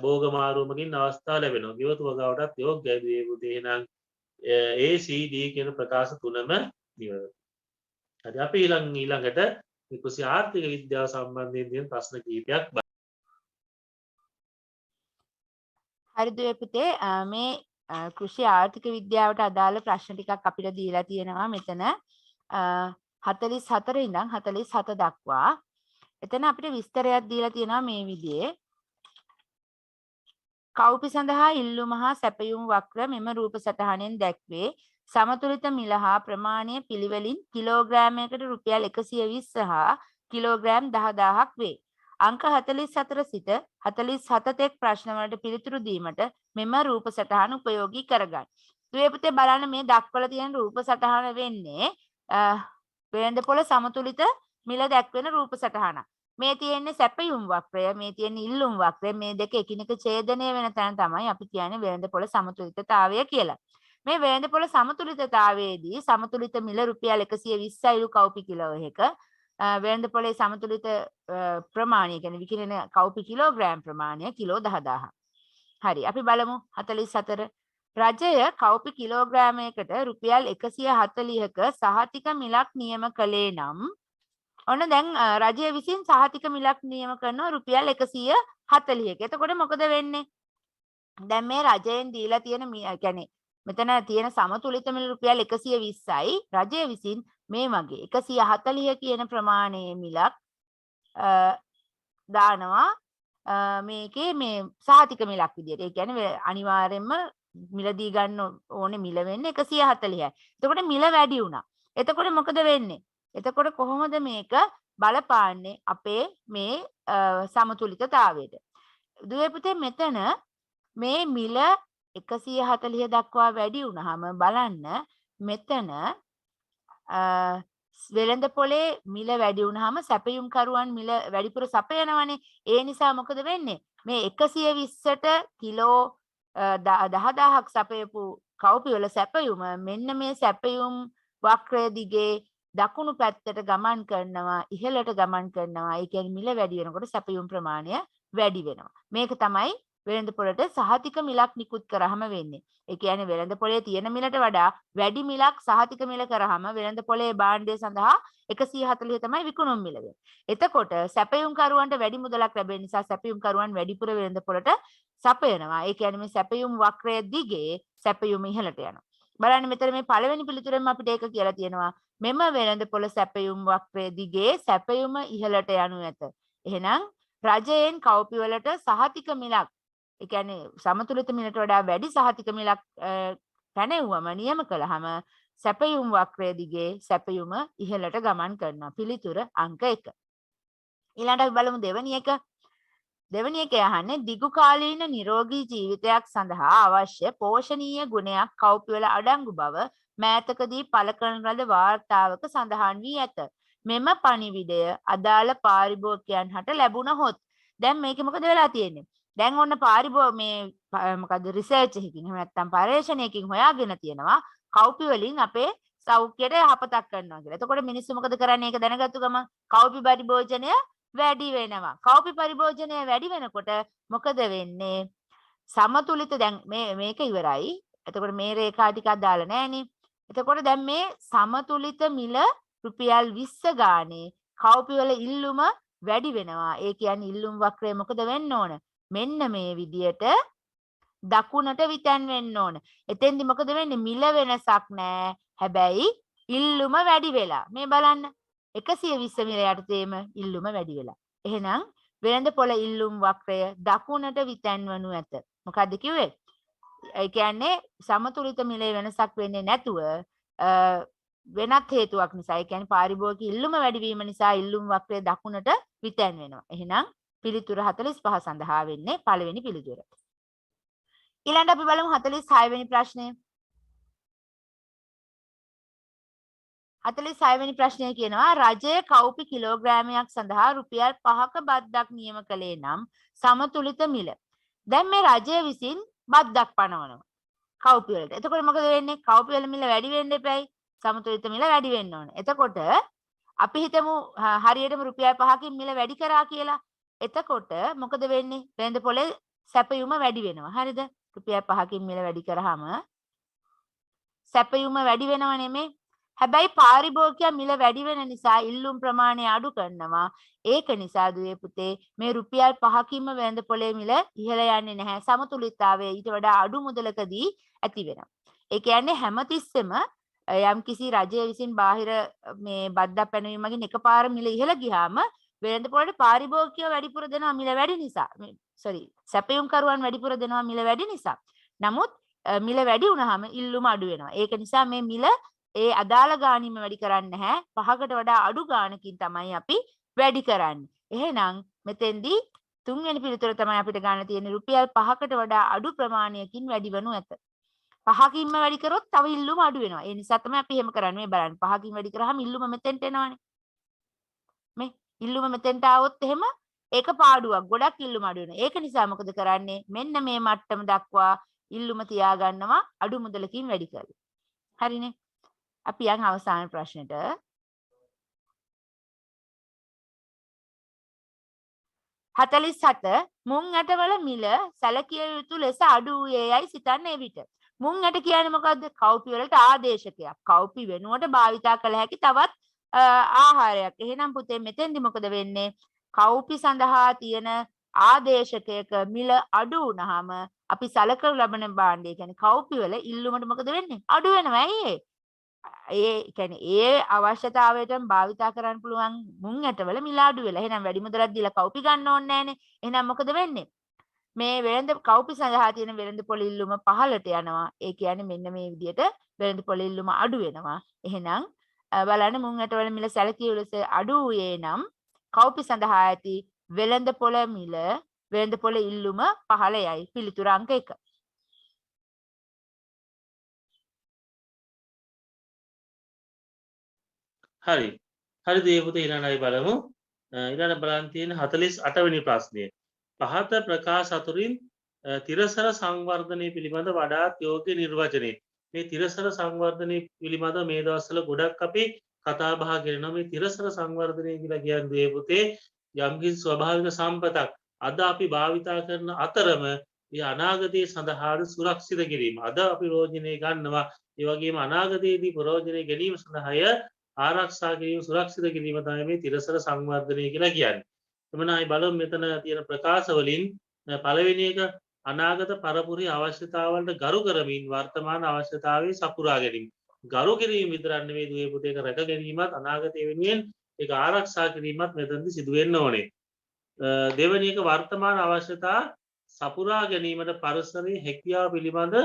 භෝග මාරුවමකින් අවස්ථාව ලැබෙනවා. ගෙවතු වගාවටත් යෝග්‍යයි මේ පුතේ. එහෙනම් A C D කියන ප්‍රකාශ තුනම නිවැරදි. හරි අපි ඊළඟට කෘෂි ආර්ථික විද්‍යාව සම්බන්ධයෙන් තියෙන ප්‍රශ්න කිහිපයක් බලමු. හරි දුවේ පුතේ මේ කෘෂි ආර්ථික විද්‍යාවට අදාළ ප්‍රශ්න ටිකක් අපිට දීලා තියෙනවා මෙතන 44 ඉඳන් 47 දක්වා. එතන අපිට විස්තරයක් දීලා තියෙනවා මේ විදිහේ. කවුපි සඳහා ඉල්ලුම හා සැපයුම් වක්‍ර මෙම රූප සටහනෙන් දැක්වේ. සමතුලිත මිල හා ප්‍රමාණය පිළිවෙලින් කිලෝග්‍රෑමයකට රුපියල් 120 හා කිලෝග්‍රෑම් 10000ක් වේ. අංක 44 සිට 47 තෙක් ප්‍රශ්න වලට පිළිතුරු දීමට මෙම රූප සටහන උපයෝගී කරගන්න. දුවේ පුතේ බලන්න මේ දක්වලා තියෙන රූප සටහන වෙන්නේ වෙළඳපොළ සමතුලිත මිල දැක්වෙන රූප සටහනක්. මේ තියෙන්නේ සැපයුම් වක්‍රය, මේ තියෙන්නේ ඉල්ලුම් වක්‍රය. මේ දෙක එකිනෙක ඡේදනය වෙන තැන තමයි අපි කියන්නේ වෙළඳපොළ සමතුලිතතාවය කියලා. මේ වෙළඳපොළ සමතුලිතතාවයේදී සමතුලිත මිල රුපියල් 120යිලු කවුපි කිලෝ එකක වෙළඳපොළේ සමතුලිත ප්‍රමාණය කියන්නේ විකිරණ කවුපි කිලෝග්‍රෑම් ප්‍රමාණය කිලෝ 10000. හරි අපි බලමු 44. රජය කවුපි කිලෝග්‍රෑමයකට රුපියල් 140ක සහතික මිලක් නියම කළේ නම් ඔන්න දැන් රජය විසින් සහතික මිලක් නියම කරනවා රුපියල් 140ක. එතකොට මොකද වෙන්නේ? දැන් මේ රජයෙන් දීලා තියෙන කියන්නේ මෙතන තියෙන සමතුලිත මිල රුපියල් 120යි. රජය විසින් මේ වගේ 140 කියන ප්‍රමාණයේ මිලක් දානවා මේකේ මේ සහතික මිලක් විදියට. ඒ කියන්නේ අනිවාර්යයෙන්ම මිලදී ගන්න ඕනේ මිල වෙන්නේ 140යි. එතකොට මිල වැඩි වුණා. එතකොට මොකද වෙන්නේ? එතකොට කොහොමද මේක බලපාන්නේ අපේ මේ සමතුලිතතාවයට? දුවේ පුතේ මෙතන මේ මිල 140 දක්වා වැඩි වුණාම බලන්න මෙතන වෙළඳ පොලේ මිල වැඩි වුණාම සැපයුම් කරුවන් මිල වැඩිපුර සපයනවනේ. ඒ නිසා මොකද වෙන්නේ? මේ 120ට කිලෝ 10000ක් සපයපු කවුපි වල සැපයුම මෙන්න මේ සැපයුම් වක්‍රය දිගේ දකුණු පැත්තට ගමන් කරනවා, ඉහළට ගමන් කරනවා. ඒ කියන්නේ මිල වැඩි වෙනකොට සැපයුම් ප්‍රමාණය වැඩි වෙනවා. මේක තමයි වෙළඳ පොළට සහතික මිලක් නිකුත් කරාම වෙන්නේ. ඒ කියන්නේ වෙළඳ පොලේ තියෙන මිලට වඩා වැඩි මිලක් සහතික මිල කරාම වෙළඳ පොලේ භාණ්ඩය සඳහා 140 තමයි විකුණුම් මිල වෙන්නේ. එතකොට සැපයුම් කරුවන්ට වැඩි මුදලක් ලැබෙන නිසා සැපයුම් කරුවන් වැඩිපුර වෙළඳ පොලට සපයනවා. ඒ කියන්නේ මේ සැපයුම් වක්‍රය දිගේ සැපයුම ඉහළට යනවා. බලන්න මෙතන මේ පළවෙනි පිළිතුරෙන් අපිට ඒක කියලා තියෙනවා. මෙම වෙළඳ පොළ සැපයුම් වක්‍රය දිගේ සැපයුම ඉහළට යනු ඇත. එහෙනම් රජයෙන් කවුපි වලට සහතික මිලක්, ඒ කියන්නේ සමතුලිත මිලට වඩා වැඩි සහතික මිලක් පැනෙව්වම නියම කළාම සැපයුම් වක්‍රය දිගේ සැපයුම ඉහළට ගමන් කරනවා. පිළිතුර අංක 1. ඊළඟට අපි බලමු දෙවෙනි එක. දෙවෙනි එක අහන්නේ දිගු කාලීන නිරෝගී ජීවිතයක් සඳහා අවශ්‍ය පෝෂණීය ගුණයක් කවුපි වල අඩංගු බව මෑතකදී පළ කරන ලද වාර්තාවක සඳහන් වී ඇත. මෙම පණිවිඩය අදාළ පාරිභෝගිකයන් හට ලැබුණහොත් දැන් මේක මොකද වෙලා තියෙන්නේ? දැන් ඔන්න මේ මොකද රිසර්ච් එකකින් එහෙම නැත්නම් පර්යේෂණයකින් හොයාගෙන තියෙනවා කවුපි වලින් අපේ සෞඛ්‍යයට යහපතක් කරනවා කියලා. එතකොට මිනිස්සු මොකද කරන්නේ? ඒක දැනගත්තු ගමන් කවුපි පරිභෝජනය වැඩි වෙනවා. කවුපි පරිභෝජනය වැඩි වෙනකොට මොකද වෙන්නේ? සමතුලිත දැන් මේක ඉවරයි. එතකොට මේ රේඛා ටිකක් දාලා නැහනේ. එතකොට දැන් මේ සමතුලිත මිල රුපියල් 20 ගානේ කවුපි වල ඉල්ලුම වැඩි වෙනවා. ඒ කියන්නේ ඉල්ලුම් වක්‍රය මොකද වෙන්න ඕන? මෙන්න මේ විදියට දකුණට විතැන් වෙන්න ඕන. එතෙන්දි මොකද වෙන්නේ? මිල වෙනසක් නැහැ. හැබැයි ඉල්ලුම වැඩි වෙලා. මේ බලන්න 120 මිල යටතේම ඉල්ලුම වැඩි වෙලා. එහෙනම් වෙළඳ පොළ ඉල්ලුම් වක්‍රය දකුණට විතැන් වනු ඇත. මොකද්ද කිව්වේ? ඒ කියන්නේ සමතුලිත මිලේ වෙනසක් වෙන්නේ නැතුව වෙනත් හේතුවක් නිසා, ඒ කියන්නේ පාරිභෝගික ඉල්ලුම වැඩි වීම නිසා ඉල්ලුම් වක්‍රය දකුණට විතැන් වෙනවා. එහෙනම් පිළිතුර 45 සඳහා වෙන්නේ පළවෙනි පිළිතුර. ඊළඟට අපි බලමු 46 වෙනි ප්‍රශ්නය. 46 වෙනි ප්‍රශ්නය කියනවා රජය කවුපි කිලෝග්‍රෑමයක් සඳහා රුපියල් 5ක බද්දක් නියම කළේ නම් සමතුලිත මිල. දැන් මේ රජය විසින් බද්දක් පනවනවා කවුපි වලට. එතකොට මොකද වෙන්නේ? කවුපි වල මිල වැඩි වෙන්න එපයි. සමතුලිත මිල වැඩි වෙන්න ඕනේ. එතකොට අපි හිතමු හරියටම රුපියල් 5කින් මිල වැඩි කරා කියලා. එතකොට මොකද වෙන්නේ? වෙළඳ පොලේ සැපයුම වැඩි වෙනවා. හරිද? රුපියල් 5කින් මිල වැඩි කරාම සැපයුම වැඩි වෙනව නෙමෙයි. හැබැයි පාරිභෝගිකයා මිල වැඩි වෙන නිසා ඉල්ලුම් ප්‍රමාණය අඩු කරනවා. ඒක නිසා දුවේ පුතේ මේ රුපියල් 5කින්ම වෙළඳ පොලේ මිල ඉහළ යන්නේ නැහැ. සමතුලිතතාවය ඊට වඩා අඩු මුදලකදී ඇති වෙනවා. ඒ කියන්නේ හැමතිස්සෙම යම් කිසි රජය විසින් බාහිර මේ බද්දක් පැනවීමකින් එකපාර මිල ඉහළ ගියාම වෙළඳ පොලට පාරිභෝගිකයෝ වැඩිපුර දෙනවා මිල වැඩි නිසා. සැපයුම් කරුවන් වැඩිපුර දෙනවා මිල වැඩි නිසා. නමුත් මිල වැඩි වුණාම ඉල්ලුම අඩු වෙනවා. ඒක නිසා මේ මිල ඒ අදාළ ගාණින්ම වැඩි කරන්නේ නැහැ. 5කට වඩා අඩු ගාණකින් තමයි අපි වැඩි කරන්නේ. එහෙනම් මෙතෙන්දී තුන්වෙනි පිළිතුර තමයි අපිට ගන්න තියෙන්නේ රුපියල් 5කට වඩා අඩු ප්‍රමාණයකින් වැඩි වනු ඇත. 5කින්ම වැඩි කරොත් තව ඉල්ලුම අඩු වෙනවා. ඒ නිසා තමයි අපි එහෙම කරන්නේ. මේ බලන්න 5කින් වැඩි කරාම ඉල්ලුම මෙතෙන්ට එනවනේ. මේ ඉල්ලුම මෙතෙන්ට ආවොත් එහෙම ඒක පාඩුවක්. ගොඩක් ඉල්ලුම අඩු වෙනවා. ඒක නිසා මොකද කරන්නේ? මෙන්න මේ මට්ටම දක්වා ඉල්ලුම තියාගන්නවා අඩු මුදලකින් වැඩි කරලා. හරිනේ? අපි යන් අවසාන ප්‍රශ්නෙට. 47 මුං ඇටවල මිල සැලකිය යුතු ලෙස අඩු වූයේ යයි සිතන්නේ විට. මුං ඇට කියන්නේ මොකද්ද? කව්පි වලට ආදේශකයක්. කව්පි වෙනුවට භාවිතා කළ හැකි තවත් ආහාරයක්. එහෙනම් පුතේ මෙතෙන්දි මොකද වෙන්නේ? කව්පි සඳහා තියෙන ආදේශකයක මිල අඩු වුනහම අපි සලකනු ලබන භාණ්ඩය කියන්නේ කව්පි වල ඉල්ලුමට මොකද වෙන්නේ? අඩු වෙනවා. ඇයි ඒ කියන්නේ ඒ අවශ්‍යතාවයටම භාවිතා කරන්න පුළුවන් මුං ඇටවල මිල අඩු වෙලා. එහෙනම් වැඩි මුදලක් දීලා කව්පි ගන්න ඕනේ නැහනේ. එහෙනම් මොකද වෙන්නේ? මේ වෙළඳ කව්පි සඳහා තියෙන වෙළඳ පොළ ඉල්ලුම පහළට යනවා. ඒ කියන්නේ මෙන්න මේ විදිහට වෙළඳ පොළ ඉල්ලුම අඩු වෙනවා. එහෙනම් බලන්න මුං ඇටවල මිල සැලකිය යුතු ලෙස අඩු වූයේ නම් කව්පි සඳහා ඇති වෙළඳ පොළ මිල වෙළඳ පොළ ඉල්ලුම පහළ යයි. පිළිතුර අංක 1. හරි. හරි දේවපුත ඊළඟයි බලමු. ඊළඟ බලන්න තියෙන 48 වෙනි ප්‍රශ්නය. පහත ප්‍රකාශ අතුරින් තිරසර සංවර්ධනය පිළිබඳ වඩාත් යෝග්‍ය නිර්වචනය. මේ තිරසර සංවර්ධනය පිළිබඳ මේ දවස්වල ගොඩක් අපි කතා බහ කරනවා. මේ තිරසර සංවර්ධනය කියලා කියන්නේ දේවපුතේ යම්කිසි ස්වභාවික සම්පතක් අද අපි භාවිතා කරන අතරම ඒ අනාගතයේ සඳහා සුරක්ෂිත කිරීම. අද අපි ප්‍රයෝජනෙ ගන්නවා. ඒ වගේම අනාගතයේදී ප්‍රයෝජනෙ ගැනීම සඳහා ආරක්ෂා කිරීම සුරක්ෂිත කිරීම තමයි මේ තිරසර සංවර්ධනය කියලා කියන්නේ. එමනම් අපි බලමු මෙතන තියෙන ප්‍රකාශ වලින් පළවෙනි එක අනාගත පරපුරේ අවශ්‍යතාවලට ගරු කරමින් වර්තමාන අවශ්‍යතාවයේ සපුරා ගැනීම. ගරු කිරීම විතරක් නෙවෙයි දුවේ පුතේ ඒක රැක ගැනීමත් අනාගතයේ වෙනුවෙන් ඒක ආරක්ෂා කිරීමත් මෙතනදි සිදු වෙන්න ඕනේ. දෙවෙනි එක වර්තමාන අවශ්‍යතා සපුරා ගැනීමට පරිසරයේ හැකියාව පිළිබඳ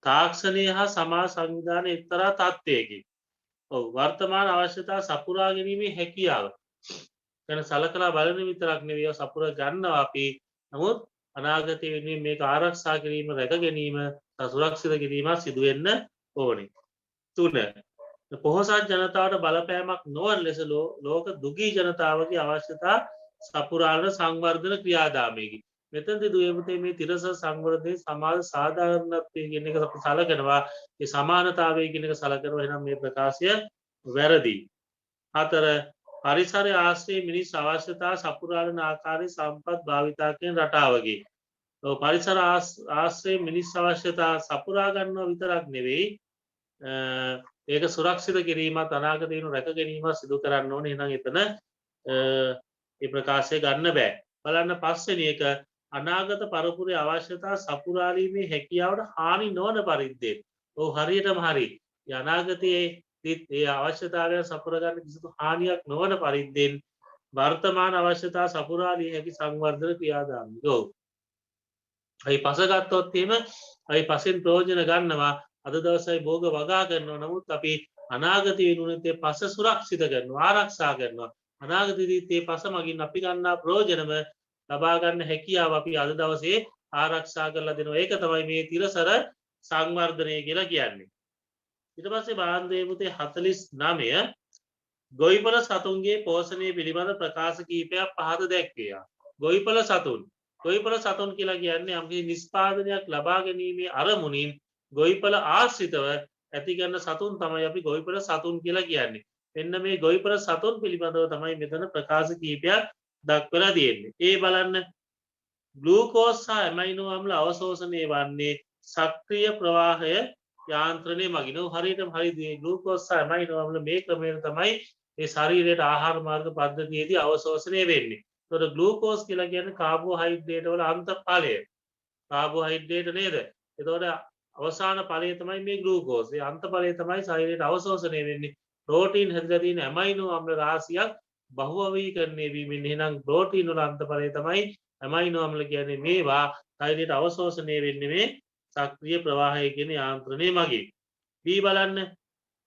තාක්ෂණය හා සමාජ සංවිධාන එක්තරා තත්ත්වයකින්. ඔව් වර්තමාන අවශ්‍යතා සපුරා ගැනීමේ හැකියාව. ගැන සලකලා බලන විතරක් නෙවෙයි සපුරා ගන්නවා අපි. නමුත් අනාගතයේ වෙනුවෙන් මේක ආරක්ෂා කිරීම, රැක ගැනීම, සුරක්ෂිත කිරීම සිදු වෙන්න ඕනේ. 3. පොහොසත් ජනතාවට බලපෑමක් නොවන ලෙස ලෝක දුගී ජනතාවගේ අවශ්‍යතා සපුරාලන සංවර්ධන ක්‍රියාදාමයකි. මෙතනදී දුවේ පුතේ මේ තිරසර සංවර්ධනයේ සමාජ සාධාරණත්වය කියන එක අපි සලකනවා. ඒ සමානතාවය කියන එක සලකනවා. එහෙනම් මේ ප්‍රකාශය වැරදි. 4. පරිසරය ආශ්‍රයේ මිනිස් අවශ්‍යතා සපුරාලන ආකාරයේ සම්පත් භාවිතා කියන රටාවකි. ඔව් පරිසර ආශ්‍රයේ මිනිස් අවශ්‍යතා සපුරා ගන්නව විතරක් නෙවෙයි ඒක සුරක්ෂිත කිරීමත් අනාගතේ රැක ගැනීමත් සිදු කරන්න ඕනේ. එහෙනම් එතන මේ ප්‍රකාශය ගන්න බෑ. බලන්න පස්වෙනි එක අනාගත පරපුරේ අවශ්‍යතා සපුරාලීමේ හැකියාවට හානි නොවන පරිද්දෙන්. ඔව් හරියටම හරි. ඒ අනාගතයේ ඒ අවශ්‍යතාවය සපුර ගන්න කිසිදු හානියක් නොවන පරිද්දෙන් වර්තමාන අවශ්‍යතා සපුරාලිය හැකි සංවර්ධන ක්‍රියාදාමය. ඔව්. අපි පස ගත්තොත් එහෙම අපි පසෙන් ප්‍රයෝජන ගන්නවා. අද දවසේ භෝග වගා කරනවා. නමුත් අපි අනාගතයේ වෙනුවෙන් ඒ පස සුරක්ෂිත කරනවා, ආරක්ෂා කරනවා. අනාගතයේදී මේ පස මගින් අපි ගන්නා ප්‍රයෝජනම ලබා ගන්න හැකියාව අපි අද දවසේ ආරක්ෂා කරලා දෙනවා. ඒක තමයි මේ තිරසර සංවර්ධනය කියලා කියන්නේ. ඊට පස්සේ බලන්න මේ පුතේ 49 ගොවිපළ සතුන්ගේ පෝෂණය පිළිබඳ ප්‍රකාශ කීපයක් පහත දැක්වේ. ගොවිපළ සතුන් කියලා කියන්නේ යම්කිසි නිෂ්පාදනයක් ලබා ගැනීමේ අරමුණින් ගොවිපළ ආශ්‍රිතව ඇති කරන සතුන් තමයි අපි ගොවිපළ සතුන් කියලා කියන්නේ. මෙන්න මේ ගොවිපළ සතුන් පිළිබඳව තමයි මෙතන ප්‍රකාශ කීපයක් දක්වලා තියෙන්නේ. ඒ බලන්න ග්ලූකෝස් සහ ඇමයිනෝ අම්ල අවශෝෂණය වන්නේ සක්‍රීය ප්‍රවාහය යාන්ත්‍රණය මගින්. හරියටම හරි ග්ලූකෝස් සහ ඇමයිනෝ අම්ල මේ ක්‍රමයෙන් තමයි මේ ශරීරයට ආහාර මාර්ග පද්ධතියේදී අවශෝෂණය වෙන්නේ. ඒතකොට ග්ලූකෝස් කියලා කියන්නේ කාබෝහයිඩ්‍රේට් වල අන්තඵලය. කාබෝහයිඩ්‍රේට් නේද? ඒතකොට අවසාන ඵලය තමයි මේ ග්ලූකෝස්. ඒ අන්තඵලය තමයි ශරීරයට අවශෝෂණය වෙන්නේ. ප්‍රෝටීන් හැදලා තියෙන ඇමයිනෝ අම්ල රාශියක් බහුවවීකරණය වීමෙන් එහෙනම් ප්‍රෝටීන් වල අන්තඵලය තමයි ඇමයිනෝ අම්ල කියන්නේ. මේවා ශරීරයට අවශෝෂණය වෙන්නේ මේ සක්‍රීය ප්‍රවාහය කියන යාන්ත්‍රණය මගින්. දී බලන්න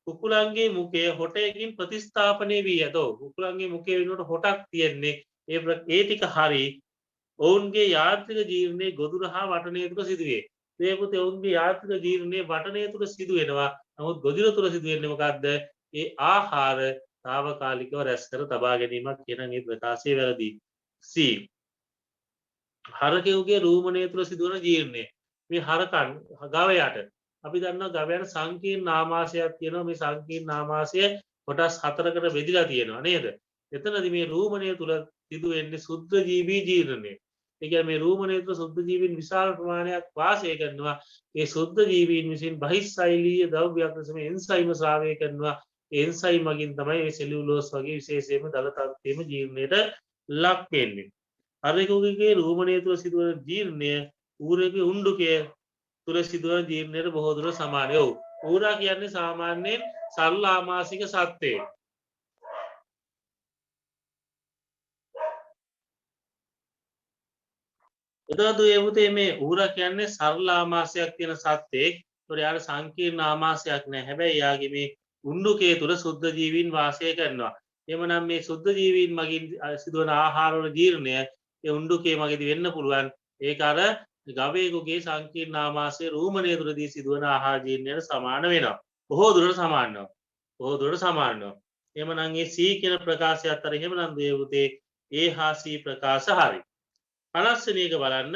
කුකුලන්ගේ මුඛය හොටයකින් ප්‍රතිස්ථාපනය වී ඇත. කුකුලන්ගේ මුඛය වෙනුවට හොටක් තියෙන්නේ. ඒ ටික හරි ඔවුන්ගේ යාන්ත්‍රික ජීර්ණයේ ගොදුර හා වටනය තුළ සිදුවේ. මේ පුතේ ඔවුන්ගේ යාන්ත්‍රික ජීර්ණයේ වටනය තුළ සිදු වෙනවා. නමුත් ගොදුර තුළ සිදු වෙන්නේ මොකද්ද? ඒ ආහාර తాවකාලිකව රැස් කර තබා ගැනීමක් කියන මේ ප්‍රකාශය වැරදි. C. හරකෙකුගේ රූමණය තුළ සිදුවන ජීර්ණය. මේ හරකන් ගවයාට අපි දන්නවා ගවයාට සංකීර්ණ ආමාශයක් තියෙනවා. මේ සංකීර්ණ ආමාශය කොටස් 4කට බෙදලා තියෙනවා නේද? එතනදී මේ රූමණය තුළ සිදු වෙන්නේ සුද්ධ ජීවී ජීර්ණය. ඒ කියන්නේ මේ රූමණය තුළ සුද්ධ ජීවීන් විශාල ප්‍රමාණයක් වාසය කරනවා. ඒ සුද්ධ ජීවීන් විසින් බහිස්සෛලීය ද්‍රව්‍යයක් ලෙස මේ එන්සයිම ස්‍රාවය කරනවා. ඒ එන්සයිම් මගින් තමයි මේ සෙලියුලෝස් වගේ විශේෂයෙන්ම දල තන්ත්‍රයේම ජීර්ණයට ලක් වෙන්නේ. හරකෙකුගේ රූමණය තුළ සිදුවන ජීර්ණය ඌරෙකුගේ උණ්ඩුකය තුළ සිදුවන ජීර්ණයට බොහෝ දුර සමානයි. ඔව්. ඌරා කියන්නේ සාමාන්‍යයෙන් සරල ආමාශික සත්ත්වයෙක්. එතකොට ඒ පුතේ මේ ඌරා කියන්නේ සරල ආමාශයක් තියෙන සත්ත්වෙක්. ඒතකොට යාට සංකීර්ණ ආමාශයක් නැහැ. හැබැයි යාගේ මේ උණ්ඩුකයේ තුල සුද්ධ ජීවීන් වාසය කරනවා. එhmenan මේ සුද්ධ ජීවීන් මගින් සිදුවන ආහාර වල ජීර්ණය ඒ උණ්ඩුකයේ මගදී වෙන්න පුළුවන්. ඒක අර ගවයෙකුගේ සංකීර්ණ ආමාශයේ රූමණය තුලදී සිදුවන ආහාර ජීර්ණයට සමාන වෙනවා. බොහෝ දුරට සමාන වෙනවා. එhmenan මේ C කියන ප්‍රකාශයත් අතර එහෙමනම් දේවුතේ A හා C ප්‍රකාශ හරි. 50 වෙනි එක බලන්න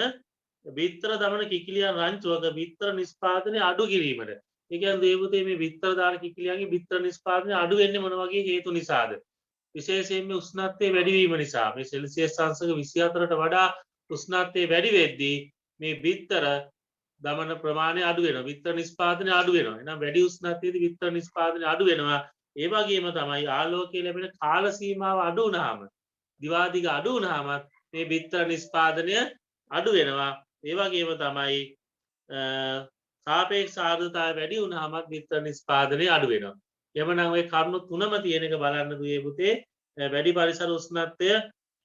බිත්තර දමන කිකිලියන් රංචුවක බිත්තර නිෂ්පාදනය අඩු කිරීමට. ඒ කියන්නේ දේවුතේ මේ බිත්තර දාන කිකිලියන්ගේ බිත්තර නිෂ්පාදනය අඩු වෙන්නේ මොන වගේ හේතු නිසාද? විශේෂයෙන්ම උෂ්ණත්වය වැඩි වීම නිසා. මේ සෙල්සියස් අංශක 24ට වඩා උෂ්ණත්වය වැඩි වෙද්දී මේ බිත්තර දමන ප්‍රමාණය අඩු වෙනවා. බිත්තර නිෂ්පාදනය අඩු වෙනවා. එහෙනම් වැඩි උෂ්ණත්වයේදී බිත්තර නිෂ්පාදනය අඩු වෙනවා. ඒ වගේම තමයි ආලෝකයේ ලැබෙන කාල සීමාව අඩු වුණාම දිවාදිග අඩු වුණාම මේ බිත්තර නිෂ්පාදනය අඩු වෙනවා. ඒ වගේම තමයි සාපේක්ෂ ආර්ද්‍රතාවය වැඩි වුණාම බිත්තර නිෂ්පාදනය අඩු වෙනවා. එhmenan ඔය කරුණු තුනම තියෙන එක බලන්න දුවේ පුතේ. වැඩි පරිසර උෂ්ණත්වය,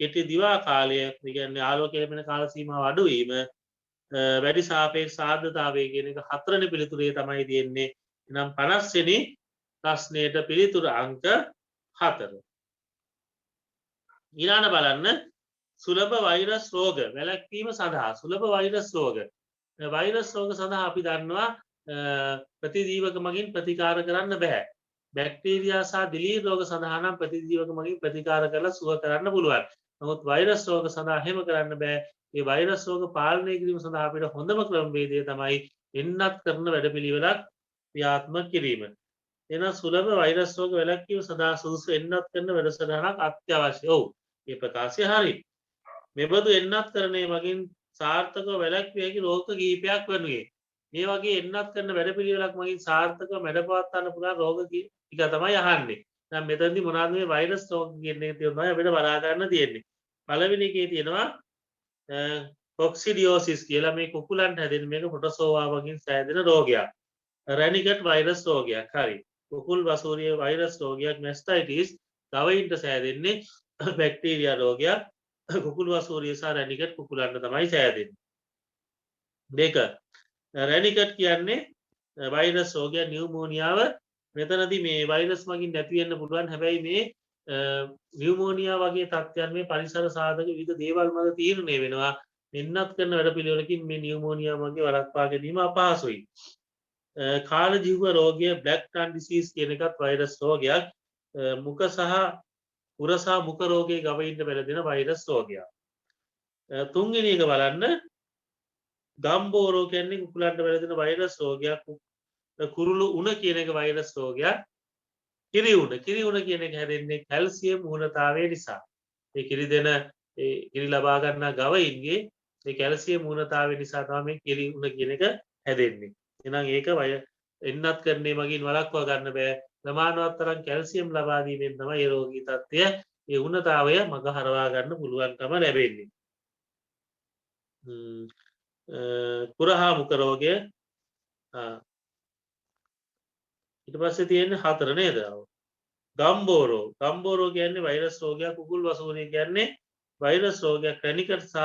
කෙටි දිවා කාලය, ඒ කියන්නේ ආලෝකයේ ලැබෙන කාල සීමාව අඩු වීම, වැඩි සාපේක්ෂ ආර්ද්‍රතාවය කියන එක හතරවෙනි පිළිතුරේ තමයි තියෙන්නේ. එහෙනම් 50 වෙනි ප්‍රශ්නයට පිළිතුර අංක 4. ඊළඟ බලන්න සුලභ වෛරස් රෝග වැළැක්වීම සඳහා සුලභ වෛරස් රෝග සඳහා අපි දන්නවා ප්‍රතිජීවක මගින් ප්‍රතිකාර කරන්න බෑ. බැක්ටීරියා සහ දිලීර රෝග සඳහා නම් ප්‍රතිජීවක මගින් ප්‍රතිකාර කරලා සුව කරන්න පුළුවන්. නමුත් වෛරස් රෝග සඳහා එහෙම කරන්න බෑ. මේ වෛරස් රෝග පාලනය කිරීම සඳහා අපිට හොඳම ක්‍රමවේදය තමයි එන්නත් කරන වැඩපිළිවෙලක් ක්‍රියාත්මක කිරීම. එහෙනම් සුලභ වෛරස් රෝග වැළැක්වීම සඳහා සුදුසු එන්නත් කරන වැඩසටහනක් අත්‍යවශ්‍යයි. ඔව්. මේ ප්‍රකාශය හරියි. මෙබඳු එන්නත් කරණය මගින් සාර්ථකව වැළැක්විය හැකි රෝග කිහිපයක් වෙනුවේ. මේ වගේ එන්නත් කරන වැඩපිළිවෙලක් මගින් සාර්ථකව මැඩපවත්වන්න පුළුවන් රෝග ටික තමයි අහන්නේ. දැන් මෙතනදී මොනවද මේ වෛරස් රෝග කියන එක තියෙනවා අපිට බලා ගන්න තියෙන්නේ. පළවෙනි එකේ තියෙනවා කොක්සිඩියෝසිස් කියලා මේ කුකුලන්ට හැදෙන මේක ප්‍රොටෝසෝවා වගේ සෑදෙන රෝගයක්. රැනිකට් වෛරස් රෝගයක්. හරි. කුකුල් වසූරිය වෛරස් රෝගයක්. මැස්ටයිටිස් ගවයින්ට සෑදෙන්නේ බැක්ටීරියා රෝගයක්. කුකුල් වසූරිය සහ රැනිකට් කුකුලන්ට තමයි සෑදෙන්නේ. දෙක රැනිකට් කියන්නේ වෛරස් රෝගය නියුමෝනියාව. මෙතනදී මේ වෛරස් මගින් නැති වෙන්න පුළුවන්. හැබැයි මේ නියුමෝනියා වගේ තත්ත්වයන් මේ පරිසර සාධක විවිධ දේවල් මත තීරණය වෙනවා. එන්නත් කරන වැඩපිළිවෙලකින් මේ නියුමෝනියා වගේ වළක්වා ගැනීම අපහසුයි. කාල ජීව රෝගය බ්ලැක් ටන් ඩිසීස් කියන එකත් වෛරස් රෝගයක්. මුඛ සහ උර සහ මුඛ රෝගයේ ගවයින්ට වැළඳෙන වෛරස් රෝගයක්. තුන්වෙනි එක බලන්න ගම්බෝරෝ කියන්නේ කුකුලන්ට වැළඳෙන වෛරස් රෝගයක්. කුරුළු උණ කියන එක වෛරස් රෝගයක්. කිරි උණ කියන එක හැදෙන්නේ කැල්සියම් ඌනතාවය නිසා. ඒ කිරි දෙන කිරි ලබා ගන්නා ගවයින්ගේ ඒ කැල්සියම් ඌනතාවය නිසා තමයි මේ කිරි උණ කියන එක හැදෙන්නේ. එහෙනම් ඒක එන්නත් කරන්නේ මගින් වළක්වා ගන්න බෑ. ප්‍රමාණවත් තරම් කැල්සියම් ලබා දීමෙන් තමයි ඒ රෝගී තත්ත්වය ඒ ඌනතාවය මග හරවා ගන්න පුළුවන්කම ලැබෙන්නේ. කුරහා මුඛ රෝගය ඊට පස්සේ තියෙන්නේ 4 නේද? ගම්බෝරෝ කියන්නේ වෛරස් රෝගයක්. කුකුල් වසූරිය කියන්නේ වෛරස් රෝගයක්. ක්‍රැනිකට් සහ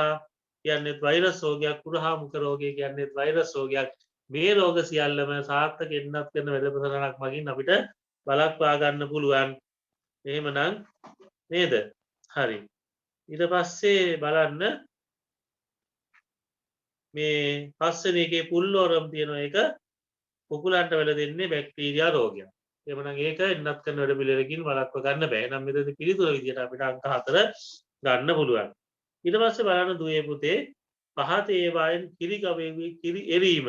කියන්නේ වෛරස් රෝගයක්. කුරහා මුඛ රෝගය කියන්නේ වෛරස් රෝගයක්. මේ රෝග සියල්ලම සාර්ථක එන්නත් කරන වැඩපිළිවෙලක් මගින් අපිට බලක්වා ගන්න පුළුවන්. එහෙමනම් නේද? හරි. ඊට පස්සේ බලන්න මේ පස්වෙනි එකේ පුල්ලෝරම් තියෙන එක කුකුලන්ට වැළඳෙන්නේ බැක්ටීරියා රෝගයක්. එමනම් ඒක එන්නත් කරන වැඩපිළිවෙලකින් වළක්වා ගන්න බෑ. නම් මෙතනදී පිළිතුර විදියට අපිට අංක 4 ගන්න පුළුවන්. ඊට පස්සේ බලන්න දුවේ පුතේ පහත ඒවායින් කිරි ගවයෙකුගේ කිරි එරීම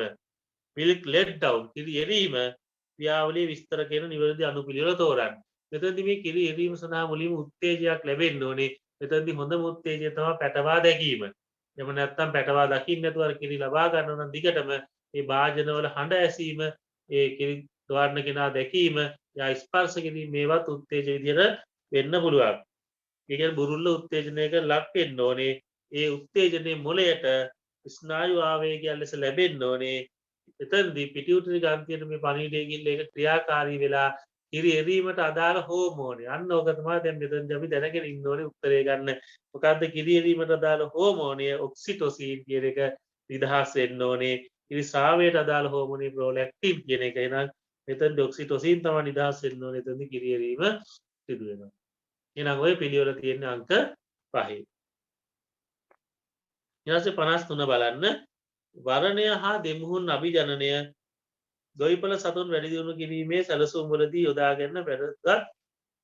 මිල්ක් ලෙට් ඩවුන් කිරි එරීම ක්‍රියාවලිය විස්තර කරන නිවැරදි අනුපිළිවෙල තෝරන්න. මෙතනදී මේ කිරි එරීම සඳහා මුලින්ම උත්තේජයක් ලැබෙන්න ඕනේ. මෙතනදී හොඳම උත්තේජය තමයි පැටවා දැකීම. එහෙම නැත්නම් පැටවා දකින්න නැතුව අර කිරි ලබා ගන්න නම් දිගටම මේ වාජනවල හඬ ඇසීම ඒ කිරි දවන්න කෙනා දැකීම යා ස්පර්ශ කිරීම මේවත් උත්තේජ විදියට වෙන්න පුළුවන්. ඒ කියන්නේ බුරුල්ල උත්තේජනයක ලක් වෙන්න ඕනේ. ඒ උත්තේජනයේ මොළයට ස්නායු ආවේගයන් ලෙස ලැබෙන්න ඕනේ. එතනදී පිටියුටරි ග්‍රන්ථියට මේ පණිවිඩය ගිහිල්ලා ඒක ක්‍රියාකාරී වෙලා කිරි එරීමට අදාළ හෝමෝනේ. අන්න ඕක තමයි දැන් මෙතනදී අපි දැනගෙන ඉන්න ඕනේ උත්තරේ ගන්න. මොකද්ද කිරි එරීමට අදාළ හෝමෝනය ඔක්සිටොසින් කියන එක නිදහස් වෙන්න ඕනේ. කිරි ස්‍රාවයට අදාළ හෝමෝනේ ප්‍රොලැක්ටින් කියන එක. එහෙනම් මෙතනදී ඔක්සිටොසින් තමයි නිදහස් වෙන්න ඕනේ. එතනදී කිරි එරීම සිදු වෙනවා. එහෙනම් ඔය පිළිවෙල තියෙන අංක 5. ඊට පස්සේ 53 බලන්න වරණය හා දෙමුහුන් අභිජනනය ගොවිපළ සතුන් වැඩි දියුණු කිරීමේ සැලසුම් වලදී යොදාගෙන වැදගත්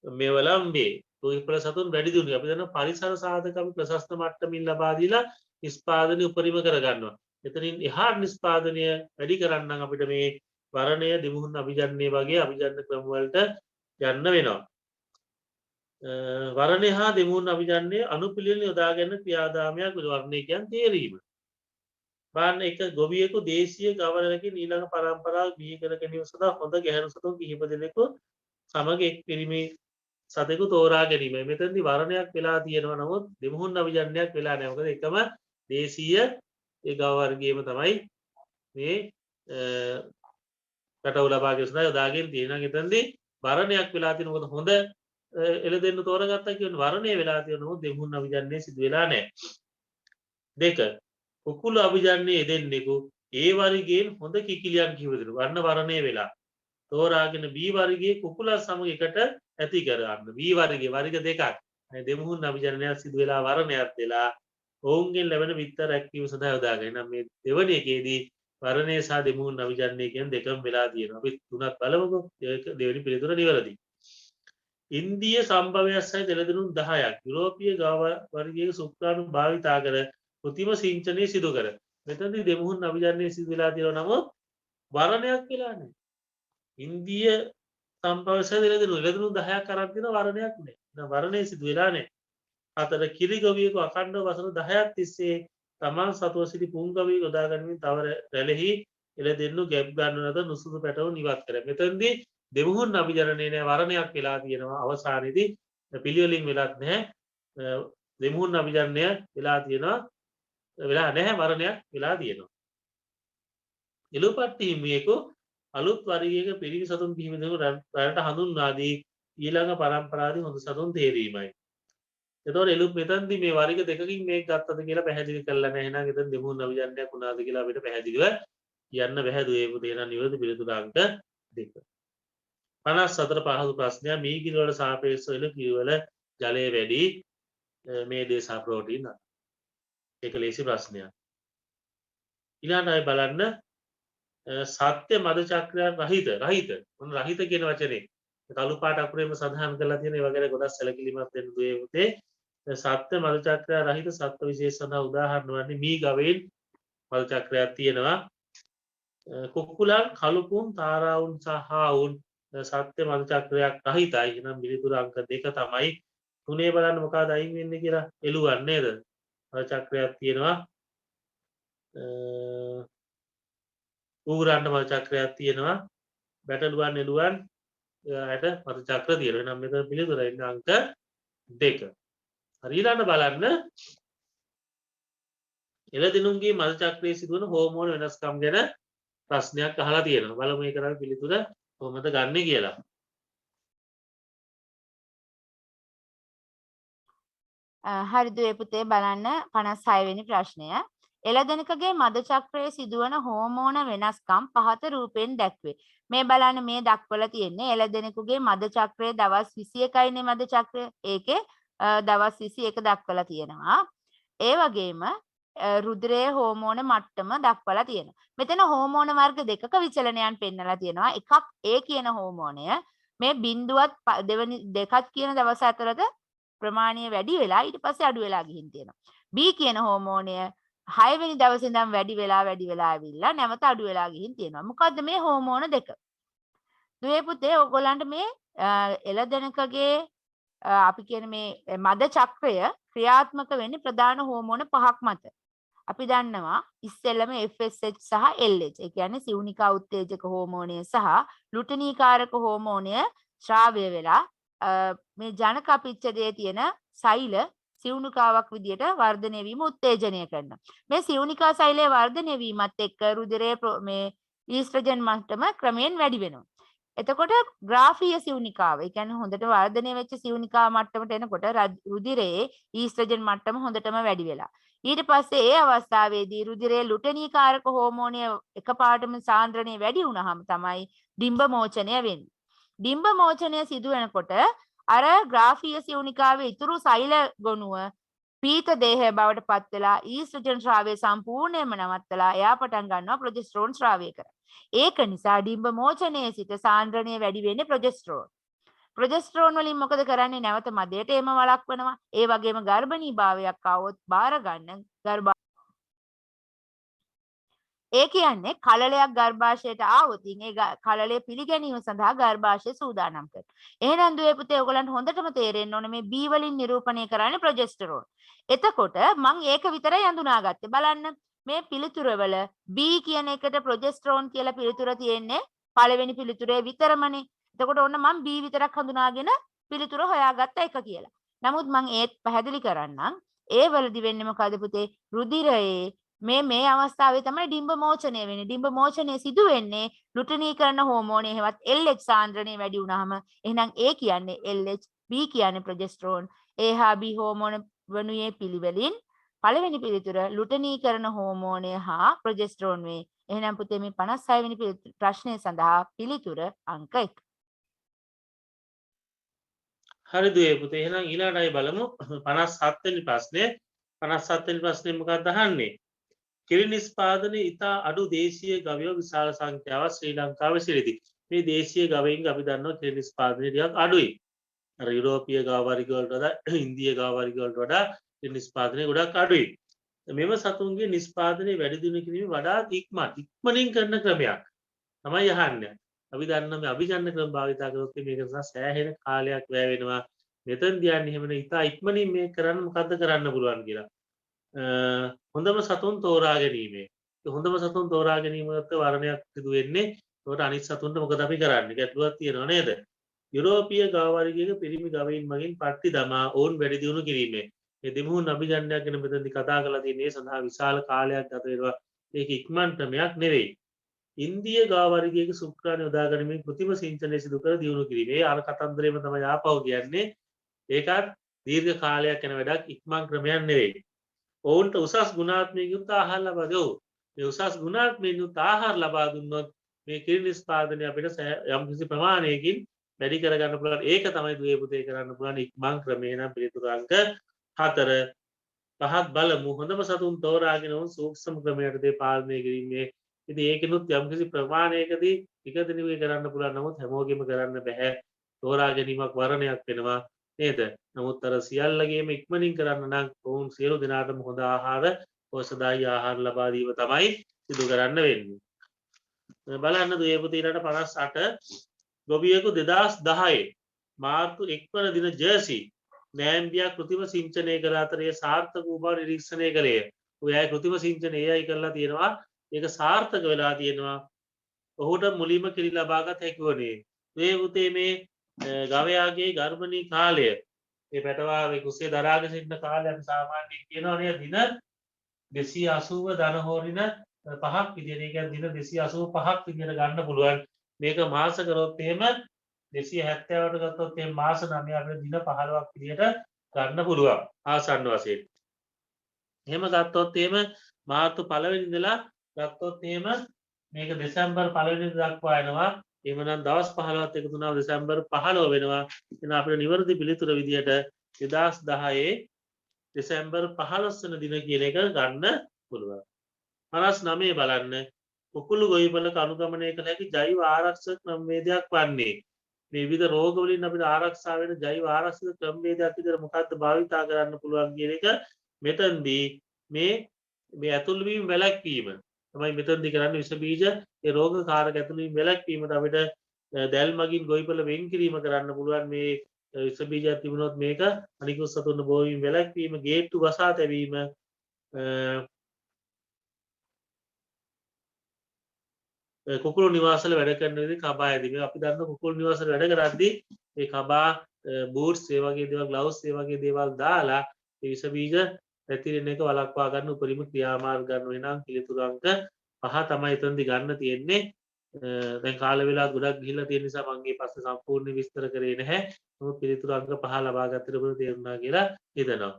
මෙවලම් වේ. ගොවිපළ සතුන් වැඩි දියුණු අපි දන්න පරිසර සාධක අපි ප්‍රශස්ත මට්ටමින් ලබා දීලා නිෂ්පාදනය උපරිම කර ගන්නවා. එතනින් එහා නිෂ්පාදනය වැඩි කරන්න අපිට මේ වරණය දෙමුහුන් අභිජනනය වගේ අභිජනන ක්‍රම වලට යන්න වෙනවා. වරණය හා දෙමුහුන් අභිජනනය අනුපිළිවෙල යොදාගෙන ක්‍රියාදාමයක් වර්ණය කියන්නේ තේරීම. බලන්න එක ගොවියෙකු දේශීය ගවරකින් ඊළඟ පරම්පරාව බිහි කර ගැනීම සඳහා හොඳ ගැහැණු සතුන් කිහිප දෙනෙකු සමග එක් පිරිමි සතෙකු තෝරා ගැනීමයි. මෙතනදී වරණයක් වෙලා තියෙනවා නමුත් දෙමුහුන් අභිජනනයක් වෙලා නැහැ. මොකද එකම දේශීය ඒ ගව වර්ගයේම තමයි මේ පැටව ලබා ගැනීම සඳහා යොදාගෙන තියෙනවා. එතනදී වරණයක් වෙලා තියෙන මොකද හොඳ එළදෙන්න තෝරගත්තා කියන්නේ වරණය වෙලා තියෙනවා දෙමුහුන් අභිජනනය සිදු වෙලා නැහැ. 2 කුකුළු අභිජනනයේ යෙදෙන්නෙකු ඒ වර්ගයෙන් හොඳ කිකිලියන් කිහිප දෙනෙකු වර්ණ වරණය වෙලා තෝරාගෙන B වර්ගයේ කුකුලන් සමග එකට ඇති කරගන්න. B වර්ගයේ වර්ග දෙකක් දෙමුහුන් අභිජනනයක් සිදු වෙලා වරණයක් වෙලා ඔවුන්ගෙන් ලැබෙන විතර රැක්වීම සඳහා යොදාගෙන. නම් මේ දෙවැනි එකේදී වරණය සහ දෙමුහුන් අභිජනනය කියන දෙකම වෙලා තියෙනවා. අපි තුනක් බලමුකෝ. ඒක දෙවෙනි පිළිතුර නිවැරදි. ඉන්දීය සම්භවයක් සහිත එළදෙනුන් 10ක් යුරෝපීය ගව වර්ගයේ සුක්‍රාණු භාවිතා කර කෘතිම සිංචනය සිදු කර. මෙතනදී දෙමුහුන් අභිජනනය සිදු වෙලා තියෙනවා නමුත් වරණයක් වෙලා නැහැ. ඉන්දීය සම්භවය සහිත එළදෙනුන් 10ක් අරන් තියෙනවා වරණයක් නැහැ. එහෙනම් වරණය සිදු වෙලා නැහැ. 4 කිරි ගොවියෙකු අඛණ්ඩව වසර 10ක් තිස්සේ තමන් සතුව සිටි පුන් ගොවියෙකු යොදා ගැනීමෙන් තව රැළෙහි එළදෙන්නු ගැබ් ගන්නව නැත නුසුදු පැටවුන් ඉවත් කර. මෙතනදී දෙමුහුන් අභිජනනය නැහැ වරණයක් වෙලා තියෙනවා. අවසානයේදී පිළිවෙලින් වෙලත් නැහැ. දෙමුහුන් අභිජනනය වෙලා තියෙනවා වෙලා නැහැ වරණයක් වෙලා තියෙනවා. එළුපට්ටි හිමියෙකු අලුත් වර්ගයක පිරිමි සතුන් කිහිප දෙනෙකු රැට හඳුන්වා දී ඊළඟ පරම්පරාවේ හොඳ සතුන් තේරීමයි. එතකොට එළුප මෙතනදී මේ වර්ග දෙකකින් මේක ගත්තද කියලා පැහැදිලි කරලා නැහැ. එහෙනම් එතන දෙමුහුන් අභිජනනයක් වුණාද කියලා අපිට පැහැදිලිව කියන්න බැහැ දුවේ පුතේ. එහෙනම් නිවැරදි පිළිතුර අංක 2. 54 පහසු ප්‍රශ්නයක්. මීගිරි වල සාපේක්ෂව එළු කිරි වල ජලය වැඩි මේ දේශා ප්‍රෝටීන් අත. ඒක ලේසි ප්‍රශ්නයක්. ඊළඟට අපි බලන්න සත්‍ය මද චක්‍රයක් රහිත මොන රහිත කියන වචනේ කළු පාට අකුරේම සඳහන් කරලා තියෙන ඒවා ගැන ගොඩක් සැලකිලිමත් වෙන්න දුවේ පුතේ. සත්‍ය මද චක්‍රය රහිත සත්ත්ව විශේෂ සඳහා උදාහරණ වන්නේ මී ගවයින් මද චක්‍රයක් තියෙනවා. කුකුලන් කළුකුන් තාරාවුන් සහ හාවුන් සත්‍ය මද චක්‍රයක් රහිතයි. එහෙනම් පිළිතුර අංක 2 තමයි. 3 බලන්න මොකක්ද අයින් වෙන්නේ කියලා එළුවන් නේද? මද චක්‍රයක් තියෙනවා. ඌරන්ට මද චක්‍රයක් තියෙනවා. බැටළුවන් එළුවන් යට මද චක්‍ර තියෙනවා. එහෙනම් මෙතන පිළිතුර එන්නේ අංක 2. හරි ඊළඟ බලන්න එළදෙනුන්ගේ මද චක්‍රයේ සිදුවන හෝමෝන වෙනස්කම් ගැන ප්‍රශ්නයක් අහලා තියෙනවා. බලමු මේ කරන්නේ පිළිතුර කොහොමද ගන්නෙ කියලා. හරි දුවේ පුතේ බලන්න 56 වෙනි ප්‍රශ්නය. එළදෙනකගේ මද චක්‍රයේ සිදුවන හෝමෝන වෙනස්කම් පහත රූපයෙන් දැක්වේ. මේ බලන්න මේ දක්වලා තියෙන්නේ එළදෙනෙකුගේ මද චක්‍රයේ දවස් 21යිනේ මද චක්‍රය. ඒකේ දවස් 21 දක්වලා තියෙනවා. ඒ වගේම රුධිරයේ හෝමෝන මට්ටම දක්වලා තියෙනවා. මෙතන හෝමෝන වර්ග දෙකක විචලනයන් පෙන්නලා තියෙනවා. එකක් A කියන හෝමෝනය මේ බිඳුවත් දෙකක් කියන දවස් අතරද ප්‍රමාණය වැඩි වෙලා ඊට පස්සේ අඩු වෙලා ගිහින් තියෙනවා. B කියන හෝමෝනය 6 වෙනි දවසේ ඉඳන් වැඩි වෙලා ඇවිල්ලා නැවත අඩු වෙලා ගිහින් තියෙනවා. මොකද්ද මේ හෝමෝන දෙක? දුවේ පුතේ ඔයගොල්ලන්ට මේ එළදෙනකගේ අපි කියන මේ මද චක්‍රය ක්‍රියාත්මක වෙන්නේ ප්‍රධාන හෝමෝන පහක් මත. අපි දන්නවා ඉස්සෙල්ලම FSH සහ LH. ඒ කියන්නේ සිවුනිකා උත්තේජක හෝමෝනය සහ ලුටනීකාරක හෝමෝනය ශ්‍රාවය වෙලා මේ ජනක අපිච්ඡදයේ තියෙන සෛල සිවුනිකාවක් විදියට වර්ධනය වීම උත්තේජනය කරනවා. මේ සිවුනිකා සෛලයේ වර්ධනය වීමත් එක්ක රුධිරයේ මේ ඊස්ට්‍රජන් මට්ටම ක්‍රමයෙන් වැඩි වෙනවා. එතකොට ග්‍රාෆීය සිවුනිකාව, ඒ කියන්නේ හොඳට වර්ධනය වෙච්ච සිවුනිකා මට්ටමට එනකොට රුධිරයේ ඊස්ට්‍රජන් මට්ටම හොඳටම වැඩි වෙලා. ඊට පස්සේ ඒ අවස්ථාවේදී රුධිරයේ ලුටනීකාරක හෝමෝනය එකපාරටම සාන්ද්‍රණය වැඩි වුණාම තමයි ඩිම්බ මෝචනය වෙන්නේ. ඩිම්බ මෝචනය සිදු වෙනකොට අර ග්‍රාෆීය සිවුනිකාවේ ඉතුරු සෛල ගොනුව පීත දේහය බවට පත් වෙලා ඊස්ට්‍රජන් ශ්‍රාවය සම්පූර්ණයෙන්ම නවත්තලා එයා පටන් ගන්නවා ප්‍රොජෙස්ටරෝන් ශ්‍රාවය කරන්න. ඒක නිසා ඩිම්බ මෝචනයේ සිට සාන්ද්‍රණය වැඩි වෙන්නේ ප්‍රොජෙස්ටරෝන්. ප්‍රොජෙස්ටරෝන් වලින් මොකද කරන්නේ? නැවත මදයට එම වළක්වනවා. ඒ වගේම ගර්භණී භාවයක් ආවොත් බාර ගන්න ඒ කියන්නේ කලලයක් ගර්භාෂයට ආවොත් ඒ කලලය පිළිගැනීම සඳහා ගර්භාෂය සූදානම් කරනවා. එහෙනම් දුවේ පුතේ ඔයගලන්ට හොඳටම තේරෙන්න ඕනේ මේ B වලින් නිරූපණය කරන්නේ ප්‍රොජෙස්ටරෝන්. එතකොට මම ඒක විතරයි අඳුනාගත්තේ. බලන්න මේ පිළිතුරවල B කියන එකට ප්‍රොජෙස්ටරෝන් කියලා පිළිතුර තියෙන්නේ පළවෙනි පිළිතුරේ විතරමනේ. එතකොට ඔන්න මම B විතරක් හඳුනාගෙන පිළිතුර හොයාගත්ත එක කියලා. නමුත් මම ඒත් පැහැදිලි කරන්නම්. ඒ වලදි වෙන්නේ මොකද පුතේ? රුධිරයේ මේ අවස්ථාවේ තමයි ඩිම්බ මෝචනය වෙන්නේ. ඩිම්බ මෝචනය සිදු වෙන්නේ ලුටනීකරණ හෝමෝනය හෙවත් LH සාන්ද්‍රණය වැඩි වුණාම. එහෙනම් A කියන්නේ LH, B කියන්නේ ප්‍රොජෙස්ටරෝන්. A හා B හෝමෝන වනුයේ පිළිවෙලින් පළවෙනි පිළිතුර ලුටනීකරණ හෝමෝනය හා ප්‍රොජෙස්ටරෝන් වේ. එහෙනම් පුතේ මේ 56 වෙනි ප්‍රශ්නය සඳහා පිළිතුර අංක 1. හරි දුවේ පුතේ. එහෙනම් ඊළඟටයි බලමු 57 වෙනි ප්‍රශ්නේ. 57 වෙනි ප්‍රශ්නේ මොකක්ද අහන්නේ? කිරි නිෂ්පාදනයේ ඉතා අඩු දේශීය ගවයෝ විශාල සංඛ්‍යාවක් ශ්‍රී ලංකාවේ සිටිති. මේ දේශීය ගවයින් අපි දන්නවා කිරි නිෂ්පාදනය ටිකක් අඩුයි. අර යුරෝපීය ගව වර්ග වලට වඩා ඉන්දිය ගව වර්ග වලට වඩා කිරි නිෂ්පාදනය ගොඩක් අඩුයි. මෙම සතුන්ගේ නිෂ්පාදනය වැඩි දියුණු කිරීම වඩා ඉක්මනින් කරන ක්‍රමයක් තමයි අහන්නේ. අපි දන්නවා මේ අභිජනන ක්‍රම භාවිතා කරොත් මේක නිසා සෑහෙන කාලයක් වැය වෙනවා. මෙතනදී යන්නේ එහෙම නේ ඉතා ඉක්මනින් මේක කරන්න මොකද්ද කරන්න පුළුවන් කියලා. හොඳම සතුන් තෝරා ගැනීමේ. හොඳම සතුන් තෝරා ගැනීමකට වර්ණයක් සිදු වෙන්නේ. ඒකට අනිත් සතුන්ට මොකද අපි කරන්නේ? ගැටලුවක් තියෙනව නේද? යුරෝපීය ගව වර්ගයක පිරිමි ගවයින් මගින් පට්ටි දමා ඔවුන් වැඩි දියුණු කිරීමේ. මේ දෙමුහුන් අභිජනනයක් ගැන මෙතනදී කතා කරලා තියෙන්නේ සඳහා විශාල කාලයක් ගත වෙනවා. ඒක ඉක්මන් ක්‍රමයක් නෙවෙයි. ඉන්දිය ගව වර්ගයක සුක්‍රාණු යොදා ගැනීමෙන් කෘත්‍රිම සිංචනය සිදු කර දියුණු කිරීම. ඒ අර කතන්දරේම තමයි ආපහු කියන්නේ. ඒකත් දීර්ඝ කාලයක් යන වැඩක් ඉක්මන් ක්‍රමයක් නෙවෙයි. ඔවුන්ට උසස් ගුණාත්මක යුක්ත ආහාර ලබා දෙව්. මේ උසස් ගුණාත්මක යුක්ත ආහාර ලබා දුන්නොත් මේ කිරි නිෂ්පාදනය අපිට යම් කිසි ප්‍රමාණයකින් වැඩි කරගන්න පුළුවන්. ඒක තමයි දුවේ පුතේ කරන්න පුළුවන් ඉක්මන් ක්‍රමය. නම් පිළිතුරු අංක 4. පහත් බලමු. හොඳම සතුන් තෝරාගෙන උන් සූක්ෂම ක්‍රමයටදී පාලනය කිරීමේ ඉතින් ඒකිනුත් යම්කිසි ප්‍රමාණයකදී ටික දිනුවේ කරන්න පුළුවන් නමුත් හැමෝගෙම කරන්න බැහැ. තෝරා ගැනීමක් වරණයක් වෙනවා නේද? නමුත් අර සියල්ලගේම ඉක්මනින් කරන්න නම් ඔවුන් සියලු දෙනාටම හොඳ ආහාර පෝෂ්‍යදායී ආහාර ලබා දීම තමයි සිදු කරන්න වෙන්නේ. බලන්න දුවේ පුතේ ඊළඟ 58 ගොවියෙකු 2010 මාර්තු 1 වන දින ජර්සි නෑම්බියා කෘතිම සිංචනය කළ අතර එය සාර්ථක වූ බව නිරීක්ෂණය කළේය. ඔය අය කෘතිම සිංචනය AI කරලා තියෙනවා. ඒක සාර්ථක වෙලා තියෙනවා. ඔහුට මුලින්ම කිරි ලබාගත හැකි වුණේ. මේ පුතේ මේ ගවයාගේ ගර්භණී කාලය ඒ පැටවාගේ කුසේ දරාගෙන සිටින කාලය අපි සාමාන්‍යයෙන් කියනවා නේද දින 280 ධන හෝරින 5ක් විදියට. ඒ කියන්නේ දින 285ක් විදියට ගන්න පුළුවන්. මේක මාස කරොත් එහෙම 270ට ගත්තොත් එහෙම මාස 9 අපිට දින 15ක් විදියට ගන්න පුළුවන් ආසන්න වශයෙන්. එහෙම ගත්තොත් එහෙම මාර්තු 1 වෙනි ඉඳලා ගත්තොත් එහෙම මේක දෙසැම්බර් 1 වෙනිදා දක්වා එනවා. එහෙමනම් දවස් 15ක් එකතු වුණාම දෙසැම්බර් 15 වෙනවා. එහෙනම් අපිට නිවැරදි පිළිතුර විදියට 2010 දෙසැම්බර් 15 වෙනි දින කියන එක ගන්න පුළුවන්. 59 බලන්න කුකුළු ගොවිපලක අනුගමනය කළ හැකි ජෛව ආරක්ෂක ක්‍රමවේදයක් වන්නේ. මේ විවිධ රෝග වලින් අපිට ආරක්ෂා වෙන ජෛව ආරක්ෂක ක්‍රමවේදයක් විදිහට මොකක්ද භාවිතා කරන්න පුළුවන් කියන එක මෙතනදී මේ ඇතුල් වීම වැළැක්වීම තමයි මෙතනදී කරන්නේ. විස බීජ ඒ රෝග කාරක ඇතුල් වීම වැළැක්වීමට අපිට දැල් මගින් ගොවිපළ වෙන් කිරීම කරන්න පුළුවන්. මේ විස බීජයක් තිබුණොත් මේක අනිකුත් සතුන් බෝවීම වැළැක්වීම, ගේට්ටු වසා තැබීම, කුකුළු නිවාසවල වැඩ කරන විදිහ කබා ඇදීම. අපි දන්න කුකුළු නිවාසවල වැඩ කරද්දී ඒ කබා බූට්ස් ඒ වගේ දේවල්, ග්ලව්ස් ඒ වගේ දේවල් දාලා ඒ විස බීජ පැතිරෙන එක වළක්වා ගන්න උපරිම ක්‍රියාමාර්ග ගන්න වෙනම් පිළිතුරු අංක 5 තමයි එතනදී ගන්න තියෙන්නේ. දැන් කාල වේලා ගොඩක් ගිහිල්ලා තියෙන නිසා මම මේ ප්‍රශ්න සම්පූර්ණ විස්තර කරේ නැහැ. නමුත් පිළිතුරු අංක 5 ලබා ගත්තට පස්සේ තේරුණා කියලා හිතනවා.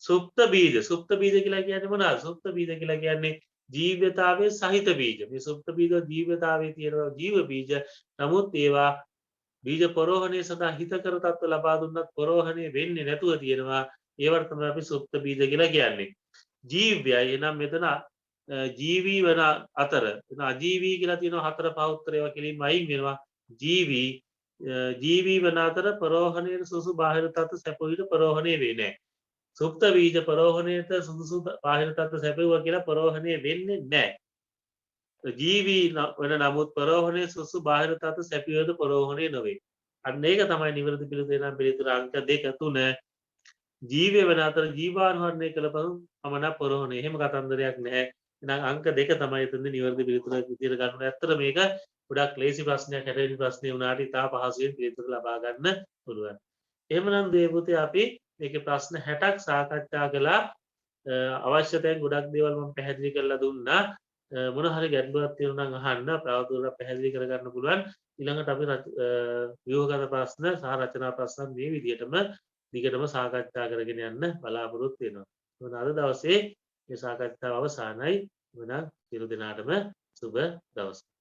සුප්ත බීජ. සුප්ත බීජ කියලා කියන්නේ මොනවද? සුප්ත බීජ කියලා කියන්නේ ජීව්‍යතාවයේ සහිත බීජ. මේ සුප්ත බීජ ජීව්‍යතාවයේ තියෙන ජීව බීජ. නමුත් ඒවා බීජ පරෝහණය සඳහා හිතකර තත්ත්ව ලබා දුන්නත් පරෝහණය වෙන්නේ නැතුව තියෙනවා. ඒවට තමයි අපි සුප්ත බීජ කියලා කියන්නේ. ජීව්‍යයි එනම් මෙතන ජීවී වන අතර එතන අජීවී කියලා තියෙනවා 4 5 උත්තර ඒවා කෙලින්ම අයින් වෙනවා. ජීවී වන අතර පරෝහණයට සුසු බාහිර තත්ත්ව සැපවිට පරෝහණය වෙන්නේ නැහැ. සුප්ත බීජ පරෝහණයට සුදුසු බාහිර තත්ත්ව සැපෙවුවා කියලා පරෝහණය වෙන්නේ නැහැ. ජීවී වෙන නමුත් පරෝහණය සුසු බාහිර තත්ත්ව සැපියොද පරෝහණය නොවේ. අන්න ඒක තමයි නිවැරදි පිළිතුර. නම් පිළිතුර අංක 2 3 ජීවය වෙන අතර ජීවානුහරණය කළ පමණක් පරෝහණය. එහෙම කතන්දරයක් නැහැ. එහෙනම් අංක 2 තමයි එතනදී නිවැරදි පිළිතුර විදියට ගන්න. ඇත්තට මේක ගොඩක් ලේසි ප්‍රශ්නයක්. 60 වෙනි ප්‍රශ්නේ වුණාට ඉතා පහසුවෙන් පිළිතුර ලබා ගන්න පුළුවන්. එහෙමනම් දේවපුතේ අපි මේකේ ප්‍රශ්න 60ක් සාකච්ඡා කළා. අවශ්‍ය තැන් ගොඩක් දේවල් මම පැහැදිලි කරලා දුන්නා. මොන හරි ගැටලුවක් තියෙනවා නම් අහන්න. ප්‍රායෝගිකව පැහැදිලි කරගන්න පුළුවන්. ඊළඟට අපි ව්‍යුහගත ප්‍රශ්න සහ රචනා ප්‍රශ්න මේ විදිහටම දිගටම සාකච්ඡා කරගෙන යන්න බලාපොරොත්තු වෙනවා. මොන අද දවසේ මේ සාකච්ඡාව අවසానයි. එහෙනම් සියලු දෙනාටම සුබ දවසක්.